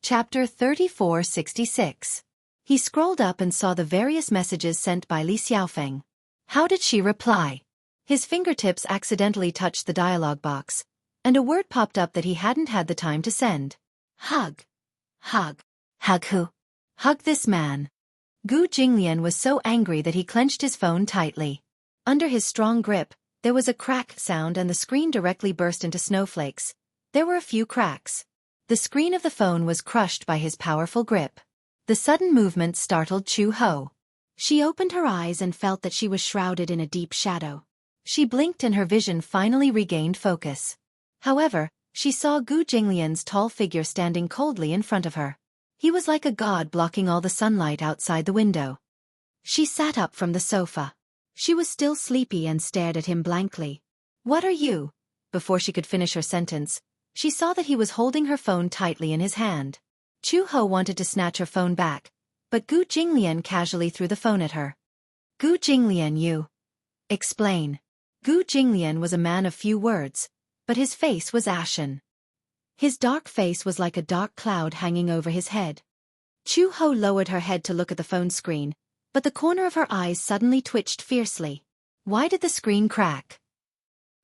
Chapter 3466. He scrolled up and saw the various messages sent by Li Xiaofeng. How did she reply? His fingertips accidentally touched the dialog box, and a word popped up that he hadn't had the time to send. Hug. Hug. Hug who? Hug this man. Gu Jinglian was so angry that he clenched his phone tightly. Under his strong grip, there was a crack sound and the screen directly burst into snowflakes. There were a few cracks. The screen of the phone was crushed by his powerful grip. The sudden movement startled Chu Ho. She opened her eyes and felt that she was shrouded in a deep shadow. She blinked and her vision finally regained focus. However, she saw Gu Jinglian's tall figure standing coldly in front of her. He was like a god blocking all the sunlight outside the window. She sat up from the sofa. She was still sleepy and stared at him blankly. What are you? Before she could finish her sentence, she saw that he was holding her phone tightly in his hand. Chu Ho wanted to snatch her phone back, but Gu Jinglian casually threw the phone at her. Gu Jinglian, you. Explain. Gu Jinglian was a man of few words, but his face was ashen. His dark face was like a dark cloud hanging over his head. Chu Ho lowered her head to look at the phone screen, but the corner of her eyes suddenly twitched fiercely. Why did the screen crack?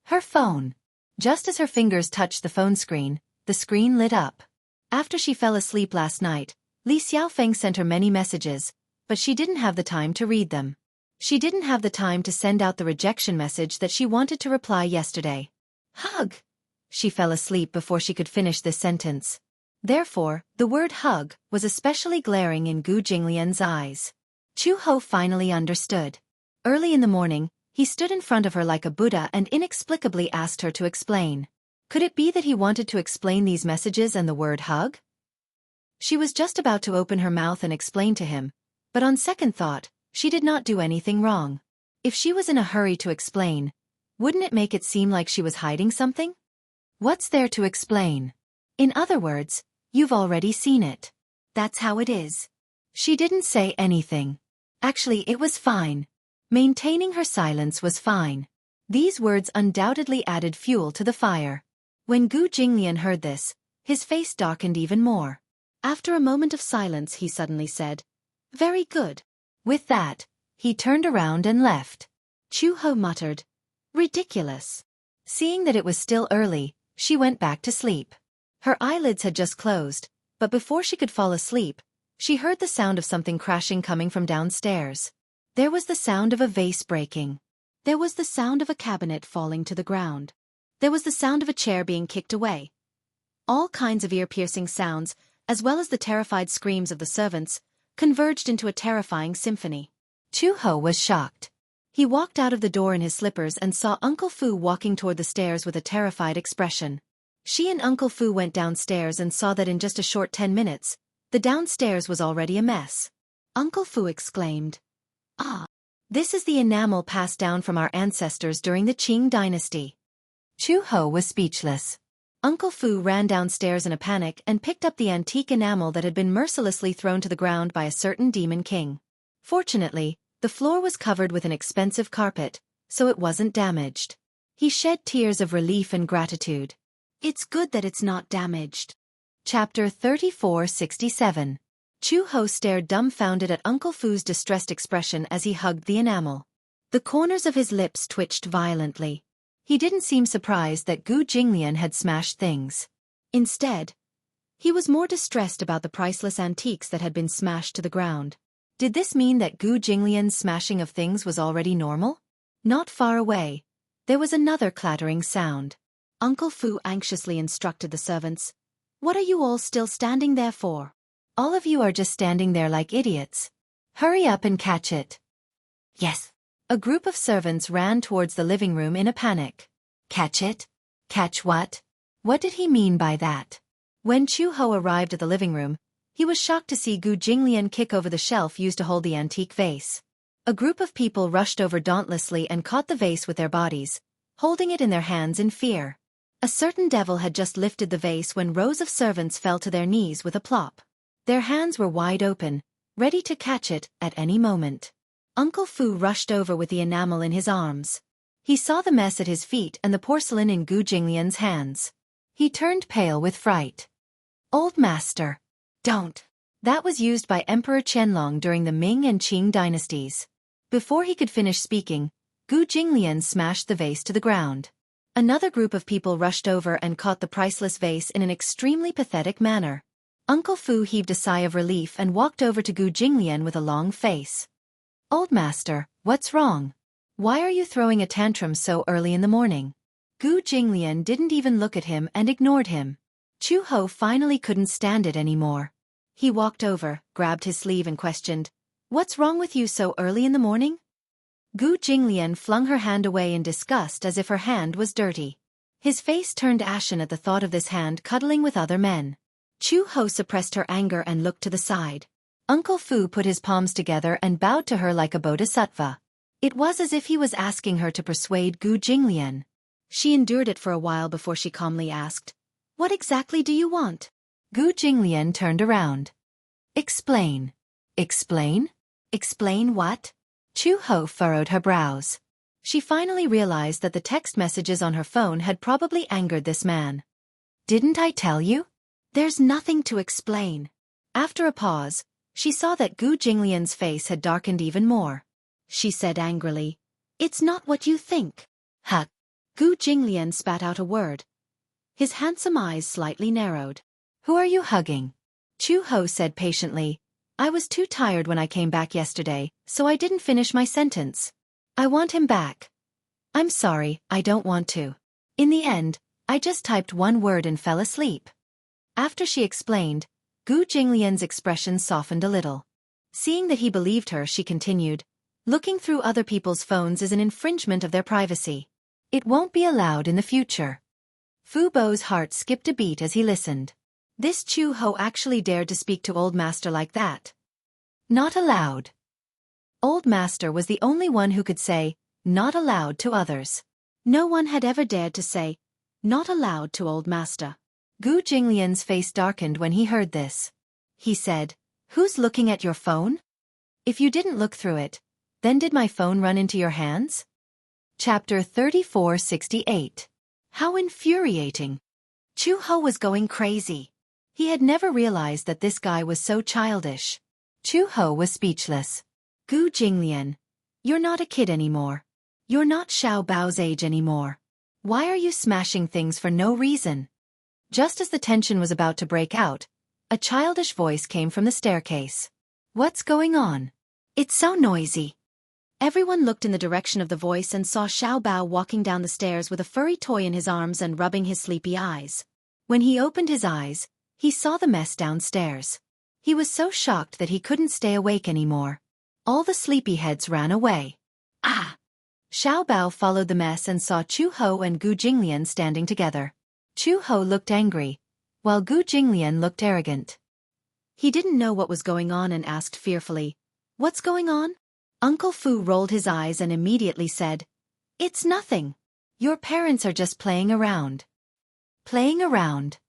Her phone. Just as her fingers touched the phone screen, the screen lit up. After she fell asleep last night, Li Xiaofeng sent her many messages, but she didn't have the time to read them. She didn't have the time to send out the rejection message that she wanted to reply yesterday. Hug. She fell asleep before she could finish this sentence. Therefore, the word hug was especially glaring in Gu Jinglian's eyes. Chu Ho finally understood. Early in the morning, he stood in front of her like a Buddha and inexplicably asked her to explain. Could it be that he wanted to explain these messages and the word hug? She was just about to open her mouth and explain to him, but on second thought, she did not do anything wrong. If she was in a hurry to explain, wouldn't it make it seem like she was hiding something? What's there to explain? In other words, you've already seen it. That's how it is. She didn't say anything. Actually, it was fine. Maintaining her silence was fine. These words undoubtedly added fuel to the fire. When Gu Jinglian heard this, his face darkened even more. After a moment of silence, he suddenly said, "Very good." With that, he turned around and left. Chu Ho muttered, "Ridiculous." Seeing that it was still early, she went back to sleep. Her eyelids had just closed, but before she could fall asleep, she heard the sound of something crashing coming from downstairs. There was the sound of a vase breaking. There was the sound of a cabinet falling to the ground. There was the sound of a chair being kicked away. All kinds of ear-piercing sounds, as well as the terrified screams of the servants, converged into a terrifying symphony. Chu Ho was shocked. He walked out of the door in his slippers and saw Uncle Fu walking toward the stairs with a terrified expression. She and Uncle Fu went downstairs and saw that in just a short 10 minutes, the downstairs was already a mess. Uncle Fu exclaimed, "Ah, this is the enamel passed down from our ancestors during the Qing dynasty." Chu Ho was speechless. Uncle Fu ran downstairs in a panic and picked up the antique enamel that had been mercilessly thrown to the ground by a certain demon king. Fortunately, the floor was covered with an expensive carpet, so it wasn't damaged. He shed tears of relief and gratitude. It's good that it's not damaged. Chapter 3467. Chu-Ho stared dumbfounded at Uncle Fu's distressed expression as he hugged the enamel. The corners of his lips twitched violently. He didn't seem surprised that Gu Jinglian had smashed things. Instead, he was more distressed about the priceless antiques that had been smashed to the ground. Did this mean that Gu Jinglian's smashing of things was already normal? Not far away, there was another clattering sound. Uncle Fu anxiously instructed the servants, "What are you all still standing there for? All of you are just standing there like idiots. Hurry up and catch it." Yes. A group of servants ran towards the living room in a panic. Catch it? Catch what? What did he mean by that? When Chu-Ho arrived at the living room, he was shocked to see Gu Jinglian kick over the shelf used to hold the antique vase. A group of people rushed over dauntlessly and caught the vase with their bodies, holding it in their hands in fear. A certain devil had just lifted the vase when rows of servants fell to their knees with a plop. Their hands were wide open, ready to catch it at any moment. Uncle Fu rushed over with the enamel in his arms. He saw the mess at his feet and the porcelain in Gu Jinglian's hands. He turned pale with fright. "Old master. Don't." That was used by Emperor Qianlong during the Ming and Qing dynasties. Before he could finish speaking, Gu Jinglian smashed the vase to the ground. Another group of people rushed over and caught the priceless vase in an extremely pathetic manner. Uncle Fu heaved a sigh of relief and walked over to Gu Jinglian with a long face. "Old master, what's wrong? Why are you throwing a tantrum so early in the morning?" Gu Jinglian didn't even look at him and ignored him. Chu-Ho finally couldn't stand it anymore. He walked over, grabbed his sleeve and questioned, "What's wrong with you so early in the morning?" Gu Jinglian flung her hand away in disgust as if her hand was dirty. His face turned ashen at the thought of this hand cuddling with other men. Chu-Ho suppressed her anger and looked to the side. Uncle Fu put his palms together and bowed to her like a bodhisattva. It was as if he was asking her to persuade Gu Jinglian. She endured it for a while before she calmly asked, "What exactly do you want?" Gu Jinglian turned around. "Explain." "Explain? Explain what?" Chu-Ho furrowed her brows. She finally realized that the text messages on her phone had probably angered this man. "Didn't I tell you? There's nothing to explain." After a pause, she saw that Gu Jinglian's face had darkened even more. She said angrily, "It's not what you think." "Huh." Gu Jinglian spat out a word. His handsome eyes slightly narrowed. "Who are you hugging?" Chu-Ho said patiently, "I was too tired when I came back yesterday, so I didn't finish my sentence. I want him back." "I'm sorry, I don't want to. In the end, I just typed one word and fell asleep." After she explained, Gu Jinglian's expression softened a little. Seeing that he believed her, she continued, "Looking through other people's phones is an infringement of their privacy. It won't be allowed in the future." Fu Bo's heart skipped a beat as he listened. This Chu-Ho actually dared to speak to Old Master like that. Not allowed. Old Master was the only one who could say, "Not allowed" to others. No one had ever dared to say, "Not allowed" to Old Master. Gu Jinglian's face darkened when he heard this. He said, "Who's looking at your phone? If you didn't look through it, then did my phone run into your hands?" Chapter 3468. How infuriating. Chu-Ho was going crazy. He had never realized that this guy was so childish. Chu-Ho was speechless. "Gu Jinglian, you're not a kid anymore. You're not Xiao Bao's age anymore. Why are you smashing things for no reason?" Just as the tension was about to break out, a childish voice came from the staircase. "What's going on? It's so noisy." Everyone looked in the direction of the voice and saw Xiao Bao walking down the stairs with a furry toy in his arms and rubbing his sleepy eyes. When he opened his eyes, he saw the mess downstairs. He was so shocked that he couldn't stay awake anymore. All the sleepyheads ran away. "Ah!" Xiao Bao followed the mess and saw Chu-Ho and Gu Jinglian standing together. Chu-Ho looked angry, while Gu Jinglian looked arrogant. He didn't know what was going on and asked fearfully, "What's going on?" Uncle Fu rolled his eyes and immediately said, "It's nothing. Your parents are just playing around." Playing around?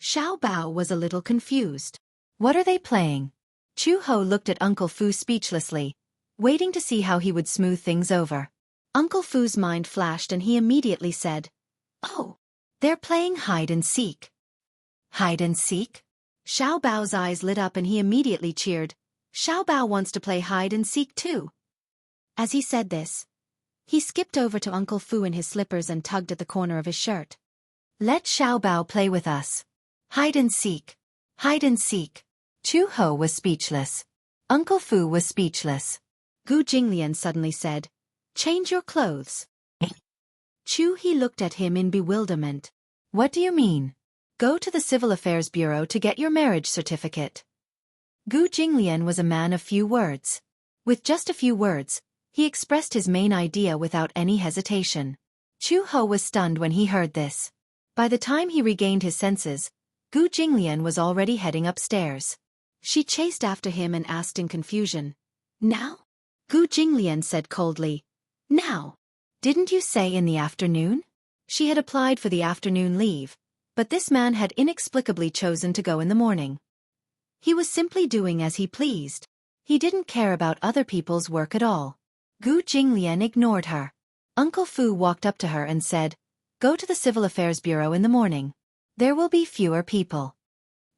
Xiao Bao was a little confused. What are they playing? Chu-Ho looked at Uncle Fu speechlessly, waiting to see how he would smooth things over. Uncle Fu's mind flashed and he immediately said, "Oh, They're playing hide and seek. Hide and seek? Xiao Bao's eyes lit up and he immediately cheered. Xiao Bao wants to play hide and seek too. As he said this, he skipped over to Uncle Fu in his slippers and tugged at the corner of his shirt. Let Xiao Bao play with us. Hide and seek. Hide and seek. Chu Ho was speechless. Uncle Fu was speechless. Gu Jinglian suddenly said, Change your clothes. Chu He looked at him in bewilderment. What do you mean? Go to the Civil Affairs Bureau to get your marriage certificate. Gu Jinglian was a man of few words. With just a few words, he expressed his main idea without any hesitation. Chu Ho was stunned when he heard this. By the time he regained his senses, Gu Jinglian was already heading upstairs. She chased after him and asked in confusion, Now? Gu Jinglian said coldly, Now. Didn't you say in the afternoon? She had applied for the afternoon leave, but this man had inexplicably chosen to go in the morning. He was simply doing as he pleased. He didn't care about other people's work at all. Gu Jinglian ignored her. Uncle Fu walked up to her and said, Go to the Civil Affairs Bureau in the morning. There will be fewer people.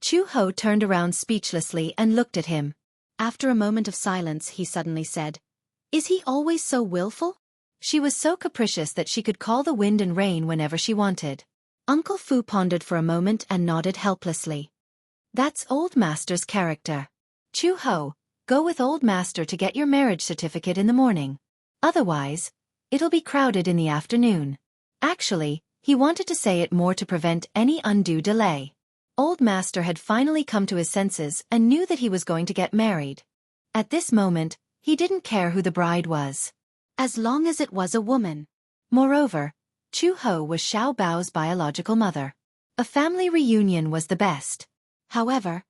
Chu Ho turned around speechlessly and looked at him. After a moment of silence, he suddenly said, Is he always so willful? She was so capricious that she could call the wind and rain whenever she wanted. Uncle Fu pondered for a moment and nodded helplessly. That's Old Master's character. Chu Ho, go with Old Master to get your marriage certificate in the morning. Otherwise, it'll be crowded in the afternoon. Actually, he wanted to say it more to prevent any undue delay. Old Master had finally come to his senses and knew that he was going to get married. At this moment, he didn't care who the bride was, as long as it was a woman. Moreover, Chu Ho was Xiao Bao's biological mother. A family reunion was the best. However,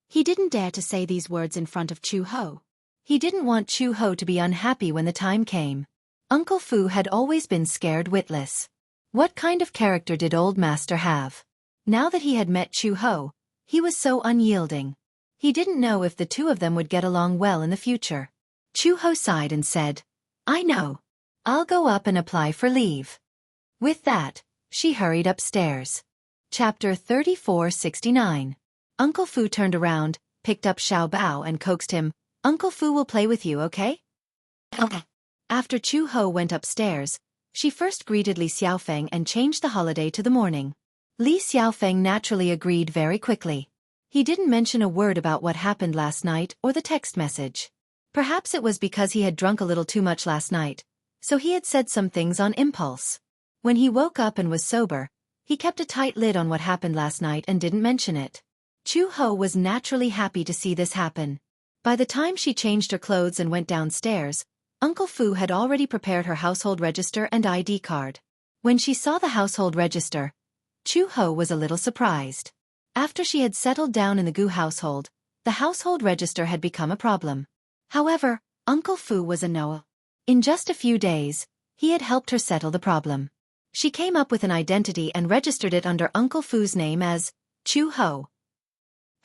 he didn't dare to say these words in front of Chu Ho. He didn't want Chu Ho to be unhappy when the time came. Uncle Fu had always been scared witless. What kind of character did Old Master have? Now that he had met Chu Ho, he was so unyielding. He didn't know if the two of them would get along well in the future. Chu Ho sighed and said, I know. I'll go up and apply for leave. With that, she hurried upstairs. Chapter 3469. Uncle Fu turned around, picked up Xiao Bao and coaxed him, Uncle Fu will play with you, okay? Okay. After Chu Ho went upstairs, she first greeted Li Xiaofeng and changed the holiday to the morning. Li Xiaofeng naturally agreed very quickly. He didn't mention a word about what happened last night or the text message. Perhaps it was because he had drunk a little too much last night, so he had said some things on impulse. When he woke up and was sober, he kept a tight lid on what happened last night and didn't mention it. Chu Ho was naturally happy to see this happen. By the time she changed her clothes and went downstairs, Uncle Fu had already prepared her household register and ID card. When she saw the household register, Chu Ho was a little surprised. After she had settled down in the Gu household, the household register had become a problem. However, Uncle Fu was a Noah. In just a few days, he had helped her settle the problem. She came up with an identity and registered it under Uncle Fu's name as Chu Ho.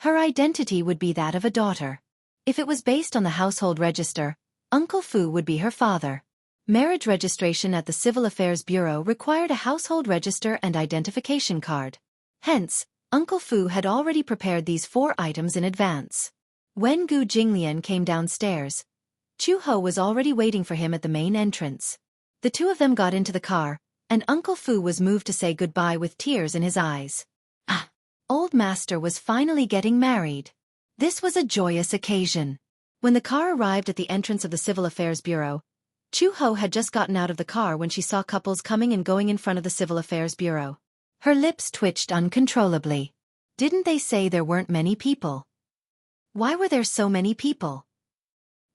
Her identity would be that of a daughter. If it was based on the household register, Uncle Fu would be her father. Marriage registration at the Civil Affairs Bureau required a household register and identification card. Hence, Uncle Fu had already prepared these 4 items in advance. When Gu Jinglian came downstairs, Chu Ho was already waiting for him at the main entrance. The two of them got into the car, and Uncle Fu was moved to say goodbye with tears in his eyes. Ah! Old Master was finally getting married. This was a joyous occasion. When the car arrived at the entrance of the Civil Affairs Bureau, Chu Ho had just gotten out of the car when she saw couples coming and going in front of the Civil Affairs Bureau. Her lips twitched uncontrollably. Didn't they say there weren't many people? Why were there so many people?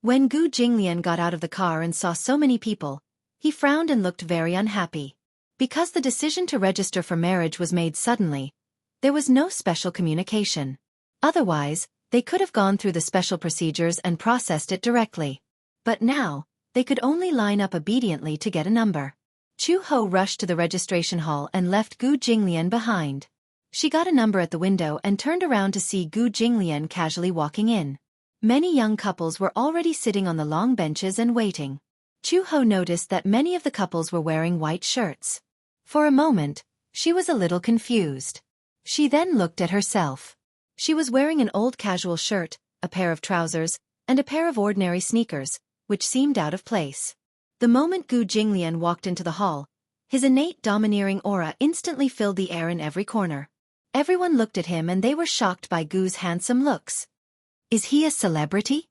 When Gu Jinglian got out of the car and saw so many people, he frowned and looked very unhappy. Because the decision to register for marriage was made suddenly, there was no special communication. Otherwise, they could have gone through the special procedures and processed it directly. But now, they could only line up obediently to get a number. Chu Ho rushed to the registration hall and left Gu Jinglian behind. She got a number at the window and turned around to see Gu Jinglian casually walking in. Many young couples were already sitting on the long benches and waiting. Chu Ho noticed that many of the couples were wearing white shirts. For a moment, She was a little confused. She then looked at herself. She was wearing an old casual shirt, a pair of trousers, and a pair of ordinary sneakers, which seemed out of place. The moment Gu Jinglian walked into the hall, his innate domineering aura instantly filled the air in every corner. Everyone looked at him and they were shocked by Gu's handsome looks. Is he a celebrity?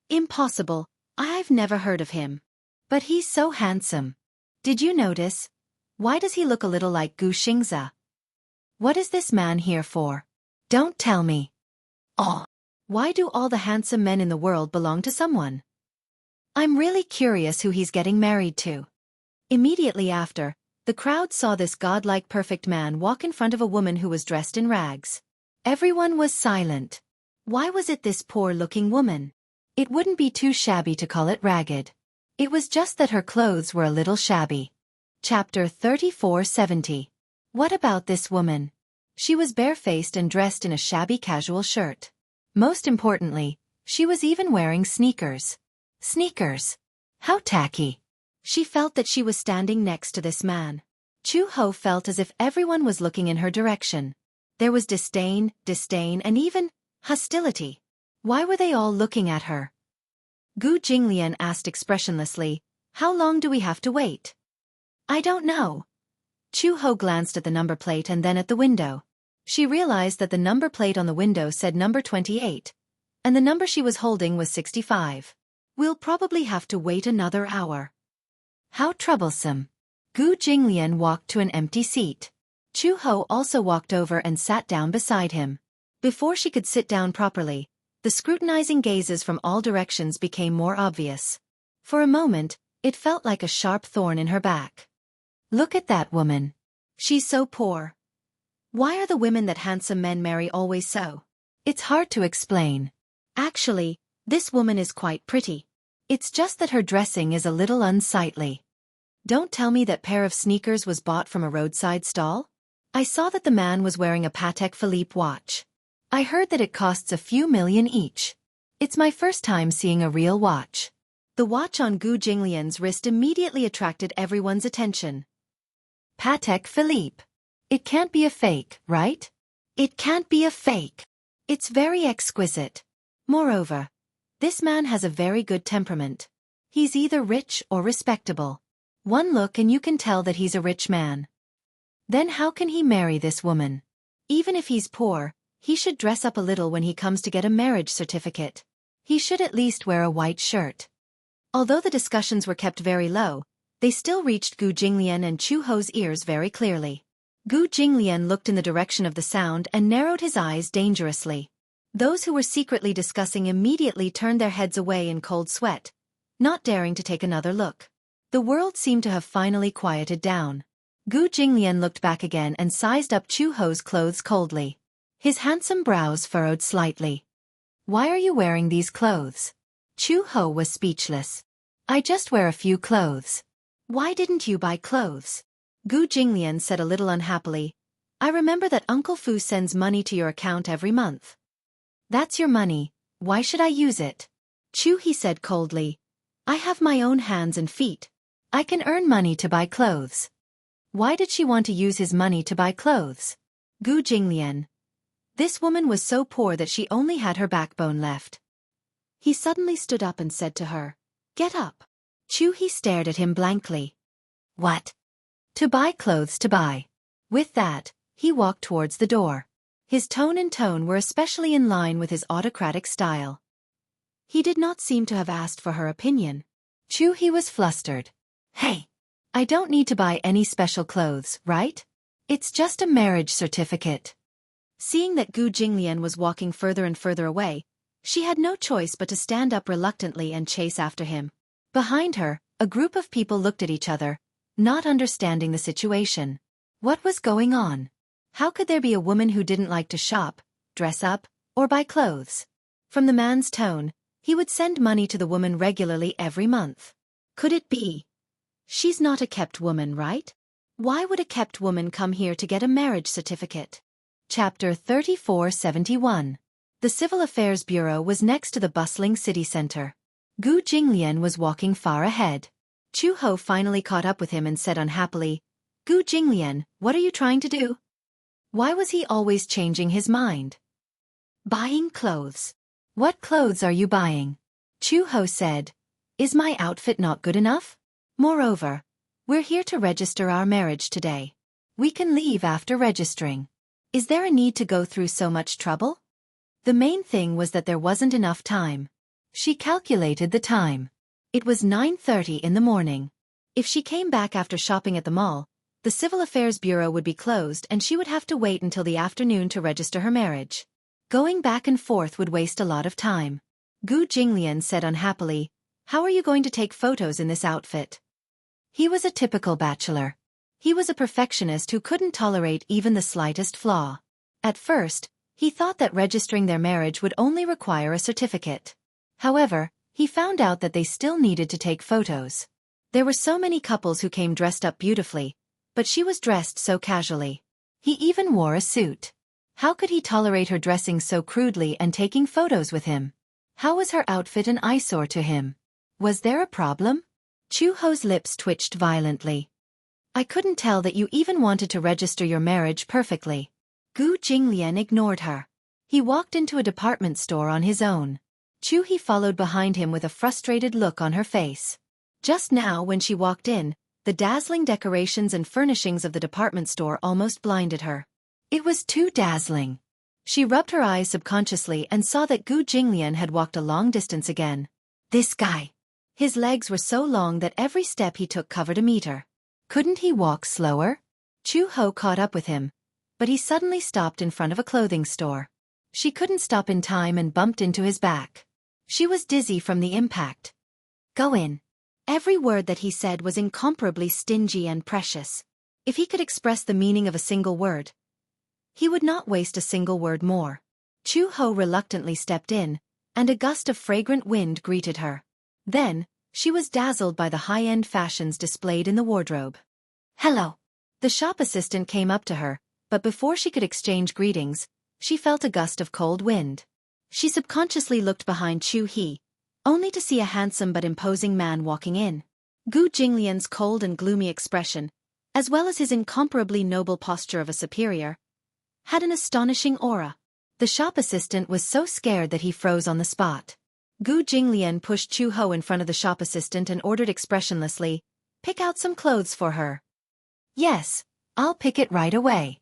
Impossible, I've never heard of him. But he's so handsome. Did you notice? Why does he look a little like Gu Xingzi? What is this man here for? Don't tell me. Oh, why do all the handsome men in the world belong to someone? I'm really curious who he's getting married to. Immediately after, the crowd saw this godlike perfect man walk in front of a woman who was dressed in rags. Everyone was silent. Why was it this poor-looking woman? It wouldn't be too shabby to call it ragged. It was just that her clothes were a little shabby. Chapter 3470. What about this woman? She was barefaced and dressed in a shabby casual shirt. Most importantly, she was even wearing sneakers. Sneakers. How tacky. She felt that she was standing next to this man. Chu Ho felt as if everyone was looking in her direction. There was disdain, and even hostility. Why were they all looking at her? Gu Jinglian asked expressionlessly, "How long do we have to wait?" "I don't know." Chu Ho glanced at the number plate and then at the window. She realized that the number plate on the window said number 28, and the number she was holding was 65. We'll probably have to wait another hour. How troublesome. Gu Jinglian walked to an empty seat. Chu Ho also walked over and sat down beside him. Before she could sit down properly, the scrutinizing gazes from all directions became more obvious. For a moment, it felt like a sharp thorn in her back. Look at that woman. She's so poor. Why are the women that handsome men marry always so? It's hard to explain. Actually, this woman is quite pretty. It's just that her dressing is a little unsightly. Don't tell me that pair of sneakers was bought from a roadside stall? I saw that the man was wearing a Patek Philippe watch. I heard that it costs a few million each. It's my first time seeing a real watch. The watch on Gu Jinglian's wrist immediately attracted everyone's attention. Patek Philippe. It can't be a fake, right? It can't be a fake. It's very exquisite. Moreover, this man has a very good temperament. He's either rich or respectable. One look and you can tell that he's a rich man. Then how can he marry this woman? Even if he's poor, he should dress up a little when he comes to get a marriage certificate. He should at least wear a white shirt. Although the discussions were kept very low, they still reached Gu Jinglian and Chu Ho's ears very clearly. Gu Jinglian looked in the direction of the sound and narrowed his eyes dangerously. Those who were secretly discussing immediately turned their heads away in cold sweat, not daring to take another look. The world seemed to have finally quieted down. Gu Jinglian looked back again and sized up Chu Ho's clothes coldly. His handsome brows furrowed slightly. Why are you wearing these clothes? Chu Ho was speechless. I just wear a few clothes. Why didn't you buy clothes? Gu Jinglian said a little unhappily. I remember that Uncle Fu sends money to your account every month. That's your money, why should I use it? Chu, he said coldly. I have my own hands and feet. I can earn money to buy clothes. Why did she want to use his money to buy clothes? Gu Jinglian. This woman was so poor that she only had her backbone left. He suddenly stood up and said to her, Get up. Chu, he stared at him blankly. What? To buy clothes to buy. With that, he walked towards the door. His tone and tone were especially in line with his autocratic style. He did not seem to have asked for her opinion. Chu, he was flustered. Hey! I don't need to buy any special clothes, right? It's just a marriage certificate. Seeing that Gu Jinglian was walking further and further away, she had no choice but to stand up reluctantly and chase after him. Behind her, a group of people looked at each other, not understanding the situation. What was going on? How could there be a woman who didn't like to shop, dress up, or buy clothes? From the man's tone, he would send money to the woman regularly every month. Could it be? She's not a kept woman, right? Why would a kept woman come here to get a marriage certificate? Chapter 3471. The Civil Affairs Bureau was next to the bustling city center. Gu Jinglian was walking far ahead. Chu Ho finally caught up with him and said unhappily, Gu Jinglian, what are you trying to do? Why was he always changing his mind? Buying clothes. What clothes are you buying? Chu Ho said. Is my outfit not good enough? Moreover, we're here to register our marriage today. We can leave after registering. Is there a need to go through so much trouble? The main thing was that there wasn't enough time. She calculated the time. It was 9:30 in the morning. If she came back after shopping at the mall, the Civil Affairs Bureau would be closed and she would have to wait until the afternoon to register her marriage. Going back and forth would waste a lot of time. Gu Jinglian said unhappily, "How are you going to take photos in this outfit?" He was a typical bachelor. He was a perfectionist who couldn't tolerate even the slightest flaw. At first, he thought that registering their marriage would only require a certificate. However, he found out that they still needed to take photos. There were so many couples who came dressed up beautifully, but she was dressed so casually. He even wore a suit. How could he tolerate her dressing so crudely and taking photos with him? How was her outfit an eyesore to him? Was there a problem? Chu Ho's lips twitched violently. I couldn't tell that you even wanted to register your marriage perfectly. Gu Jinglian ignored her. He walked into a department store on his own. Chu He followed behind him with a frustrated look on her face. Just now when she walked in, the dazzling decorations and furnishings of the department store almost blinded her. It was too dazzling. She rubbed her eyes subconsciously and saw that Gu Jinglian had walked a long distance again. This guy. His legs were so long that every step he took covered a meter. Couldn't he walk slower? Chu Ho caught up with him, but he suddenly stopped in front of a clothing store. She couldn't stop in time and bumped into his back. She was dizzy from the impact. Go in. Every word that he said was incomparably stingy and precious. If he could express the meaning of a single word, he would not waste a single word more. Chu Ho reluctantly stepped in, and a gust of fragrant wind greeted her. Then, she was dazzled by the high-end fashions displayed in the wardrobe. Hello. The shop assistant came up to her, but before she could exchange greetings, she felt a gust of cold wind. She subconsciously looked behind Chu He, only to see a handsome but imposing man walking in. Gu Jinglian's cold and gloomy expression, as well as his incomparably noble posture of a superior, had an astonishing aura. The shop assistant was so scared that he froze on the spot. Gu Jinglian pushed Chu Ho in front of the shop assistant and ordered expressionlessly, "Pick out some clothes for her." "Yes, I'll pick it right away."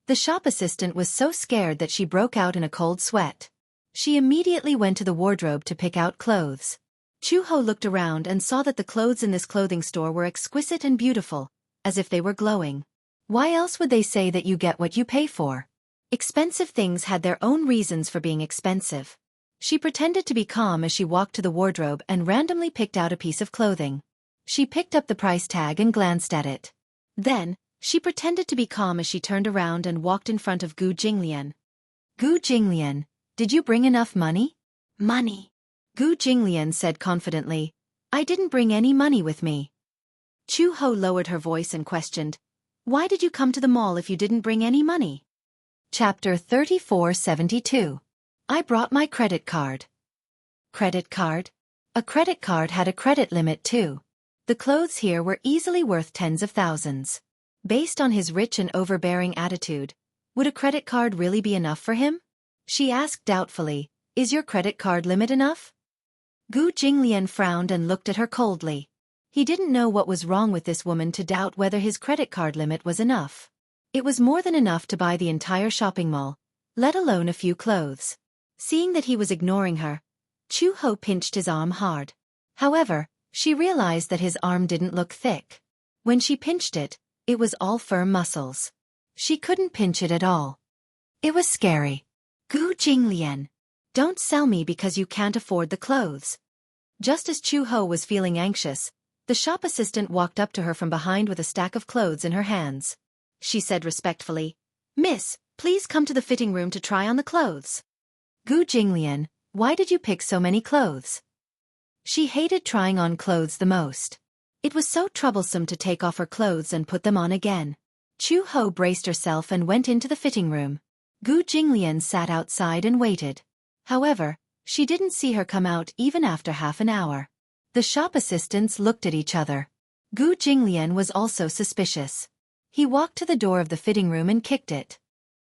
The shop assistant was so scared that she broke out in a cold sweat. She immediately went to the wardrobe to pick out clothes. Chu Ho looked around and saw that the clothes in this clothing store were exquisite and beautiful, as if they were glowing. Why else would they say that you get what you pay for? Expensive things had their own reasons for being expensive. She pretended to be calm as she walked to the wardrobe and randomly picked out a piece of clothing. She picked up the price tag and glanced at it. Then, she pretended to be calm as she turned around and walked in front of Gu Jinglian. Gu Jinglian, did you bring enough money? Money. Gu Jinglian said confidently, I didn't bring any money with me. Chu Ho lowered her voice and questioned, why did you come to the mall if you didn't bring any money? Chapter 3472. I brought my credit card. Credit card? A credit card had a credit limit too. The clothes here were easily worth tens of thousands. Based on his rich and overbearing attitude, would a credit card really be enough for him? She asked doubtfully, is your credit card limit enough? Gu Jinglian frowned and looked at her coldly. He didn't know what was wrong with this woman to doubt whether his credit card limit was enough. It was more than enough to buy the entire shopping mall, let alone a few clothes. Seeing that he was ignoring her, Chu Ho pinched his arm hard. However, she realized that his arm didn't look thick. When she pinched it, it was all firm muscles. She couldn't pinch it at all. It was scary. Gu Jinglian, don't sell me because you can't afford the clothes. Just as Chu Ho was feeling anxious, the shop assistant walked up to her from behind with a stack of clothes in her hands. She said respectfully, Miss, please come to the fitting room to try on the clothes. Gu Jinglian, why did you pick so many clothes? She hated trying on clothes the most. It was so troublesome to take off her clothes and put them on again. Chu Ho braced herself and went into the fitting room. Gu Jinglian sat outside and waited. However, she didn't see her come out even after half an hour. The shop assistants looked at each other. Gu Jinglian was also suspicious. He walked to the door of the fitting room and kicked it.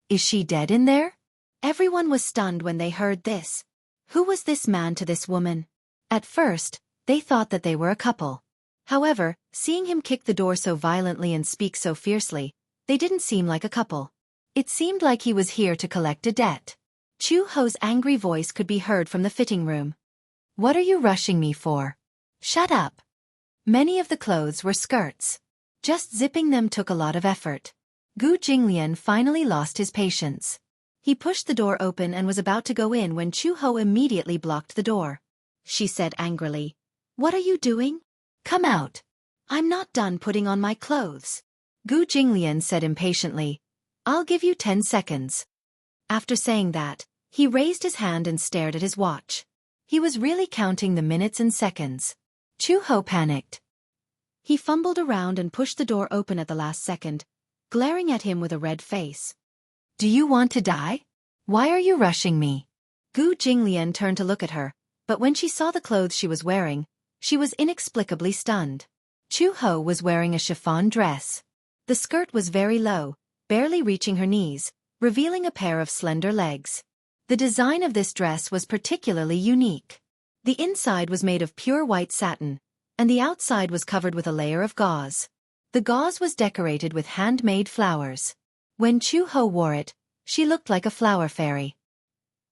Is she dead in there? Everyone was stunned when they heard this. Who was this man to this woman? At first, they thought that they were a couple. However, seeing him kick the door so violently and speak so fiercely, they didn't seem like a couple. It seemed like he was here to collect a debt. Chu-Ho's angry voice could be heard from the fitting room. What are you rushing me for? Shut up. Many of the clothes were skirts. Just zipping them took a lot of effort. Gu Jinglian finally lost his patience. He pushed the door open and was about to go in when Chu-Ho immediately blocked the door. She said angrily, "What are you doing? Come out. I'm not done putting on my clothes." Gu Jinglian said impatiently, "I'll give you 10 seconds. After saying that, he raised his hand and stared at his watch. He was really counting the minutes and seconds. Chu-Ho panicked. He fumbled around and pushed the door open at the last second, glaring at him with a red face. "Do you want to die? Why are you rushing me?" Gu Jinglian turned to look at her, but when she saw the clothes she was wearing, she was inexplicably stunned. Chu-Ho was wearing a chiffon dress. The skirt was very low, barely reaching her knees, revealing a pair of slender legs. The design of this dress was particularly unique. The inside was made of pure white satin, and the outside was covered with a layer of gauze. The gauze was decorated with handmade flowers. When Chu-Ho wore it, she looked like a flower fairy.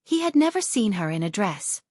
He had never seen her in a dress.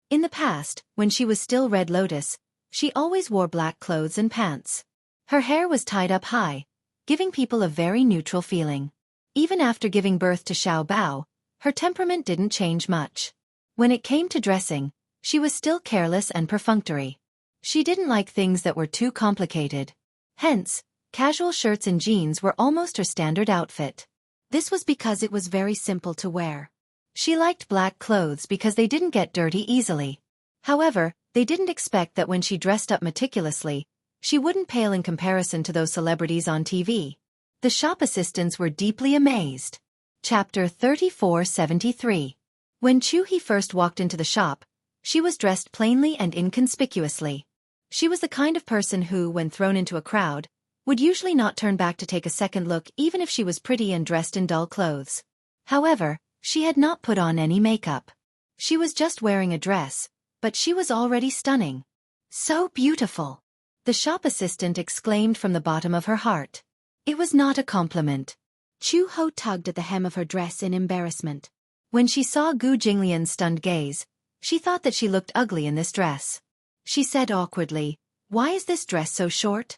In the past, when she was still Red Lotus, she always wore black clothes and pants. Her hair was tied up high, giving people a very neutral feeling. Even after giving birth to Xiao Bao, her temperament didn't change much. When it came to dressing, she was still careless and perfunctory. She didn't like things that were too complicated. Hence, casual shirts and jeans were almost her standard outfit. This was because it was very simple to wear. She liked black clothes because they didn't get dirty easily. However, they didn't expect that when she dressed up meticulously, she wouldn't pale in comparison to those celebrities on TV. The shop assistants were deeply amazed. Chapter 3473. When Chu-He first walked into the shop, she was dressed plainly and inconspicuously. She was the kind of person who, when thrown into a crowd, would usually not turn back to take a second look even if she was pretty and dressed in dull clothes. However, she had not put on any makeup. She was just wearing a dress, but she was already stunning. "So beautiful!" the shop assistant exclaimed from the bottom of her heart. It was not a compliment. Chu-Ho tugged at the hem of her dress in embarrassment. When she saw Gu Jinglian's stunned gaze, she thought that she looked ugly in this dress. She said awkwardly, "Why is this dress so short?"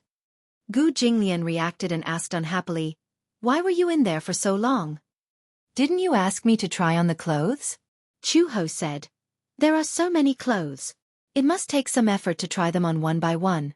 Gu Jinglian reacted and asked unhappily, "Why were you in there for so long? Didn't you ask me to try on the clothes?" Chu-Ho said, "There are so many clothes. It must take some effort to try them on one by one."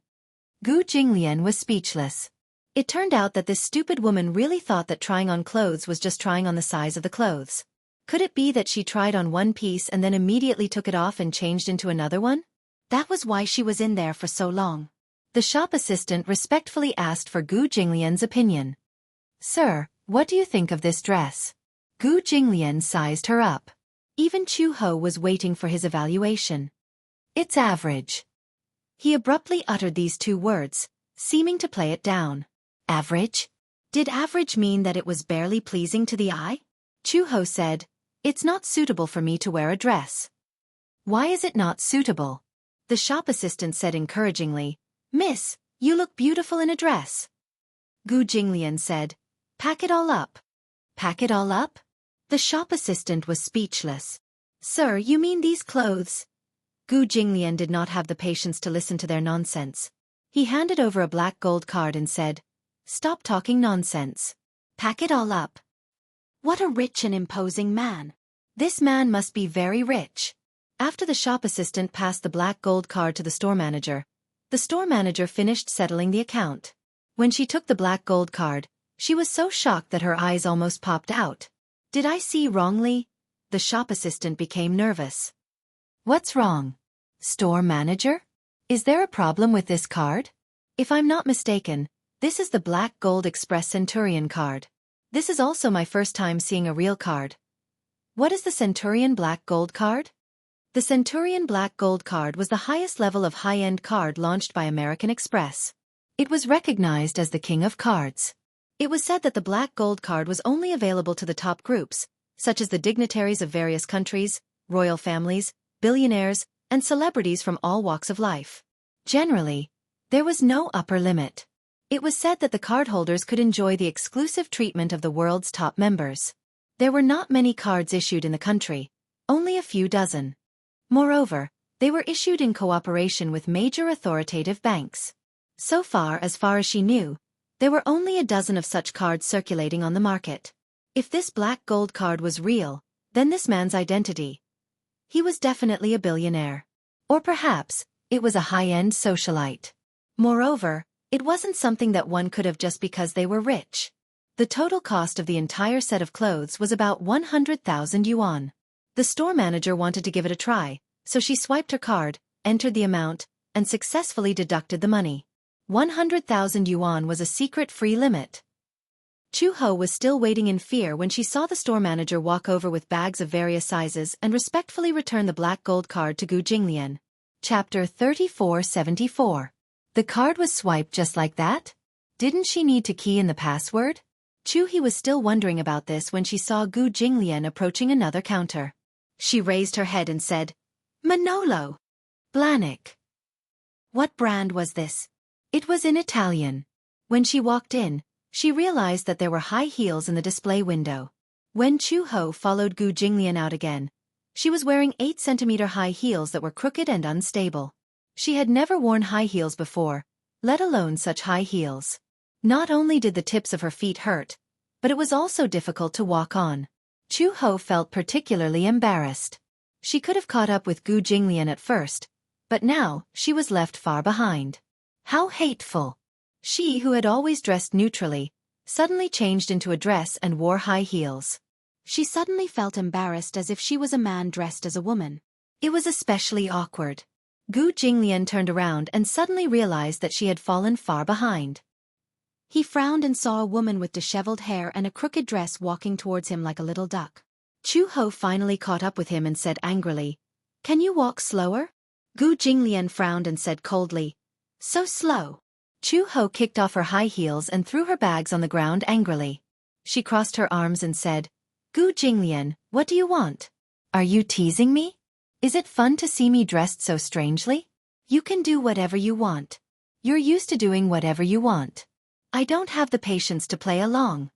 Gu Jinglian was speechless. It turned out that this stupid woman really thought that trying on clothes was just trying on the size of the clothes. Could it be that she tried on one piece and then immediately took it off and changed into another one? That was why she was in there for so long. The shop assistant respectfully asked for Gu Jinglian's opinion. "Sir, what do you think of this dress?" Gu Jinglian sized her up. Even Chu-Ho was waiting for his evaluation. "It's average." He abruptly uttered these two words, seeming to play it down. Average? Did average mean that it was barely pleasing to the eye? Chu-Ho said, "It's not suitable for me to wear a dress." "Why is it not suitable?" The shop assistant said encouragingly, "Miss, you look beautiful in a dress." Gu Jinglian said, "Pack it all up." "Pack it all up?" The shop assistant was speechless. "Sir, you mean these clothes?" Gu Jinglian did not have the patience to listen to their nonsense. He handed over a black gold card and said, "Stop talking nonsense. Pack it all up." What a rich and imposing man. This man must be very rich. After the shop assistant passed the black gold card to the store manager finished settling the account. When she took the black gold card, she was so shocked that her eyes almost popped out. "Did I see wrongly?" The shop assistant became nervous. "What's wrong? Store manager? Is there a problem with this card? If I'm not mistaken, this is the Black Gold Express Centurion card. This is also my first time seeing a real card." "What is the Centurion Black Gold card?" The Centurion Black Gold card was the highest level of high-end card launched by American Express. It was recognized as the king of cards. It was said that the black gold card was only available to the top groups, such as the dignitaries of various countries, royal families, billionaires, and celebrities from all walks of life. Generally, there was no upper limit. It was said that the cardholders could enjoy the exclusive treatment of the world's top members. There were not many cards issued in the country, only a few dozen. Moreover, they were issued in cooperation with major authoritative banks. So far as she knew, there were only a dozen of such cards circulating on the market. If this black gold card was real, then this man's identity. He was definitely a billionaire. Or perhaps, it was a high-end socialite. Moreover, it wasn't something that one could have just because they were rich. The total cost of the entire set of clothes was about 100,000 yuan. The store manager wanted to give it a try, so she swiped her card, entered the amount, and successfully deducted the money. 100,000 yuan was a secret free limit. Chu-ho was still waiting in fear when she saw the store manager walk over with bags of various sizes and respectfully return the black gold card to Gu Jinglian. Chapter 3474. The card was swiped just like that? Didn't she need to key in the password? Chu-he was still wondering about this when she saw Gu Jinglian approaching another counter. She raised her head and said, "Manolo." Blahnik. What brand was this? It was in Italian. When she walked in, she realized that there were high heels in the display window. When Chu-ho followed Gu Jinglian out again, she was wearing 8-centimeter high heels that were crooked and unstable. She had never worn high heels before, let alone such high heels. Not only did the tips of her feet hurt, but it was also difficult to walk on. Chu-ho felt particularly embarrassed. She could have caught up with Gu Jinglian at first, but now she was left far behind. How hateful! She, who had always dressed neutrally, suddenly changed into a dress and wore high heels. She suddenly felt embarrassed as if she was a man dressed as a woman. It was especially awkward. Gu Jinglian turned around and suddenly realized that she had fallen far behind. He frowned and saw a woman with disheveled hair and a crooked dress walking towards him like a little duck. Chu-ho finally caught up with him and said angrily, "Can you walk slower?" Gu Jinglian frowned and said coldly, "So slow." Chu-ho kicked off her high heels and threw her bags on the ground angrily. She crossed her arms and said, "Gu Jinglian, what do you want? Are you teasing me? Is it fun to see me dressed so strangely? You can do whatever you want. You're used to doing whatever you want. I don't have the patience to play along."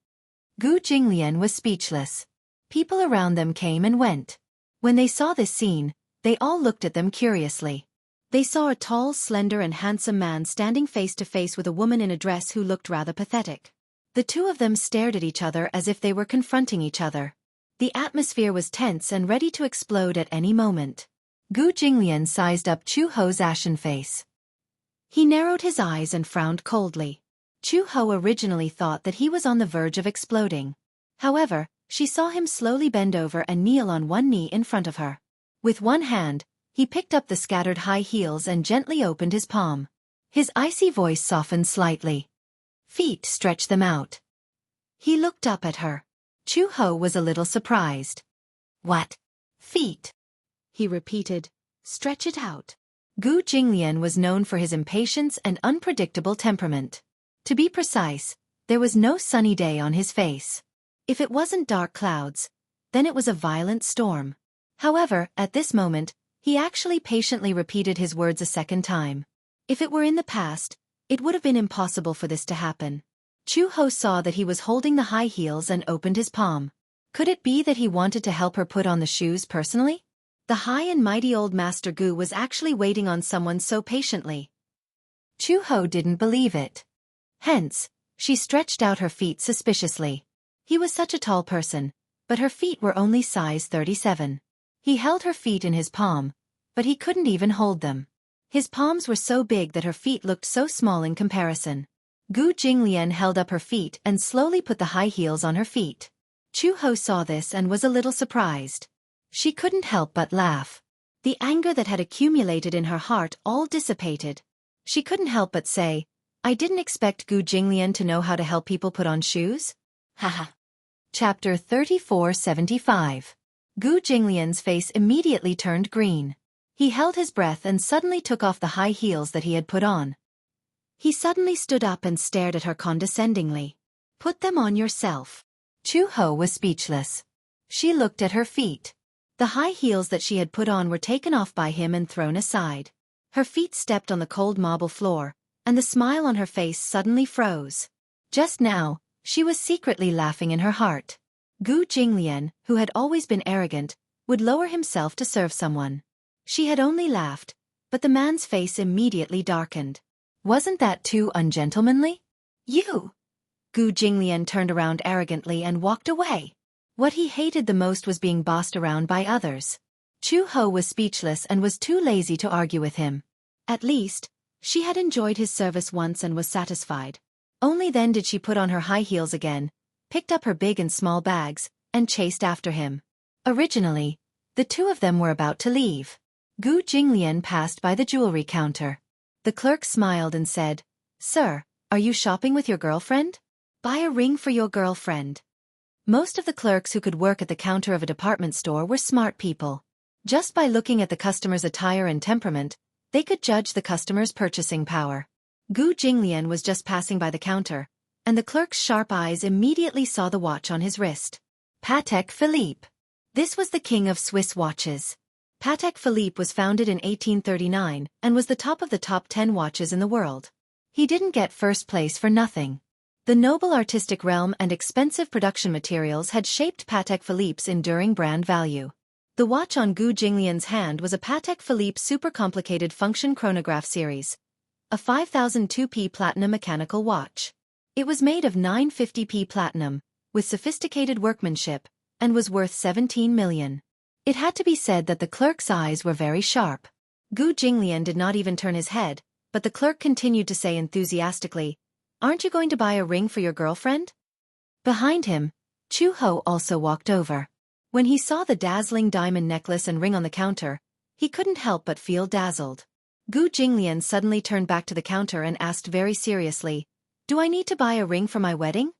Gu Jinglian was speechless. People around them came and went. When they saw this scene, they all looked at them curiously. They saw a tall, slender and handsome man standing face to face with a woman in a dress who looked rather pathetic. The two of them stared at each other as if they were confronting each other. The atmosphere was tense and ready to explode at any moment. Gu Jinglian sized up Chu-ho's ashen face. He narrowed his eyes and frowned coldly. Chu-ho originally thought that he was on the verge of exploding. However, she saw him slowly bend over and kneel on one knee in front of her. With one hand, he picked up the scattered high heels and gently opened his palm. His icy voice softened slightly. "Feet, stretch them out." He looked up at her. Chu-ho was a little surprised. "What? Feet?" he repeated. "Stretch it out." Gu Jinglian was known for his impatience and unpredictable temperament. To be precise, there was no sunny day on his face. If it wasn't dark clouds, then it was a violent storm. However, at this moment, he actually patiently repeated his words a second time. If it were in the past, it would have been impossible for this to happen. Chu-ho saw that he was holding the high heels and opened his palm. Could it be that he wanted to help her put on the shoes personally? The high and mighty old Master Gu was actually waiting on someone so patiently. Chu-ho didn't believe it. Hence, she stretched out her feet suspiciously. He was such a tall person, but her feet were only size 37. He held her feet in his palm, but he couldn't even hold them. His palms were so big that her feet looked so small in comparison. Gu Jinglian held up her feet and slowly put the high heels on her feet. Chu-ho saw this and was a little surprised. She couldn't help but laugh. The anger that had accumulated in her heart all dissipated. She couldn't help but say, "I didn't expect Gu Jinglian to know how to help people put on shoes." Haha. Chapter 3475. Gu Jinglian's face immediately turned green. He held his breath and suddenly took off the high heels that he had put on. He suddenly stood up and stared at her condescendingly. Put them on yourself. Chu-ho was speechless. She looked at her feet. The high heels that she had put on were taken off by him and thrown aside. Her feet stepped on the cold marble floor, and the smile on her face suddenly froze. Just now, she was secretly laughing in her heart. Gu Jinglian, who had always been arrogant, would lower himself to serve someone. She had only laughed, but the man's face immediately darkened. Wasn't that too ungentlemanly? You! Gu Jinglian turned around arrogantly and walked away. What he hated the most was being bossed around by others. Chu-ho was speechless and was too lazy to argue with him. At least, she had enjoyed his service once and was satisfied. Only then did she put on her high heels again, picked up her big and small bags, and chased after him. Originally, the two of them were about to leave. Gu Jinglian passed by the jewelry counter. The clerk smiled and said, "Sir, are you shopping with your girlfriend? Buy a ring for your girlfriend." Most of the clerks who could work at the counter of a department store were smart people. Just by looking at the customer's attire and temperament, they could judge the customer's purchasing power. Gu Jinglian was just passing by the counter, and the clerk's sharp eyes immediately saw the watch on his wrist. Patek Philippe. This was the king of Swiss watches. Patek Philippe was founded in 1839 and was the top of the top 10 watches in the world. He didn't get first place for nothing. The noble artistic realm and expensive production materials had shaped Patek Philippe's enduring brand value. The watch on Gu Jinglian's hand was a Patek Philippe super complicated function chronograph series, a 5002p platinum mechanical watch. It was made of 950p platinum, with sophisticated workmanship, and was worth 17 million. It had to be said that the clerk's eyes were very sharp. Gu Jinglian did not even turn his head, but the clerk continued to say enthusiastically, "Aren't you going to buy a ring for your girlfriend?" Behind him, Chu-ho also walked over. When he saw the dazzling diamond necklace and ring on the counter, he couldn't help but feel dazzled. Gu Jinglian suddenly turned back to the counter and asked very seriously, "Do I need to buy a ring for my wedding?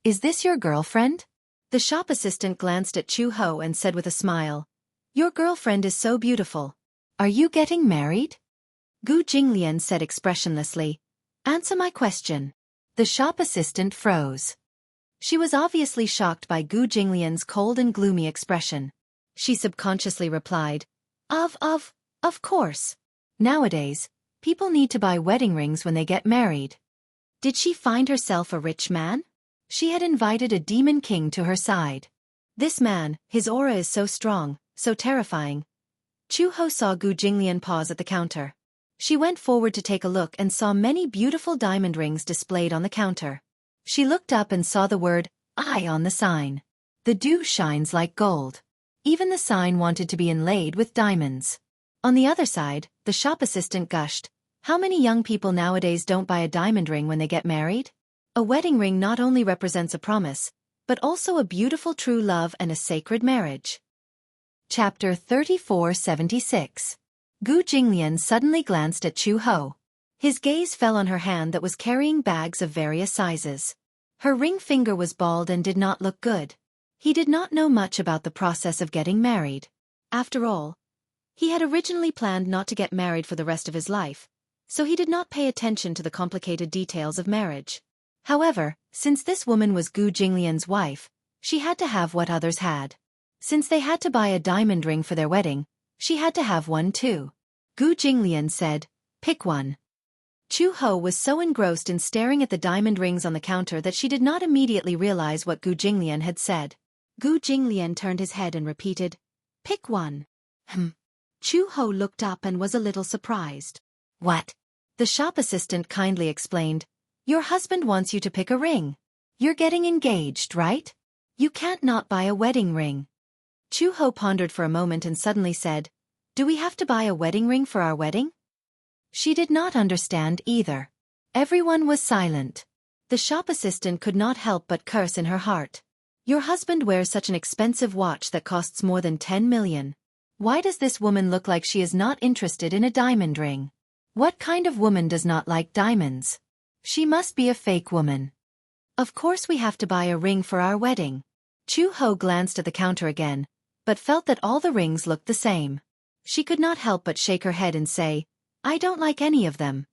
Is this your girlfriend?" The shop assistant glanced at Chu-ho and said with a smile, "Your girlfriend is so beautiful. Are you getting married?" Gu Jinglian said expressionlessly, "Answer my question." The shop assistant froze. She was obviously shocked by Gu Jinglian's cold and gloomy expression. She subconsciously replied, Of course. Nowadays, people need to buy wedding rings when they get married." Did she find herself a rich man? She had invited a demon king to her side. This man, his aura is so strong, so terrifying. Chu-ho saw Gu Jinglian pause at the counter. She went forward to take a look and saw many beautiful diamond rings displayed on the counter. She looked up and saw the word, "I" on the sign. The dew shines like gold. Even the sign wanted to be inlaid with diamonds. On the other side, the shop assistant gushed, "How many young people nowadays don't buy a diamond ring when they get married? A wedding ring not only represents a promise, but also a beautiful true love and a sacred marriage." Chapter 3476. Gu Jinglian suddenly glanced at Chu-ho. His gaze fell on her hand that was carrying bags of various sizes. Her ring finger was bald and did not look good. He did not know much about the process of getting married. After all, he had originally planned not to get married for the rest of his life, so he did not pay attention to the complicated details of marriage. However, since this woman was Gu Jinglian's wife, she had to have what others had. Since they had to buy a diamond ring for their wedding, she had to have one too. Gu Jinglian said, "Pick one." Chu-ho was so engrossed in staring at the diamond rings on the counter that she did not immediately realize what Gu Jinglian had said. Gu Jinglian turned his head and repeated, "Pick one." Chu-ho looked up and was a little surprised. "What?" The shop assistant kindly explained, "Your husband wants you to pick a ring. You're getting engaged, right? You can't not buy a wedding ring." Chu-ho pondered for a moment and suddenly said, "Do we have to buy a wedding ring for our wedding?" She did not understand either. Everyone was silent. The shop assistant could not help but curse in her heart. Your husband wears such an expensive watch that costs more than 10 million. Why does this woman look like she is not interested in a diamond ring? What kind of woman does not like diamonds? She must be a fake woman. Of course we have to buy a ring for our wedding. Chu-ho glanced at the counter again, but felt that all the rings looked the same. She could not help but shake her head and say, "I don't like any of them."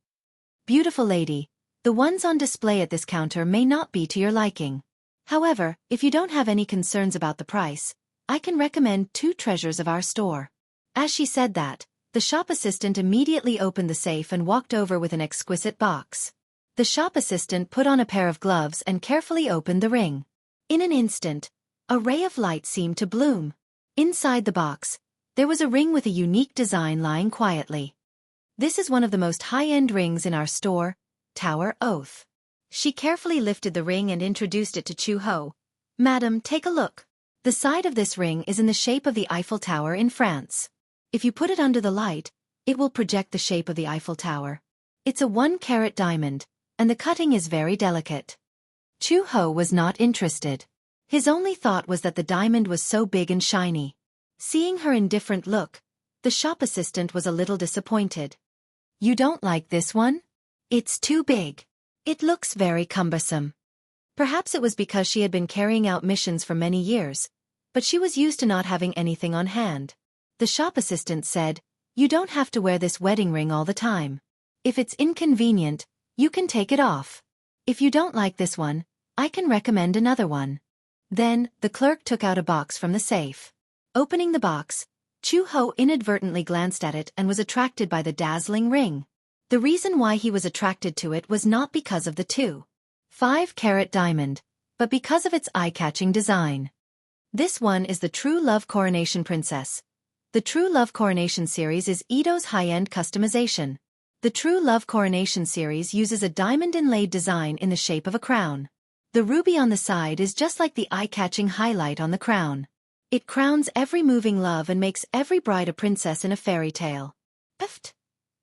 "Beautiful lady, The ones on display at this counter may not be to your liking. However, if you don't have any concerns about the price, I can recommend 2 treasures of our store." As she said that, the shop assistant immediately opened the safe and walked over with an exquisite box. The shop assistant put on a pair of gloves and carefully opened the ring. In an instant, a ray of light seemed to bloom. Inside the box, there was a ring with a unique design lying quietly. "This is one of the most high-end rings in our store, Tower Oath." She carefully lifted the ring and introduced it to Chu-Ho. "Madam, take a look. The side of this ring is in the shape of the Eiffel Tower in France. If you put it under the light, it will project the shape of the Eiffel Tower. It's a 1-carat diamond, and the cutting is very delicate." Chu-Ho was not interested. His only thought was that the diamond was so big and shiny. Seeing her indifferent look, the shop assistant was a little disappointed. "You don't like this one? It's too big. It looks very cumbersome." Perhaps it was because she had been carrying out missions for many years, but she was used to not having anything on hand. The shop assistant said, "You don't have to wear this wedding ring all the time. If it's inconvenient, you can take it off. If you don't like this one, I can recommend another one." Then, the clerk took out a box from the safe. Opening the box, Chu-Ho inadvertently glanced at it and was attracted by the dazzling ring. The reason why he was attracted to it was not because of the 2.5-carat diamond, but because of its eye-catching design. This one is the True Love Coronation Princess. The True Love Coronation series is Ito's high-end customization. The True Love Coronation series uses a diamond-inlaid design in the shape of a crown. The ruby on the side is just like the eye-catching highlight on the crown. It crowns every moving love and makes every bride a princess in a fairy tale.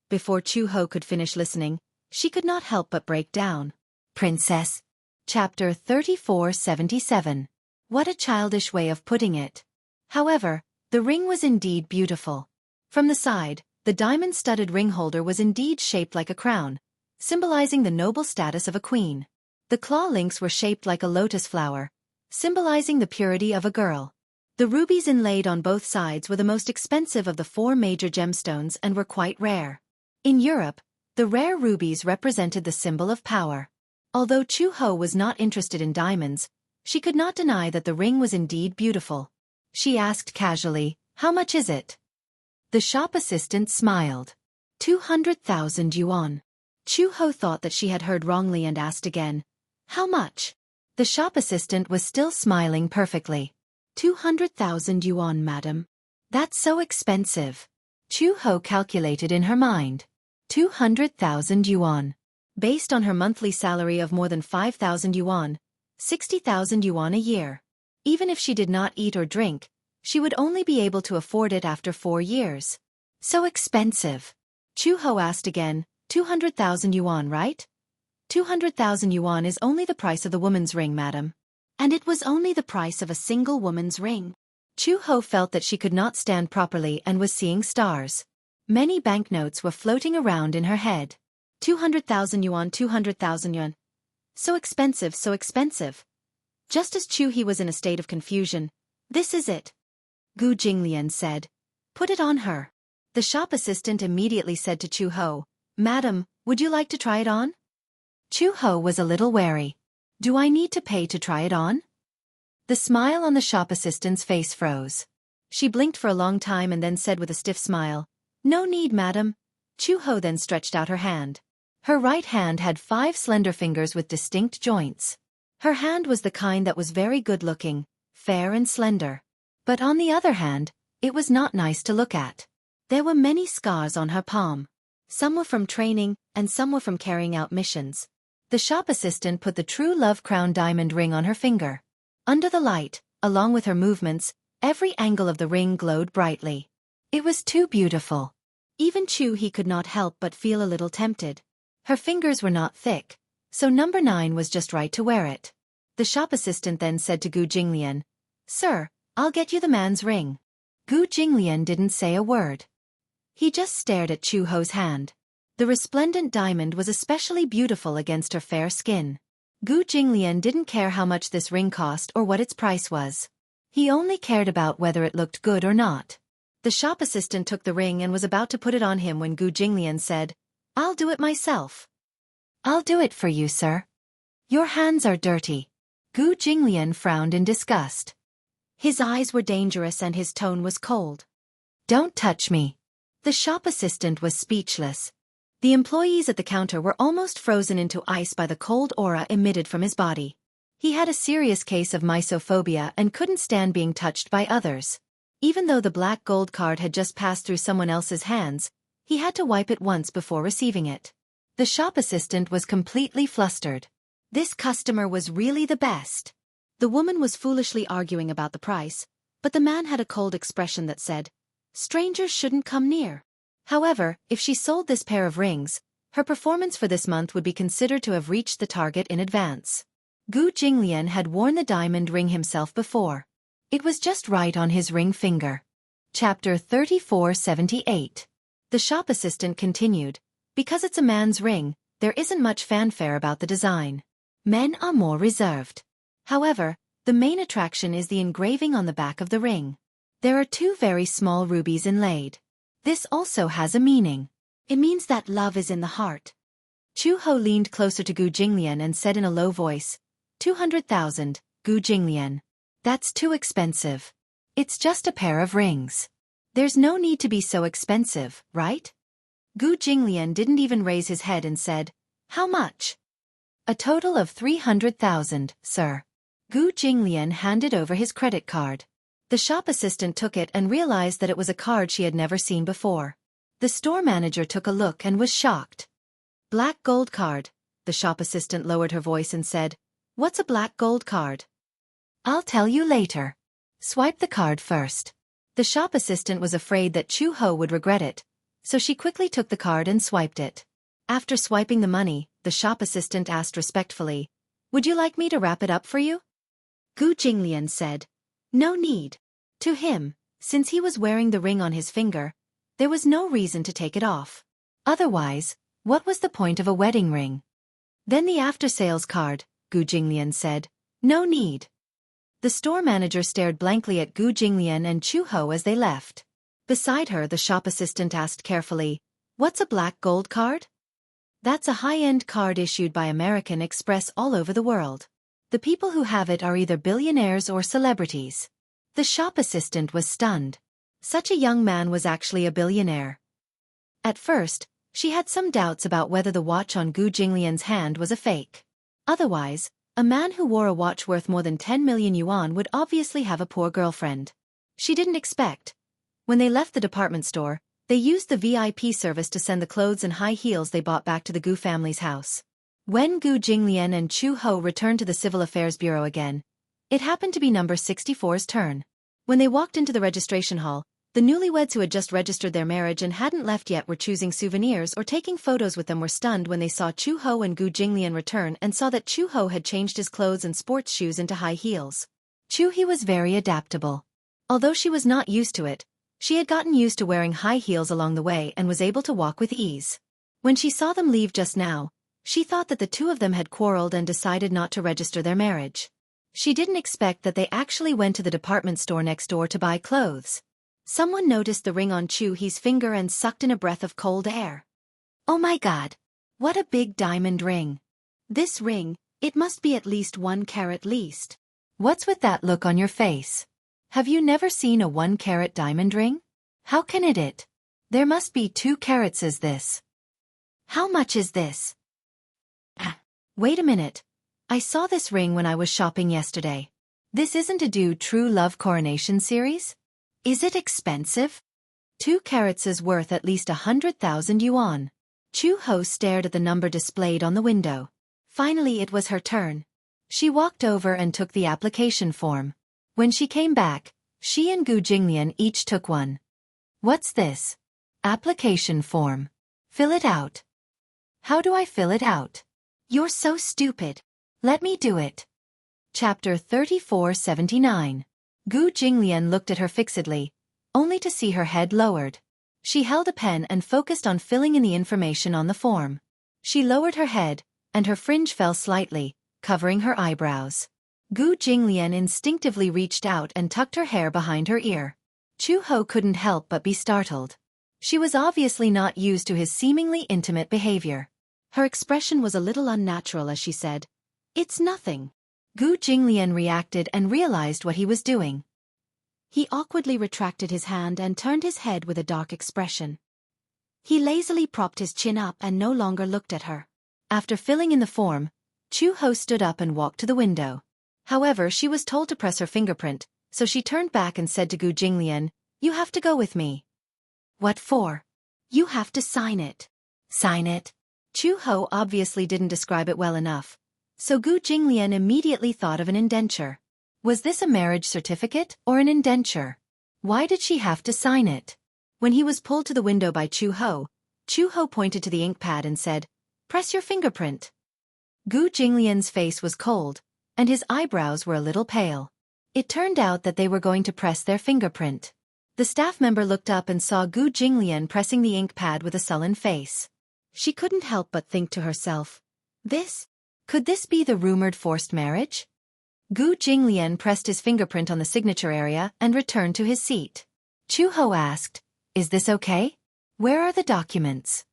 Before Chu-Ho could finish listening, she could not help but break down. "Princess." Chapter 3477. What a childish way of putting it. However, the ring was indeed beautiful. From the side, the diamond-studded ring holder was indeed shaped like a crown, symbolizing the noble status of a queen. The claw links were shaped like a lotus flower, symbolizing the purity of a girl. The rubies inlaid on both sides were the most expensive of the 4 major gemstones and were quite rare. In Europe, the rare rubies represented the symbol of power. Although Chu-Ho was not interested in diamonds, she could not deny that the ring was indeed beautiful. She asked casually, "How much is it?" The shop assistant smiled. 200,000 yuan. Chu-Ho thought that she had heard wrongly and asked again, "How much?" The shop assistant was still smiling perfectly. 200,000 yuan, madam. That's so expensive. Chu-Ho calculated in her mind. 200,000 yuan. Based on her monthly salary of more than 5,000 yuan, 60,000 yuan a year. Even if she did not eat or drink, she would only be able to afford it after 4 years. So expensive. Chu-Ho asked again, 200,000 yuan, right? 200,000 yuan is only the price of the woman's ring, madam. And it was only the price of a single woman's ring. Chu-Ho felt that she could not stand properly and was seeing stars. Many banknotes were floating around in her head. 200,000 yuan, 200,000 yuan. So expensive, so expensive. Just as Chu-He was in a state of confusion, "This is it," Gu Jinglian said. "Put it on her." The shop assistant immediately said to Chu-Ho, "Madam, would you like to try it on?" Chu-Ho was a little wary. "Do I need to pay to try it on?" The smile on the shop assistant's face froze. She blinked for a long time and then said with a stiff smile, "No need, madam." Chu-Ho then stretched out her hand. Her right hand had 5 slender fingers with distinct joints. Her hand was the kind that was very good-looking, fair and slender. But on the other hand, it was not nice to look at. There were many scars on her palm. Some were from training, and some were from carrying out missions. The shop assistant put the True Love Crown diamond ring on her finger. Under the light, along with her movements, every angle of the ring glowed brightly. It was too beautiful. Even Chu-He could not help but feel a little tempted. Her fingers were not thick, so number 9 was just right to wear it. The shop assistant then said to Gu Jinglian, "Sir, I'll get you the man's ring." Gu Jinglian didn't say a word. He just stared at Chu-Ho's hand. The resplendent diamond was especially beautiful against her fair skin. Gu Jinglian didn't care how much this ring cost or what its price was. He only cared about whether it looked good or not. The shop assistant took the ring and was about to put it on him when Gu Jinglian said, "I'll do it myself." I'll do it for you, sir. Your hands are dirty. Gu Jinglian frowned in disgust. His eyes were dangerous and his tone was cold. Don't touch me. The shop assistant was speechless. The employees at the counter were almost frozen into ice by the cold aura emitted from his body. He had a serious case of mysophobia and couldn't stand being touched by others. Even though the black gold card had just passed through someone else's hands, he had to wipe it once before receiving it. The shop assistant was completely flustered. This customer was really the best. The woman was foolishly arguing about the price, but the man had a cold expression that said, "Strangers shouldn't come near." However, if she sold this pair of rings, her performance for this month would be considered to have reached the target in advance. Gu Jinglian had worn the diamond ring himself before. It was just right on his ring finger. Chapter 3478. The shop assistant continued, because it's a man's ring, there isn't much fanfare about the design. Men are more reserved. However, the main attraction is the engraving on the back of the ring. There are 2 very small rubies inlaid. This also has a meaning. It means that love is in the heart. Chu Ho leaned closer to Gu Jinglian and said in a low voice, 200,000, Gu Jinglian. That's too expensive. It's just a pair of rings. There's no need to be so expensive, right? Gu Jinglian didn't even raise his head and said, how much? A total of 300,000, sir. Gu Jinglian handed over his credit card. The shop assistant took it and realized that it was a card she had never seen before. The store manager took a look and was shocked. Black gold card. The shop assistant lowered her voice and said, what's a black gold card? I'll tell you later. Swipe the card first. The shop assistant was afraid that Chu Ho would regret it, so she quickly took the card and swiped it. After swiping the money, the shop assistant asked respectfully, would you like me to wrap it up for you? Gu Jinglian said, no need. To him, since he was wearing the ring on his finger, there was no reason to take it off. Otherwise, what was the point of a wedding ring? Then the after-sales card, Gu Jinglian said, no need. The store manager stared blankly at Gu Jinglian and Chu Ho as they left. Beside her, the shop assistant asked carefully, what's a black gold card? That's a high-end card issued by American Express all over the world. The people who have it are either billionaires or celebrities. The shop assistant was stunned. Such a young man was actually a billionaire. At first, she had some doubts about whether the watch on Gu Jinglian's hand was a fake. Otherwise, a man who wore a watch worth more than 10 million yuan would obviously have a poor girlfriend. She didn't expect. When they left the department store, they used the VIP service to send the clothes and high heels they bought back to the Gu family's house. When Gu Jinglian and Chu Ho returned to the Civil Affairs Bureau again, it happened to be number 64's turn. When they walked into the registration hall, the newlyweds who had just registered their marriage and hadn't left yet were choosing souvenirs or taking photos with them were stunned when they saw Chu Ho and Gu Jinglian return and saw that Chu Ho had changed his clothes and sports shoes into high heels. Chu He was very adaptable. Although she was not used to it, she had gotten used to wearing high heels along the way and was able to walk with ease. When she saw them leave just now, she thought that the 2 of them had quarreled and decided not to register their marriage. She didn't expect that they actually went to the department store next door to buy clothes. Someone noticed the ring on Chu He's finger and sucked in a breath of cold air. Oh my God! What a big diamond ring! This ring, it must be at least 1 carat least. What's with that look on your face? Have you never seen a 1-carat diamond ring? How can it? There must be 2 carats as this. How much is this? Wait a minute. I saw this ring when I was shopping yesterday. This isn't a Do True Love Coronation series? Is it expensive? 2 carats is worth at least 100,000 yuan. Chu Ho stared at the number displayed on the window. Finally it was her turn. She walked over and took the application form. When she came back, she and Gu Jinglian each took one. What's this? Application form. Fill it out. How do I fill it out? You're so stupid. Let me do it. Chapter 3479. Gu Jinglian looked at her fixedly, only to see her head lowered. She held a pen and focused on filling in the information on the form. She lowered her head, and her fringe fell slightly, covering her eyebrows. Gu Jinglian instinctively reached out and tucked her hair behind her ear. Chu Ho couldn't help but be startled. She was obviously not used to his seemingly intimate behavior. Her expression was a little unnatural as she said, "It's nothing." Gu Jinglian reacted and realized what he was doing. He awkwardly retracted his hand and turned his head with a dark expression. He lazily propped his chin up and no longer looked at her. After filling in the form, Chu-ho stood up and walked to the window. However, she was told to press her fingerprint, so she turned back and said to Gu Jinglian, "You have to go with me." "What for?" "You have to sign it." "Sign it?" Chu-ho obviously didn't describe it well enough, so Gu Jinglian immediately thought of an indenture. Was this a marriage certificate or an indenture? Why did she have to sign it? When he was pulled to the window by Chu-ho pointed to the ink pad and said, "Press your fingerprint." Gu Jinglian's face was cold, and his eyebrows were a little pale. It turned out that they were going to press their fingerprint. The staff member looked up and saw Gu Jinglian pressing the ink pad with a sullen face. She couldn't help but think to herself, could this be the rumored forced marriage? Gu Jinglian pressed his fingerprint on the signature area and returned to his seat. Chu-ho asked, "Is this okay? Where are the documents?"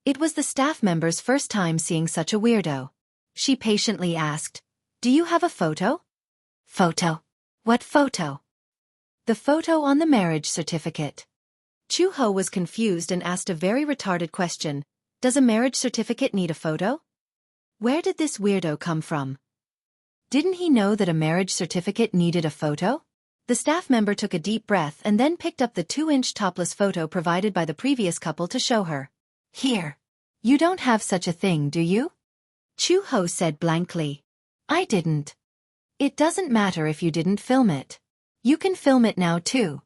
It was the staff member's first time seeing such a weirdo. She patiently asked, "Do you have a photo?" "Photo? What photo?" "The photo on the marriage certificate." Chu-ho was confused and asked a very retarded question. Does a marriage certificate need a photo? Where did this weirdo come from? Didn't he know that a marriage certificate needed a photo? The staff member took a deep breath and then picked up the 2-inch topless photo provided by the previous couple to show her. "Here. You don't have such a thing, do you?" Chu-ho said blankly. "I didn't." "It doesn't matter if you didn't film it. You can film it now too."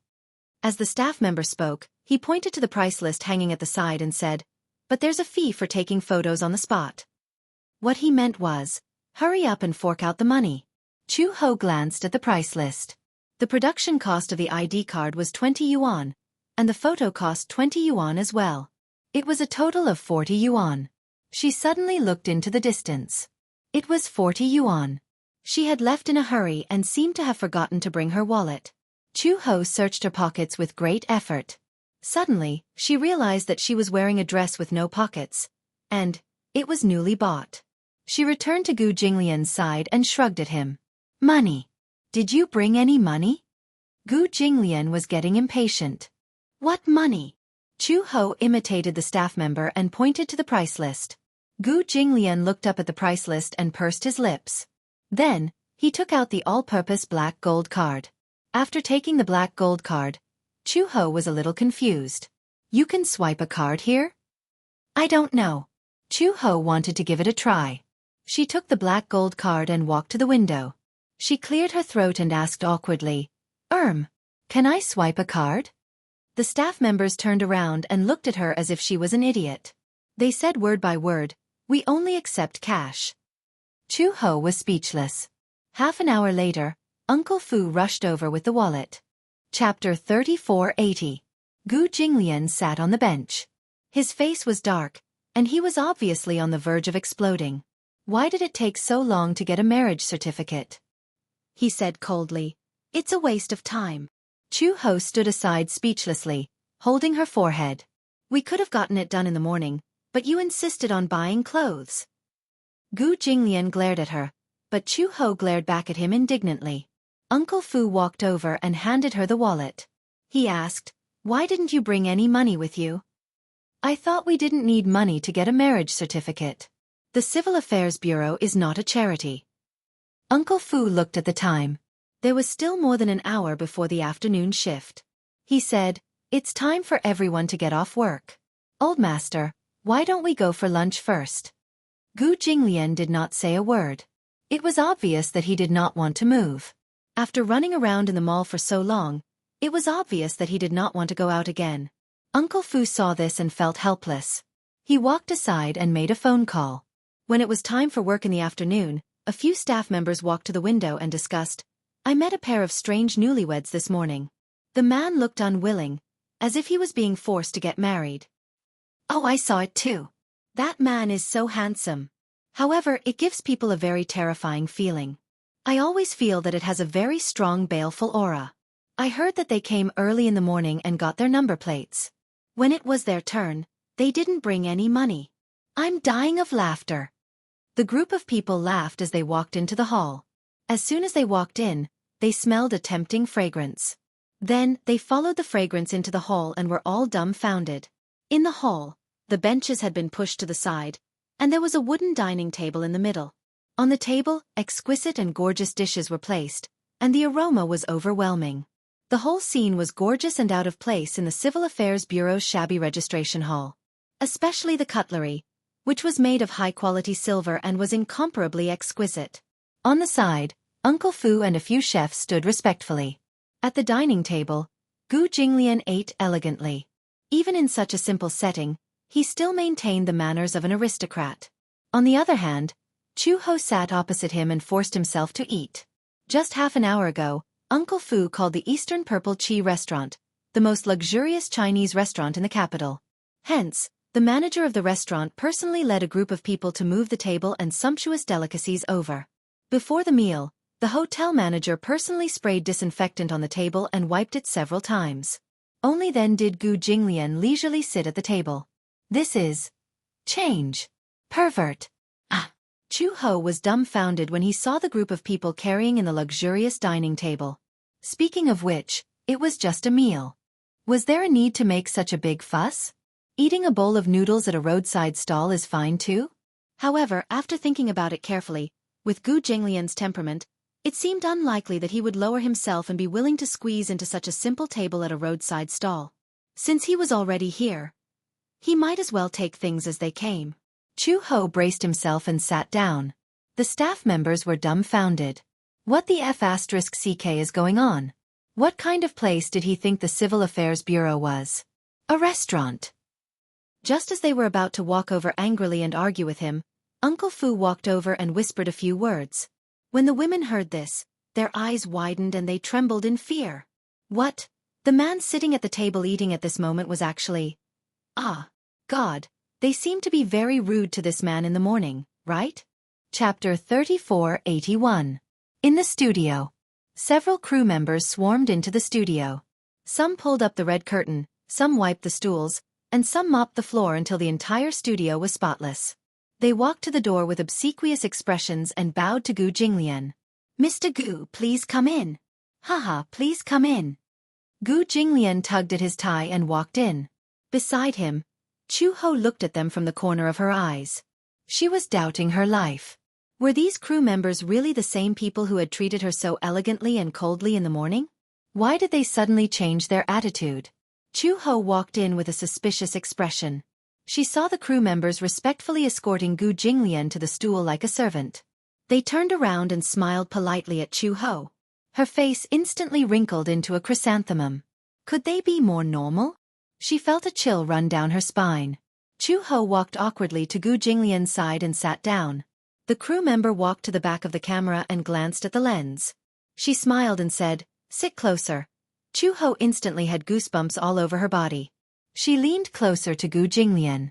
As the staff member spoke, he pointed to the price list hanging at the side and said, "But there's a fee for taking photos on the spot." What he meant was, hurry up and fork out the money. Chu-ho glanced at the price list. The production cost of the ID card was 20 yuan, and the photo cost 20 yuan as well. It was a total of 40 yuan. She suddenly looked into the distance. It was 40 yuan. She had left in a hurry and seemed to have forgotten to bring her wallet. Chu-ho searched her pockets with great effort. Suddenly, she realized that she was wearing a dress with no pockets, and it was newly bought. She returned to Gu Jinglian's side and shrugged at him. "Money. Did you bring any money?" Gu Jinglian was getting impatient. "What money?" Chu-ho imitated the staff member and pointed to the price list. Gu Jinglian looked up at the price list and pursed his lips. Then, he took out the all-purpose black gold card. After taking the black gold card, Chu-ho was a little confused. "You can swipe a card here?" "I don't know." Chu-ho wanted to give it a try. She took the black gold card and walked to the window. She cleared her throat and asked awkwardly, Can I swipe a card?" The staff members turned around and looked at her as if she was an idiot. They said word by word, "We only accept cash." Chu-ho was speechless. Half an hour later, Uncle Fu rushed over with the wallet. Chapter 3480. Gu Jinglian sat on the bench. His face was dark, and he was obviously on the verge of exploding. Why did it take so long to get a marriage certificate? He said coldly, "It's a waste of time." Chu-ho stood aside speechlessly, holding her forehead. "We could have gotten it done in the morning, but you insisted on buying clothes." Gu Jinglian glared at her, but Chu-ho glared back at him indignantly. Uncle Fu walked over and handed her the wallet. He asked, "Why didn't you bring any money with you?" "I thought we didn't need money to get a marriage certificate. The Civil Affairs Bureau is not a charity." Uncle Fu looked at the time. There was still more than an hour before the afternoon shift. He said, "It's time for everyone to get off work. Old master, why don't we go for lunch first?" Gu Jinglian did not say a word. It was obvious that he did not want to move. After running around in the mall for so long, it was obvious that he did not want to go out again. Uncle Fu saw this and felt helpless. He walked aside and made a phone call. When it was time for work in the afternoon, a few staff members walked to the window and discussed, "I met a pair of strange newlyweds this morning." The man looked unwilling, as if he was being forced to get married. "Oh, I saw it too. That man is so handsome. However, it gives people a very terrifying feeling. I always feel that it has a very strong baleful aura. I heard that they came early in the morning and got their number plates. When it was their turn, they didn't bring any money. I'm dying of laughter. The group of people laughed as they walked into the hall. As soon as they walked in, they smelled a tempting fragrance. Then, they followed the fragrance into the hall and were all dumbfounded. In the hall, the benches had been pushed to the side, and there was a wooden dining table in the middle. On the table, exquisite and gorgeous dishes were placed, and the aroma was overwhelming. The whole scene was gorgeous and out of place in the Civil Affairs Bureau's shabby registration hall. Especially the cutlery, which was made of high-quality silver and was incomparably exquisite. On the side, Uncle Fu and a few chefs stood respectfully. At the dining table, Gu Jinglian ate elegantly. Even in such a simple setting, he still maintained the manners of an aristocrat. On the other hand, Chu Ho sat opposite him and forced himself to eat. Just half an hour ago, Uncle Fu called the Eastern Purple Chi restaurant the most luxurious Chinese restaurant in the capital. Hence, the manager of the restaurant personally led a group of people to move the table and sumptuous delicacies over. Before the meal, the hotel manager personally sprayed disinfectant on the table and wiped it several times. Only then did Gu Jinglian leisurely sit at the table. This is change. Pervert. Chu Ho was dumbfounded when he saw the group of people carrying in the luxurious dining table. Speaking of which, it was just a meal. Was there a need to make such a big fuss? Eating a bowl of noodles at a roadside stall is fine too? However, after thinking about it carefully, with Gu Jinglian's temperament, it seemed unlikely that he would lower himself and be willing to squeeze into such a simple table at a roadside stall. Since he was already here, he might as well take things as they came. Chu Ho braced himself and sat down. The staff members were dumbfounded. What the F***ck is going on? What kind of place did he think the Civil Affairs Bureau was? A restaurant. Just as they were about to walk over angrily and argue with him, Uncle Fu walked over and whispered a few words. When the women heard this, their eyes widened and they trembled in fear. What? The man sitting at the table eating at this moment was actually... God, they seemed to be very rude to this man in the morning, right? Chapter 3481. In the studio. Several crew members swarmed into the studio. Some pulled up the red curtain, some wiped the stools, and some mopped the floor until the entire studio was spotless. They walked to the door with obsequious expressions and bowed to Gu Jinglian. Mr. Gu, please come in. Haha, please come in. Gu Jinglian tugged at his tie and walked in. Beside him, Chu Ho looked at them from the corner of her eyes. She was doubting her life. Were these crew members really the same people who had treated her so elegantly and coldly in the morning? Why did they suddenly change their attitude? Chu Ho walked in with a suspicious expression. She saw the crew members respectfully escorting Gu Jinglian to the stool like a servant. They turned around and smiled politely at Chu Ho. Her face instantly wrinkled into a chrysanthemum. Could they be more normal? She felt a chill run down her spine. Chu Ho walked awkwardly to Gu Jinglian's side and sat down. The crew member walked to the back of the camera and glanced at the lens. She smiled and said, "Sit closer." Chu Ho instantly had goosebumps all over her body. She leaned closer to Gu Jinglian.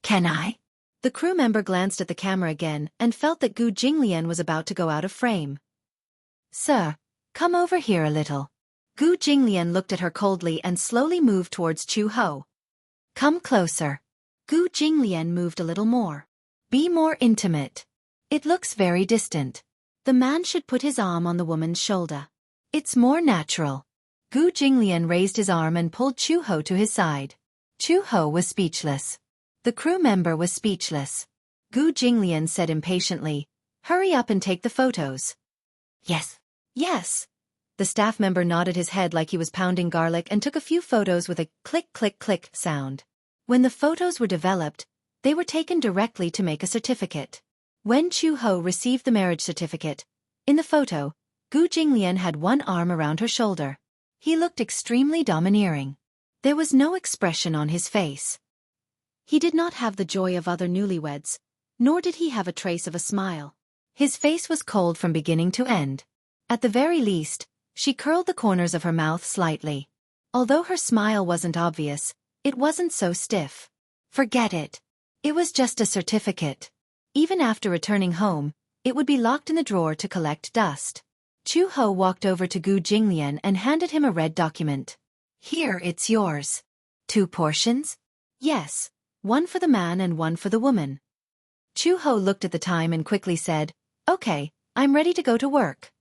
"Can I?" The crew member glanced at the camera again and felt that Gu Jinglian was about to go out of frame. "Sir, come over here a little." Gu Jinglian looked at her coldly and slowly moved towards Chu Ho. "Come closer." Gu Jinglian moved a little more. "Be more intimate. It looks very distant." The man should put his arm on the woman's shoulder. "It's more natural." Gu Jinglian raised his arm and pulled Chu Ho to his side. Chu Ho was speechless. The crew member was speechless. Gu Jinglian said impatiently, "Hurry up and take the photos." "Yes. Yes." The staff member nodded his head like he was pounding garlic and took a few photos with a click-click-click sound. When the photos were developed, they were taken directly to make a certificate. When Chu Ho received the marriage certificate, in the photo, Gu Jinglian had one arm around her shoulder. He looked extremely domineering. There was no expression on his face. He did not have the joy of other newlyweds, nor did he have a trace of a smile. His face was cold from beginning to end. At the very least, she curled the corners of her mouth slightly. Although her smile wasn't obvious, it wasn't so stiff. Forget it. It was just a certificate. Even after returning home, it would be locked in the drawer to collect dust. Chu Ho walked over to Gu Jinglian and handed him a red document. "Here, it's yours." "2 portions?" "Yes. one for the man and one for the woman. Chu-ho looked at the time and quickly said, "Okay, I'm ready to go to work."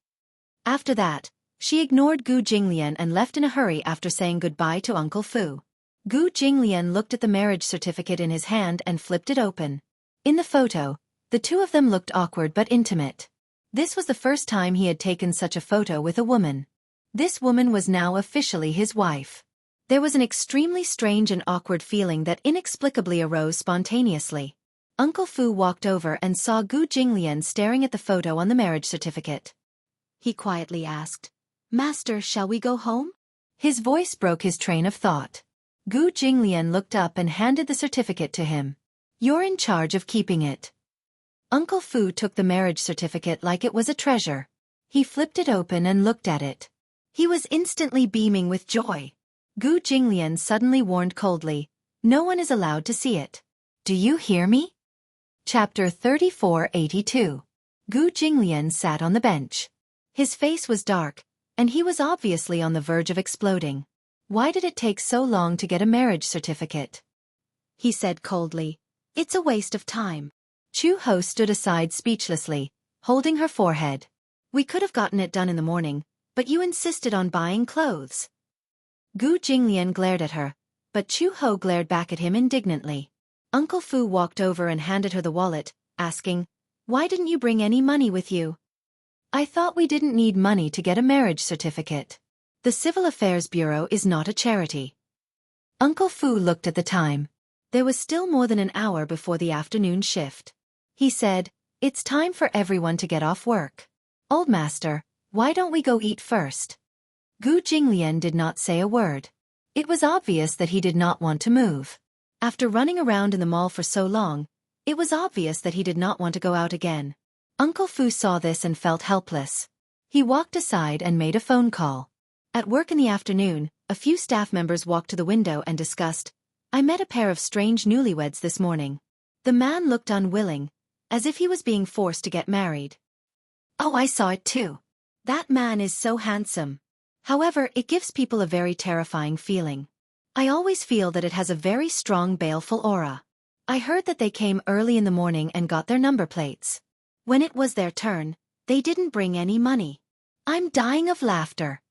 After that, she ignored Gu Jinglian and left in a hurry after saying goodbye to Uncle Fu. Gu Jinglian looked at the marriage certificate in his hand and flipped it open. In the photo, the two of them looked awkward but intimate. This was the first time he had taken such a photo with a woman. This woman was now officially his wife. There was an extremely strange and awkward feeling that inexplicably arose spontaneously. Uncle Fu walked over and saw Gu Jinglian staring at the photo on the marriage certificate. He quietly asked, "Master, shall we go home?" His voice broke his train of thought. Gu Jinglian looked up and handed the certificate to him. "You're in charge of keeping it." Uncle Fu took the marriage certificate like it was a treasure. He flipped it open and looked at it. He was instantly beaming with joy. Gu Jinglian suddenly warned coldly, "No one is allowed to see it. Do you hear me?" Chapter 3482. Gu Jinglian sat on the bench. His face was dark, and he was obviously on the verge of exploding. Why did it take so long to get a marriage certificate? He said coldly, "It's a waste of time." Chu-ho stood aside speechlessly, holding her forehead. "We could have gotten it done in the morning, but you insisted on buying clothes." Gu Jinglian glared at her, but Chu-ho glared back at him indignantly. Uncle Fu walked over and handed her the wallet, asking, "Why didn't you bring any money with you?" "I thought we didn't need money to get a marriage certificate. The Civil Affairs Bureau is not a charity." Uncle Fu looked at the time. There was still more than an hour before the afternoon shift. He said, "It's time for everyone to get off work. Old master, why don't we go eat first?" Gu Jinglian did not say a word. It was obvious that he did not want to move. After running around in the mall for so long, it was obvious that he did not want to go out again. Uncle Fu saw this and felt helpless. He walked aside and made a phone call. At work in the afternoon, a few staff members walked to the window and discussed, "I met a pair of strange newlyweds this morning." The man looked unwilling, as if he was being forced to get married. "Oh, I saw it too. That man is so handsome. However, it gives people a very terrifying feeling. I always feel that it has a very strong baleful aura. I heard that they came early in the morning and got their number plates. When it was their turn, they didn't bring any money. I'm dying of laughter."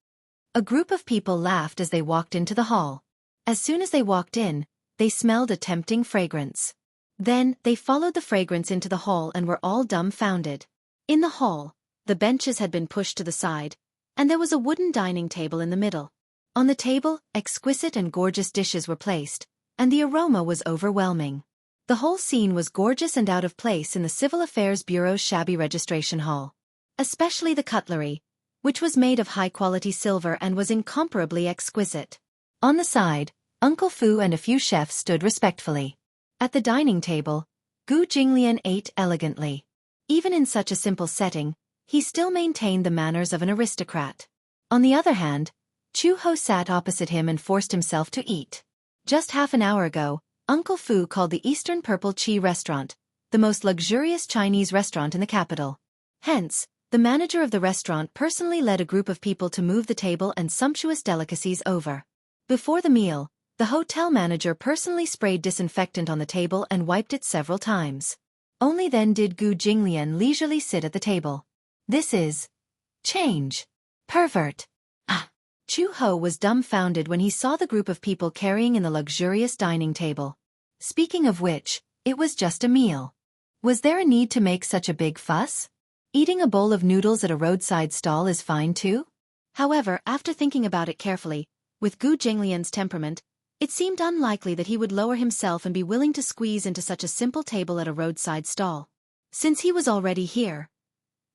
A group of people laughed as they walked into the hall. As soon as they walked in, they smelled a tempting fragrance. Then, they followed the fragrance into the hall and were all dumbfounded. In the hall, the benches had been pushed to the side, and there was a wooden dining table in the middle. On the table, exquisite and gorgeous dishes were placed, and the aroma was overwhelming. The whole scene was gorgeous and out of place in the Civil Affairs Bureau's shabby registration hall. Especially the cutlery, which was made of high-quality silver and was incomparably exquisite. On the side, Uncle Fu and a few chefs stood respectfully. At the dining table, Gu Jinglian ate elegantly. Even in such a simple setting, he still maintained the manners of an aristocrat. On the other hand, Chu-ho sat opposite him and forced himself to eat. Just half an hour ago, Uncle Fu called the Eastern Purple Chi restaurant the most luxurious Chinese restaurant in the capital. Hence, the manager of the restaurant personally led a group of people to move the table and sumptuous delicacies over. Before the meal, the hotel manager personally sprayed disinfectant on the table and wiped it several times. Only then did Gu Jinglian leisurely sit at the table. "This is change. Pervert." Chu-ho was dumbfounded when he saw the group of people carrying in the luxurious dining table. Speaking of which, it was just a meal. Was there a need to make such a big fuss? Eating a bowl of noodles at a roadside stall is fine too? However, after thinking about it carefully, with Gu Jinglian's temperament, it seemed unlikely that he would lower himself and be willing to squeeze into such a simple table at a roadside stall. Since he was already here,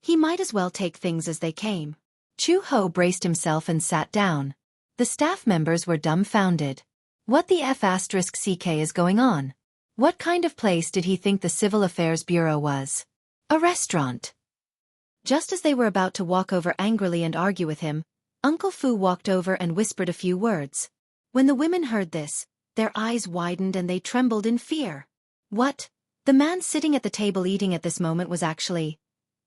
he might as well take things as they came. Chu-ho braced himself and sat down. The staff members were dumbfounded. What the F***ck is going on? What kind of place did he think the Civil Affairs Bureau was? A restaurant. Just as they were about to walk over angrily and argue with him, Uncle Fu walked over and whispered a few words. When the women heard this, their eyes widened and they trembled in fear. What? The man sitting at the table eating at this moment was actually...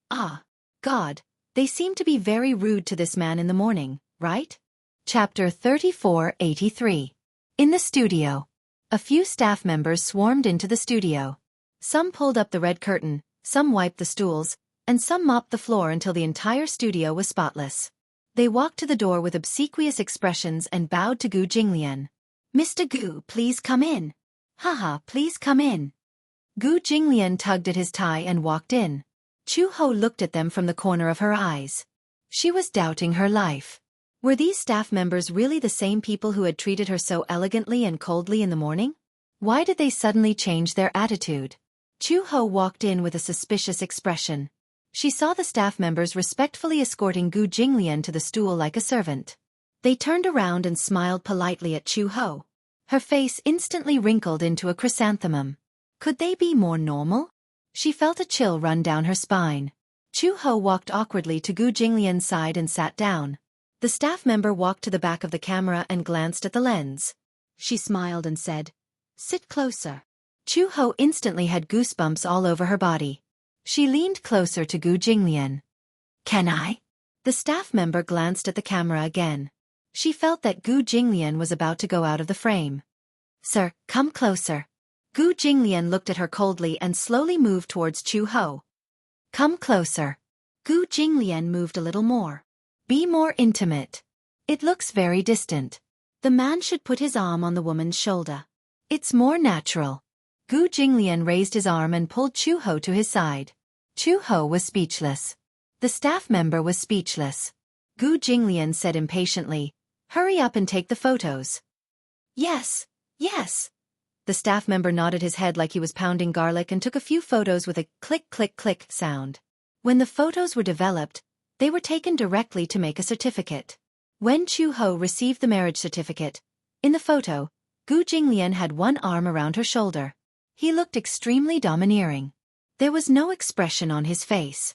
Ah, God, they seemed to be very rude to this man in the morning, right? Chapter 3483. In the studio. A few staff members swarmed into the studio. Some pulled up the red curtain, some wiped the stools, and some mopped the floor until the entire studio was spotless. They walked to the door with obsequious expressions and bowed to Gu Jinglian. "Mr. Gu, please come in." "Haha, please come in." Gu Jinglian tugged at his tie and walked in. Chu Ho looked at them from the corner of her eyes. She was doubting her life. Were these staff members really the same people who had treated her so elegantly and coldly in the morning? Why did they suddenly change their attitude? Chu Ho walked in with a suspicious expression. She saw the staff members respectfully escorting Gu Jinglian to the stool like a servant. They turned around and smiled politely at Chu Ho. Her face instantly wrinkled into a chrysanthemum. Could they be more normal? She felt a chill run down her spine. Chu Ho walked awkwardly to Gu Jinglian's side and sat down. The staff member walked to the back of the camera and glanced at the lens. She smiled and said, "Sit closer." Chu Ho instantly had goosebumps all over her body. She leaned closer to Gu Jinglian. "Can I?" The staff member glanced at the camera again. She felt that Gu Jinglian was about to go out of the frame. "Sir, come closer." Gu Jinglian looked at her coldly and slowly moved towards Chu Ho. "Come closer." Gu Jinglian moved a little more. "Be more intimate. It looks very distant." The man should put his arm on the woman's shoulder. "It's more natural." Gu Jinglian raised his arm and pulled Chu Ho to his side. Chu Ho was speechless. The staff member was speechless. Gu Jinglian said impatiently, "Hurry up and take the photos." "Yes, yes." The staff member nodded his head like he was pounding garlic and took a few photos with a click click click sound. When the photos were developed, they were taken directly to make a certificate. When Chu Ho received the marriage certificate, in the photo, Gu Jinglian had one arm around her shoulder. He looked extremely domineering. There was no expression on his face.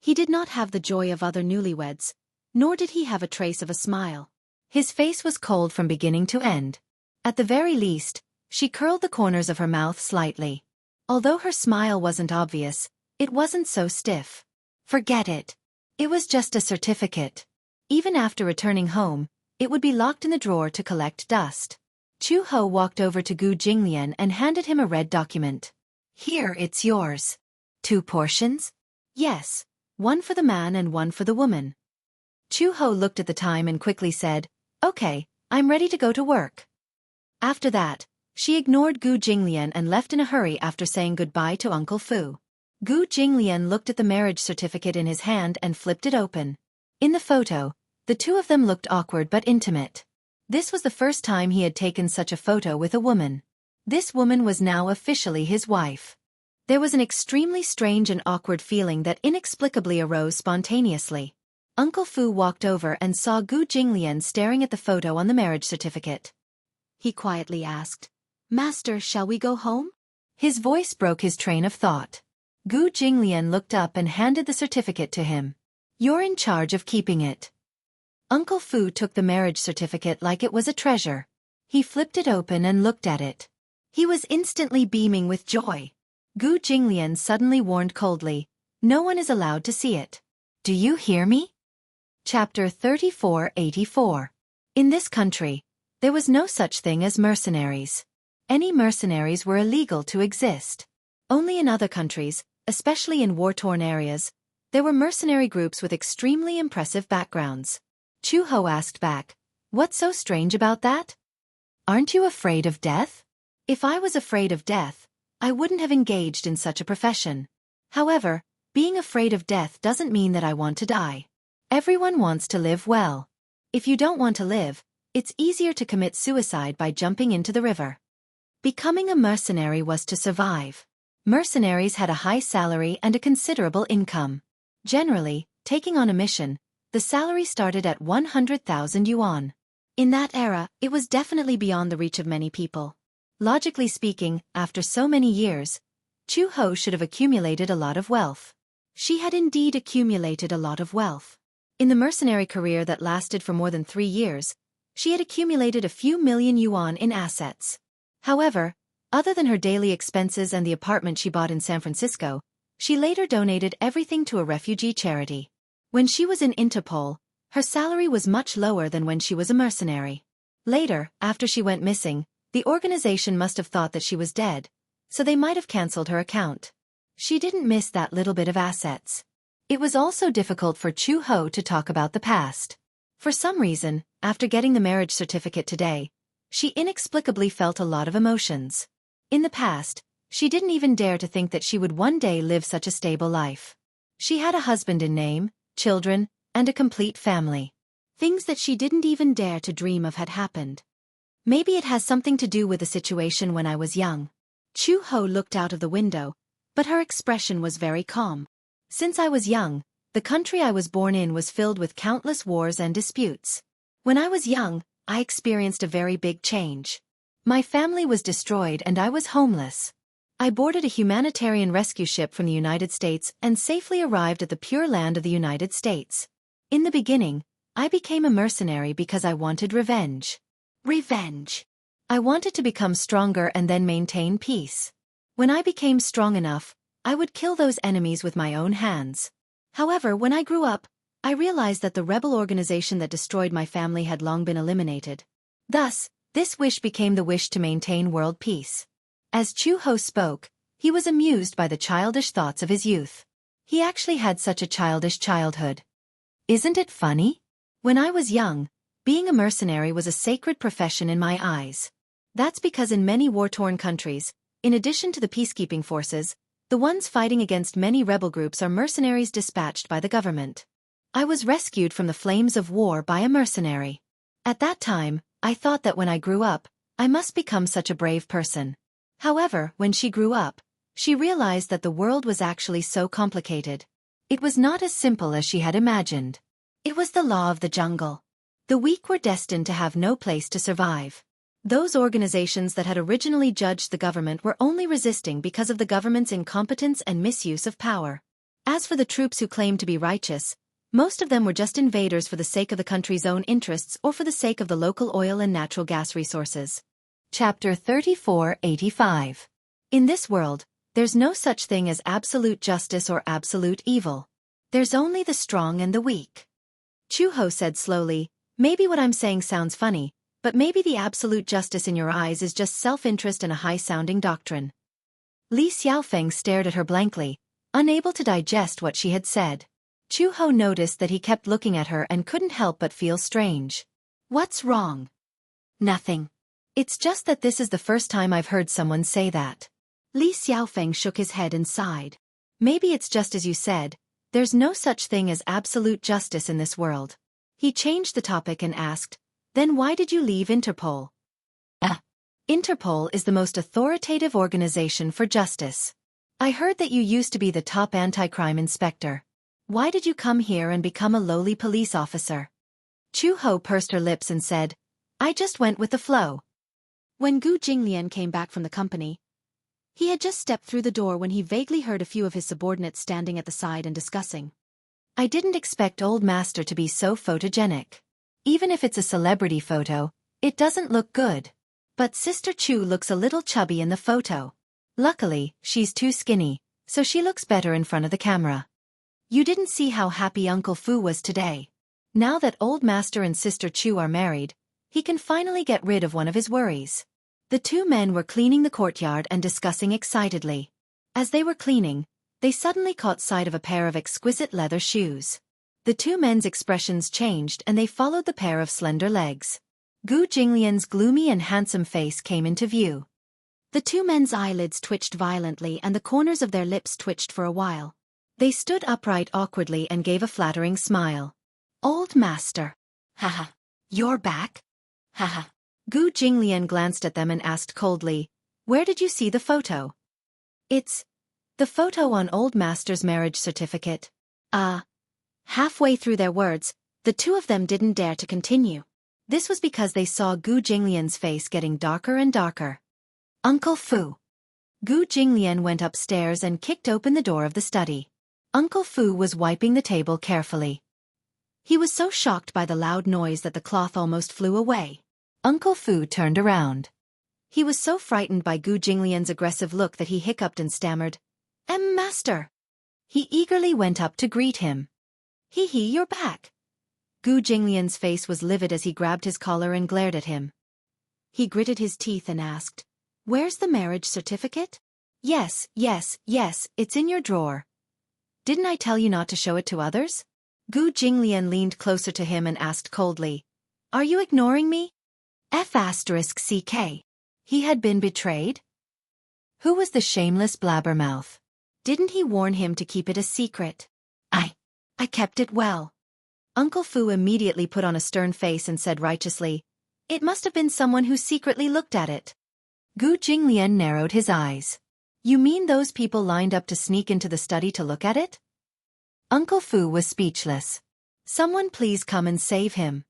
He did not have the joy of other newlyweds, nor did he have a trace of a smile. His face was cold from beginning to end. At the very least, she curled the corners of her mouth slightly. Although her smile wasn't obvious, it wasn't so stiff. Forget it. It was just a certificate. Even after returning home, it would be locked in the drawer to collect dust. Chu Ho walked over to Gu Jinglian and handed him a red document. "Here, it's yours." "2 portions?" "Yes, one for the man and one for the woman." Chu Ho looked at the time and quickly said, "Okay, I'm ready to go to work." After that, she ignored Gu Jinglian and left in a hurry after saying goodbye to Uncle Fu. Gu Jinglian looked at the marriage certificate in his hand and flipped it open. In the photo, the two of them looked awkward but intimate. This was the first time he had taken such a photo with a woman. This woman was now officially his wife. There was an extremely strange and awkward feeling that inexplicably arose spontaneously. Uncle Fu walked over and saw Gu Jinglian staring at the photo on the marriage certificate. He quietly asked, "Master, shall we go home?" His voice broke his train of thought. Gu Jinglian looked up and handed the certificate to him. "You're in charge of keeping it." Uncle Fu took the marriage certificate like it was a treasure. He flipped it open and looked at it. He was instantly beaming with joy. Gu Jinglian suddenly warned coldly, "No one is allowed to see it. Do you hear me?" Chapter 3484. In this country, there was no such thing as mercenaries. Any mercenaries were illegal to exist. Only in other countries, especially in war-torn areas, there were mercenary groups with extremely impressive backgrounds. Chu Ho asked back, "What's so strange about that? Aren't you afraid of death?" "If I was afraid of death, I wouldn't have engaged in such a profession. However, being afraid of death doesn't mean that I want to die. Everyone wants to live well. If you don't want to live, it's easier to commit suicide by jumping into the river." Becoming a mercenary was to survive. Mercenaries had a high salary and a considerable income. Generally, taking on a mission, the salary started at 100,000 yuan. In that era, it was definitely beyond the reach of many people. Logically speaking, after so many years, Chu Ho should have accumulated a lot of wealth. She had indeed accumulated a lot of wealth. In the mercenary career that lasted for more than 3 years, she had accumulated a few million yuan in assets. However, other than her daily expenses and the apartment she bought in San Francisco, she later donated everything to a refugee charity. When she was in Interpol, her salary was much lower than when she was a mercenary. Later, after she went missing, The organization must have thought that she was dead, so they might have cancelled her account. She didn't miss that little bit of assets. It was also difficult for Chu-ho to talk about the past. For some reason, after getting the marriage certificate today, she inexplicably felt a lot of emotions. In the past, she didn't even dare to think that she would one day live such a stable life. She had a husband in name, children, and a complete family. Things that she didn't even dare to dream of had happened. Maybe it has something to do with the situation when I was young. Chu-ho looked out of the window, but her expression was very calm. Since I was young, the country I was born in was filled with countless wars and disputes. When I was young, I experienced a very big change. My family was destroyed and I was homeless. I boarded a humanitarian rescue ship from the United States and safely arrived at the pure land of the United States. In the beginning, I became a mercenary because I wanted revenge. Revenge. I wanted to become stronger and then maintain peace. When I became strong enough, I would kill those enemies with my own hands. However, when I grew up, I realized that the rebel organization that destroyed my family had long been eliminated. Thus, this wish became the wish to maintain world peace. As Chu-ho spoke, he was amused by the childish thoughts of his youth. He actually had such a childish childhood. Isn't it funny? When I was young, being a mercenary was a sacred profession in my eyes. That's because in many war-torn countries, in addition to the peacekeeping forces, the ones fighting against many rebel groups are mercenaries dispatched by the government. I was rescued from the flames of war by a mercenary. At that time, I thought that when I grew up, I must become such a brave person. However, when she grew up, she realized that the world was actually so complicated. It was not as simple as she had imagined. It was the law of the jungle. The weak were destined to have no place to survive. Those organizations that had originally judged the government were only resisting because of the government's incompetence and misuse of power. As for the troops who claimed to be righteous, most of them were just invaders for the sake of the country's own interests or for the sake of the local oil and natural gas resources. Chapter 3485. In this world, there's no such thing as absolute justice or absolute evil. There's only the strong and the weak. Chu-ho said slowly, maybe what I'm saying sounds funny, but maybe the absolute justice in your eyes is just self-interest and a high-sounding doctrine. Li Xiaofeng stared at her blankly, unable to digest what she had said. Chu-ho noticed that he kept looking at her and couldn't help but feel strange. What's wrong? Nothing. It's just that this is the first time I've heard someone say that. Li Xiaofeng shook his head and sighed. Maybe it's just as you said, there's no such thing as absolute justice in this world. He changed the topic and asked, then why did you leave Interpol? Interpol is the most authoritative organization for justice. I heard that you used to be the top anti-crime inspector. Why did you come here and become a lowly police officer? Chu-ho pursed her lips and said, I just went with the flow. When Gu Jinglian came back from the company, he had just stepped through the door when he vaguely heard a few of his subordinates standing at the side and discussing. I didn't expect Old Master to be so photogenic. Even if it's a celebrity photo, it doesn't look good. But Sister Chu looks a little chubby in the photo. Luckily, she's too skinny, so she looks better in front of the camera. You didn't see how happy Uncle Fu was today. Now that Old Master and Sister Chu are married, he can finally get rid of one of his worries. The two men were cleaning the courtyard and discussing excitedly. As they were cleaning, they suddenly caught sight of a pair of exquisite leather shoes. The two men's expressions changed and they followed the pair of slender legs. Gu Jinglian's gloomy and handsome face came into view. The two men's eyelids twitched violently and the corners of their lips twitched for a while. They stood upright awkwardly and gave a flattering smile. Old Master. Haha. You're back? Haha. Gu Jinglian glanced at them and asked coldly, where did you see the photo? It's the photo on Old Master's marriage certificate. Halfway through their words, the two of them didn't dare to continue. This was because they saw Gu Jinglian's face getting darker and darker. Uncle Fu. Gu Jinglian went upstairs and kicked open the door of the study. Uncle Fu was wiping the table carefully. He was so shocked by the loud noise that the cloth almost flew away. Uncle Fu turned around. He was so frightened by Gu Jinglian's aggressive look that he hiccuped and stammered, Master. He eagerly went up to greet him. Hee, you're back. Gu Jinglian's face was livid as he grabbed his collar and glared at him. He gritted his teeth and asked, "Where's the marriage certificate?" Yes, it's in your drawer. Didn't I tell you not to show it to others? Gu Jinglian leaned closer to him and asked coldly, "Are you ignoring me?" F***CK. He had been betrayed? Who was the shameless blabbermouth? Didn't he warn him to keep it a secret? I kept it well. Uncle Fu immediately put on a stern face and said righteously, "It must have been someone who secretly looked at it." Gu Jinglian narrowed his eyes. "You mean those people lined up to sneak into the study to look at it?" Uncle Fu was speechless. "Someone please come and save him."